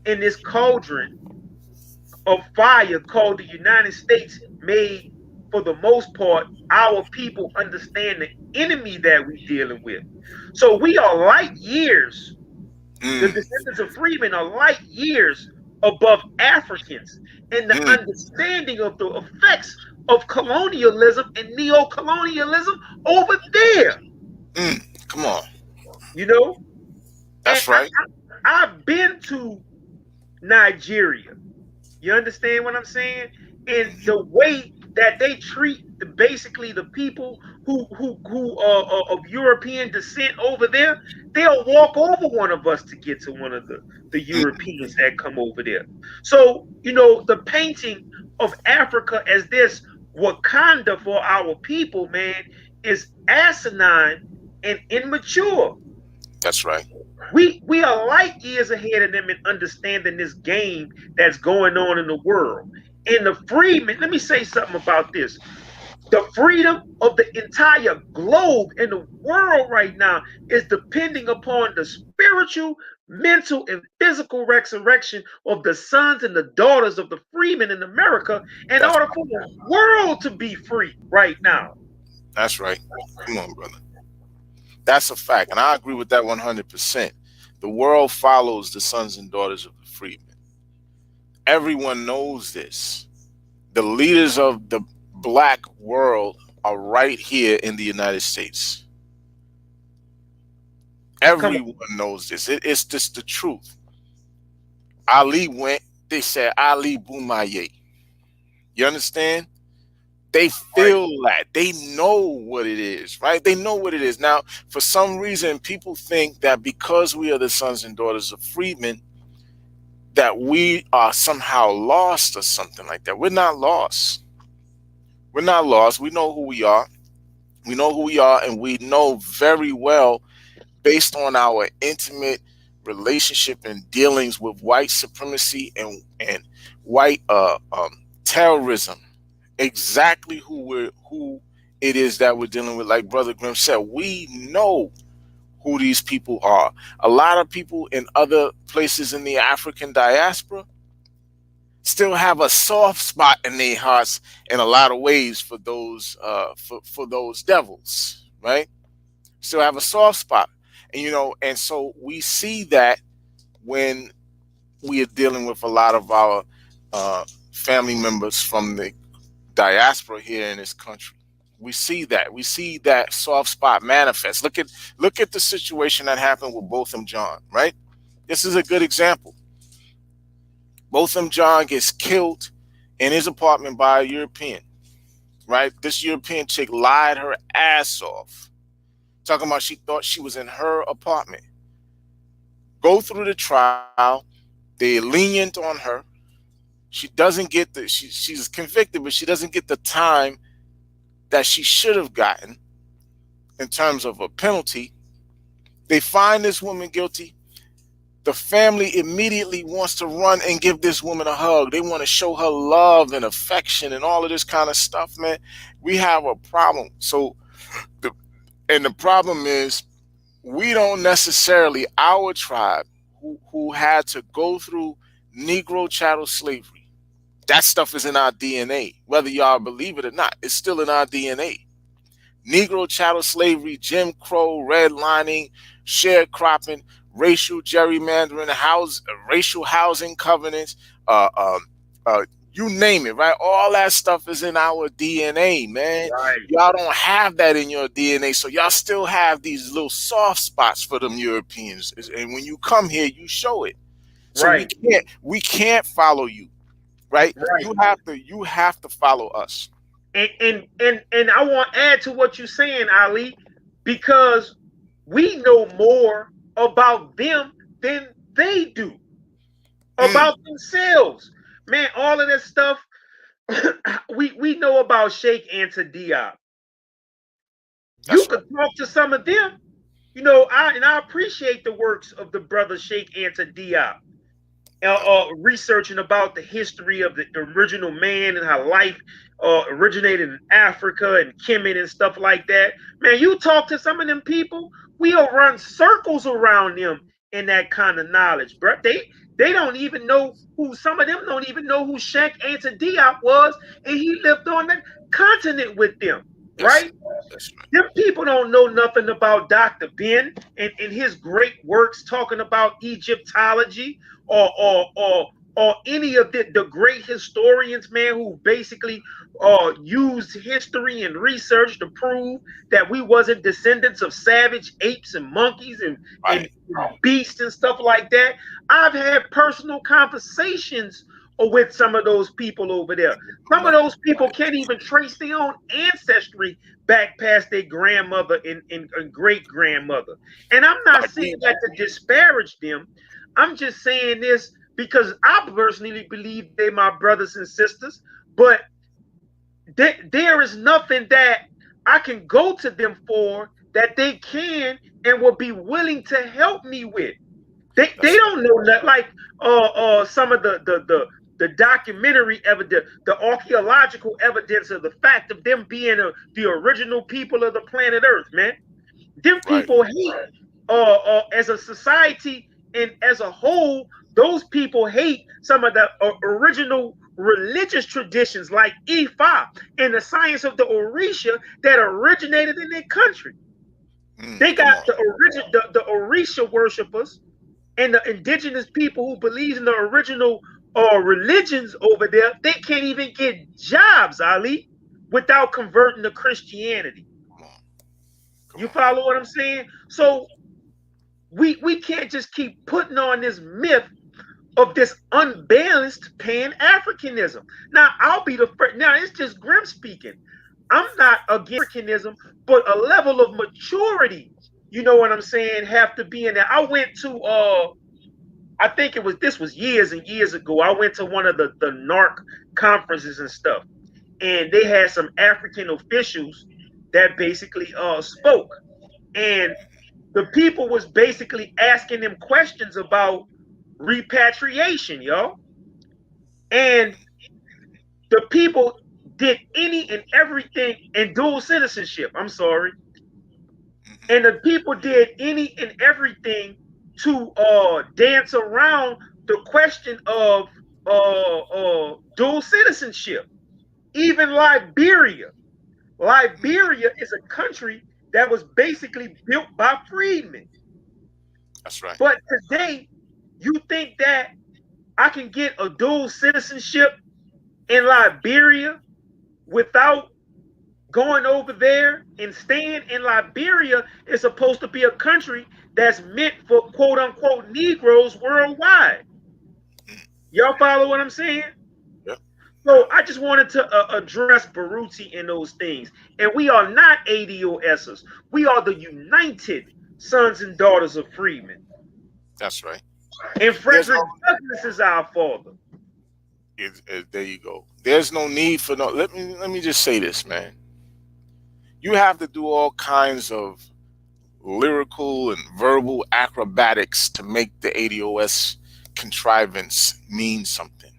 in this cauldron of fire called the United States made, for the most part, our people understand the enemy that we're dealing with. So we are light years. The descendants of freedmen are light years above Africans in the understanding of the effects of colonialism and neo-colonialism over there. Come on. That's right. I've been to Nigeria. You understand what I'm saying? And the way that they treat basically the people who are of European descent over there, they'll walk over one of us to get to one of the Europeans that come over there. So, the painting of Africa as this Wakanda for our people, man, is asinine and immature. That's right. We are light years ahead of them in understanding this game that's going on in the world. And the freedmen, let me say something about this. The freedom of the entire globe and the world right now is depending upon the spiritual, mental, and physical resurrection of the sons and the daughters of the freedmen in America in order for the world to be free right now. That's right. Come on, brother. That's a fact. And I agree with that 100%. The world follows the sons and daughters of the freedmen. Everyone knows this. The leaders of the black world are right here in the United States. Everyone knows this. It's just the truth. Ali went, they said, Ali Boumaye. You understand? They feel that. They know what it is, right? They know what it is. Now, for some reason, people think that because we are the sons and daughters of freedmen, that we are somehow lost or something like that. We're not lost. We're not lost. We know who we are. We know who we are, and we know very well, based on our intimate relationship and dealings with white supremacy and white terrorism, exactly who it is that we're dealing with. Like Brother Grimm said, we know who these people are. A lot of people in other places in the African diaspora still have a soft spot in their hearts in a lot of ways for those for those devils, right? Still have a soft spot. And and so we see that when we are dealing with a lot of our family members from the diaspora here in this country. We see that soft spot manifest. Look at the situation that happened with Botham John, right? This is a good example. Botham John gets killed in his apartment by a European, right? This European chick lied her ass off, talking about she thought she was in her apartment. Go through the trial, they're lenient on her. She doesn't get she's convicted, but she doesn't get the time that she should have gotten in terms of a penalty. They find this woman guilty. The family immediately wants to run and give this woman a hug. They want to show her love and affection and all of this kind of stuff, man. We have a problem. So the problem is, we don't necessarily, our tribe who had to go through Negro chattel slavery, that stuff is in our DNA. Whether y'all believe it or not, it's still in our DNA. Negro chattel slavery, Jim Crow, redlining, sharecropping, racial gerrymandering, racial housing covenants, you name it, right? All that stuff is in our DNA, man. Right. Y'all don't have that in your DNA, so y'all still have these little soft spots for them Europeans. And when you come here, you show it. So right. we can't follow you, right? Right. You have to follow us. And I want to add to what you're saying, Ali, because we know more about them than they do about themselves. Man, all of this stuff we know about Sheikh Anta Diop. You could talk to some of them, you know. I appreciate the works of the brother Sheikh Anta Diop. Researching about the history of the original man and how life originated in Africa and Kemet and stuff like that. Man, you talk to some of them people, we'll run circles around them in that kind of knowledge, bro. They don't even know who, some of them don't even know who Sheikh Anta Diop was, and he lived on the continent with them, right? Them people don't know nothing about Dr. Ben and his great works talking about Egyptology or any of the great historians, man, who basically used history and research to prove that we wasn't descendants of savage apes and monkeys and beasts and stuff like that. I've had personal conversations with some of those people over there. Some of those people can't even trace their own ancestry back past their grandmother and great grandmother. And I'm not saying that to disparage them. I'm just saying this because I personally believe they're my brothers and sisters, but there is nothing that I can go to them for that they can and will be willing to help me with. They don't know that, like some of the documentary evidence, the archaeological evidence of the fact of them being the original people of the planet Earth, man. Them people hate as a society and as a whole, those people hate some of the original religious traditions like Ifa and the science of the Orisha that originated in their country. They got the Orisha worshippers and the indigenous people who believe in the original religions over there. They can't even get jobs, Ali, without converting to Christianity. You follow what I'm saying? So we can't just keep putting on this myth of this unbalanced Pan-Africanism. Now, I'll be the first. Now, it's just Grim speaking. I'm not against Africanism, but a level of maturity, you know what I'm saying, have to be in there. I went to, I think this was years and years ago. I went to one of the NARC conferences and stuff, and they had some African officials that basically spoke. And the people was basically asking them questions about repatriation, yo. And the people did any and everything, and dual citizenship, I'm sorry. And the people did any and everything to dance around the question of dual citizenship. Even Liberia. Liberia is a country that was basically built by freedmen. That's right. But today, You think that I can get a dual citizenship in Liberia without going over there and staying in Liberia? Is supposed to be a country that's meant for quote unquote Negroes worldwide. Y'all follow what I'm saying? Yep. So I just wanted to address Baruti in those things. And we are not ADOSers. We are the United Sons and Daughters of Freedmen. That's right. And There's Frederick Douglass is our father. there you go. There's no need for no. Let me just say this, man. You have to do all kinds of lyrical and verbal acrobatics to make the ADOS contrivance mean something.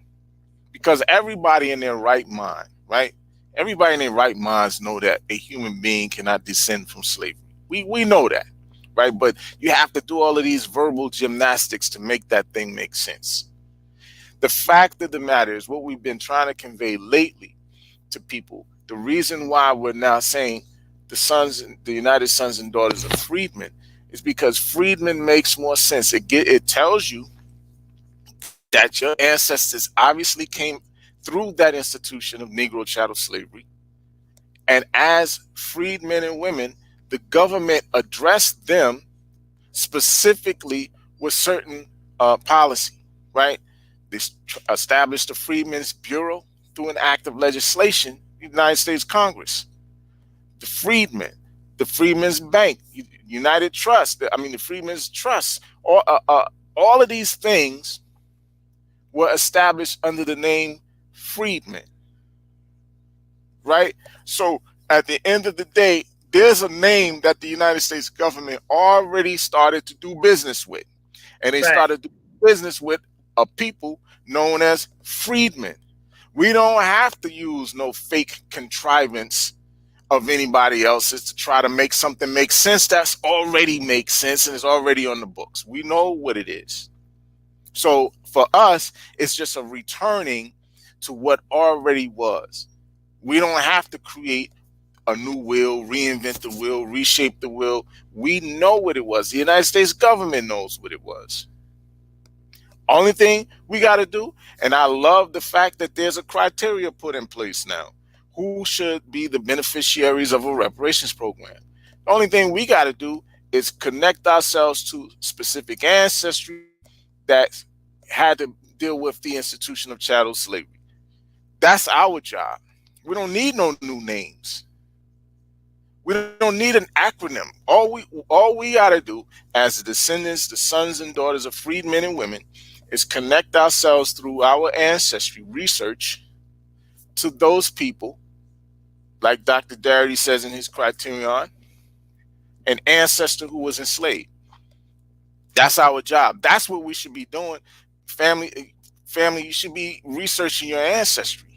Because everybody in their right mind, right? Everybody in their right minds know that a human being cannot descend from slavery. We know that, right? But you have to do all of these verbal gymnastics to make that thing make sense. The fact of the matter is, what we've been trying to convey lately to people, the reason why we're now saying the United Sons and Daughters of Freedmen, is because freedmen makes more sense. It tells you that your ancestors obviously came through that institution of Negro chattel slavery. And as freedmen and women, the government addressed them specifically with certain policy, right? They established the Freedmen's Bureau through an act of legislation, United States Congress. The Freedmen's Bank, United Trust, the Freedmen's Trust, all of these things were established under the name freedmen, right? So at the end of the day, there's a name that the United States government already started to do business with. And they started to do business with a people known as freedmen. We don't have to use no fake contrivance of anybody else's to try to make something make sense that's already makes sense and is already on the books. We know what it is. So for us, it's just a returning to what already was. We don't have to create a new will, reinvent the will, reshape the will. We know what it was. The United States government knows what it was. Only thing we got to do, and I love the fact that there's a criteria put in place now. Who should be the beneficiaries of a reparations program? The only thing we got to do is connect ourselves to specific ancestry that had to deal with the institution of chattel slavery. That's our job. We don't need no new names. We don't need an acronym. All we got to do as the descendants, the sons and daughters of freedmen and women, is connect ourselves through our ancestry research to those people, like Dr. Darity says in his criterion, an ancestor who was enslaved. That's our job. That's what we should be doing. Family, you should be researching your ancestry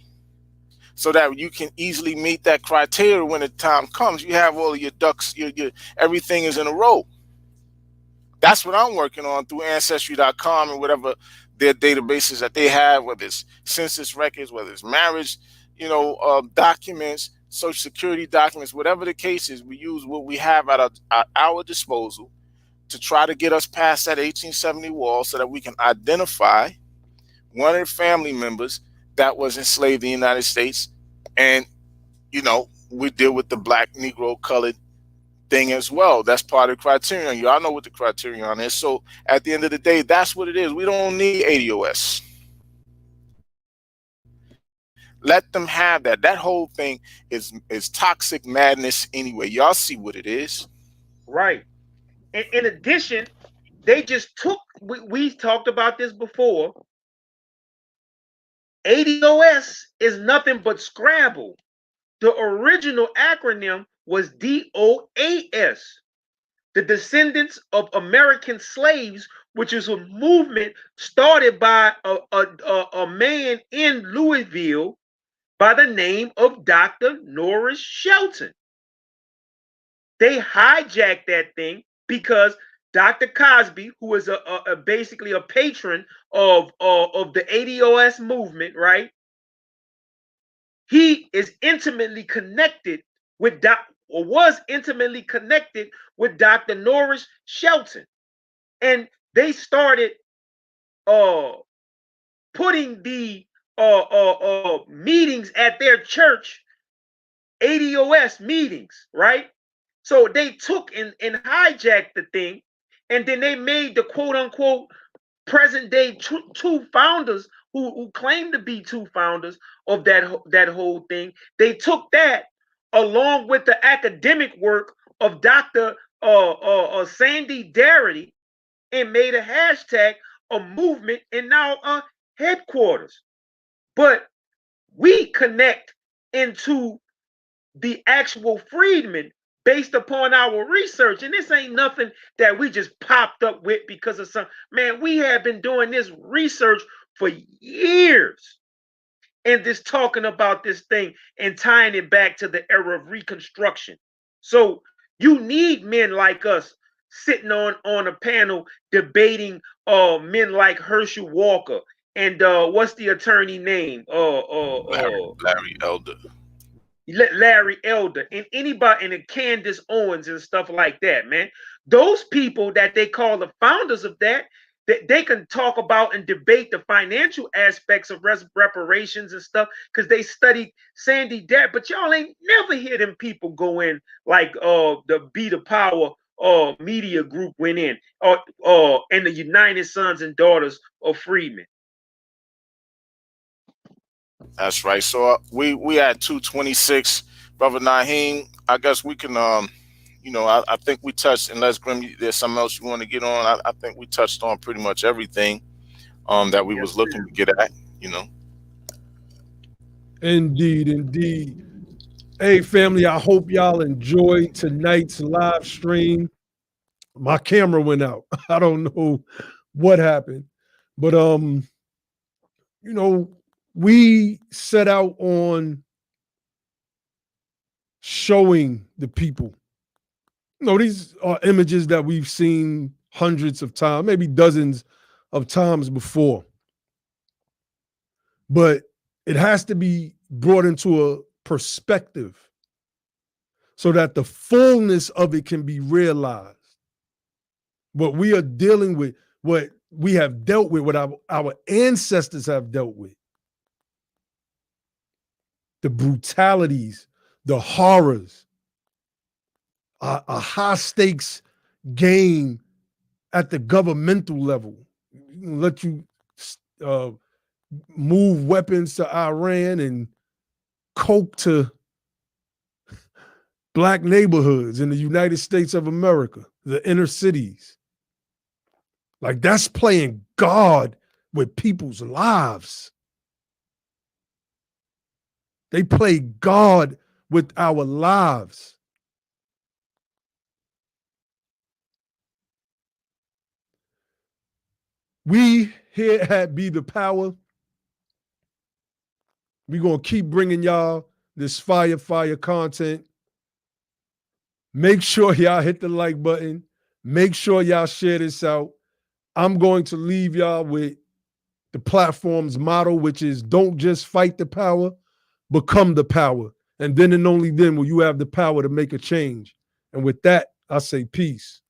so that you can easily meet that criteria when the time comes. You have all of your ducks, your everything is in a row. That's what I'm working on through Ancestry.com and whatever their databases that they have, whether it's census records, whether it's marriage, documents, social security documents, whatever the case is. We use what we have at our disposal to try to get us past that 1870 wall so that we can identify one of the family members that was enslaved in the United States. And, we deal with the black, Negro, colored thing as well. That's part of the criterion. Y'all know what the criterion is. So at the end of the day, that's what it is. We don't need ADOS. Let them have that. That whole thing is toxic madness anyway. Y'all see what it is. Right. And in addition, they just took, we talked about this before. ADOS is nothing but Scrabble. The original acronym was DOAS, the Descendants of American Slaves, which is a movement started by a man in Louisville by the name of Dr. Norris Shelton. They hijacked that thing because Dr. Cosby, who is basically a patron of the ADOS movement, right? He is intimately connected with was intimately connected with Dr. Norris Shelton. And they started putting the meetings at their church, ADOS meetings, right? So they took and hijacked the thing, and then they made the quote unquote present day two founders who claim to be two founders of that whole thing. They took that along with the academic work of Dr. Sandy Darity and made a hashtag, a movement, and now a headquarters. But we connect into the actual freedmen based upon our research. And this ain't nothing that we just popped up with because of some, man, we have been doing this research for years and just talking about this thing and tying it back to the era of Reconstruction. So you need men like us sitting on a panel debating men like Herschel Walker and what's the attorney name? Larry Elder. Larry Elder and anybody and Candace Owens and stuff like that, man. Those people that they call the founders of that they can talk about and debate the financial aspects of reparations and stuff because they studied Sandy Darity. But y'all ain't never hear them people go in like the BETHEPOWER media group went in and the United Sons and Daughters of Freedmen. That's right. So we at 226, Brother Naheem. I guess we can you know, I think we touched, unless Grim, there's something else you want to get on. I think we touched on pretty much everything that we was looking to get at, you know. Indeed, indeed. Hey, family, I hope y'all enjoyed tonight's live stream. My camera went out. I don't know what happened. But you know, we set out on showing the people. You know, these are images that we've seen hundreds of times, maybe dozens of times before. But it has to be brought into a perspective so that the fullness of it can be realized. What we are dealing with, what we have dealt with, what our ancestors have dealt with. The brutalities, the horrors, a high stakes game at the governmental level. Let you move weapons to Iran and coke to Black neighborhoods in the United States of America, the inner cities. Like, that's playing God with people's lives. They play God with our lives. We here at Be the Power, we're going to keep bringing y'all this fire content. Make sure y'all hit the like button. Make sure y'all share this out. I'm going to leave y'all with the platform's motto, which is don't just fight the power, become the power. And then and only then will you have the power to make a change. And with that, I say peace.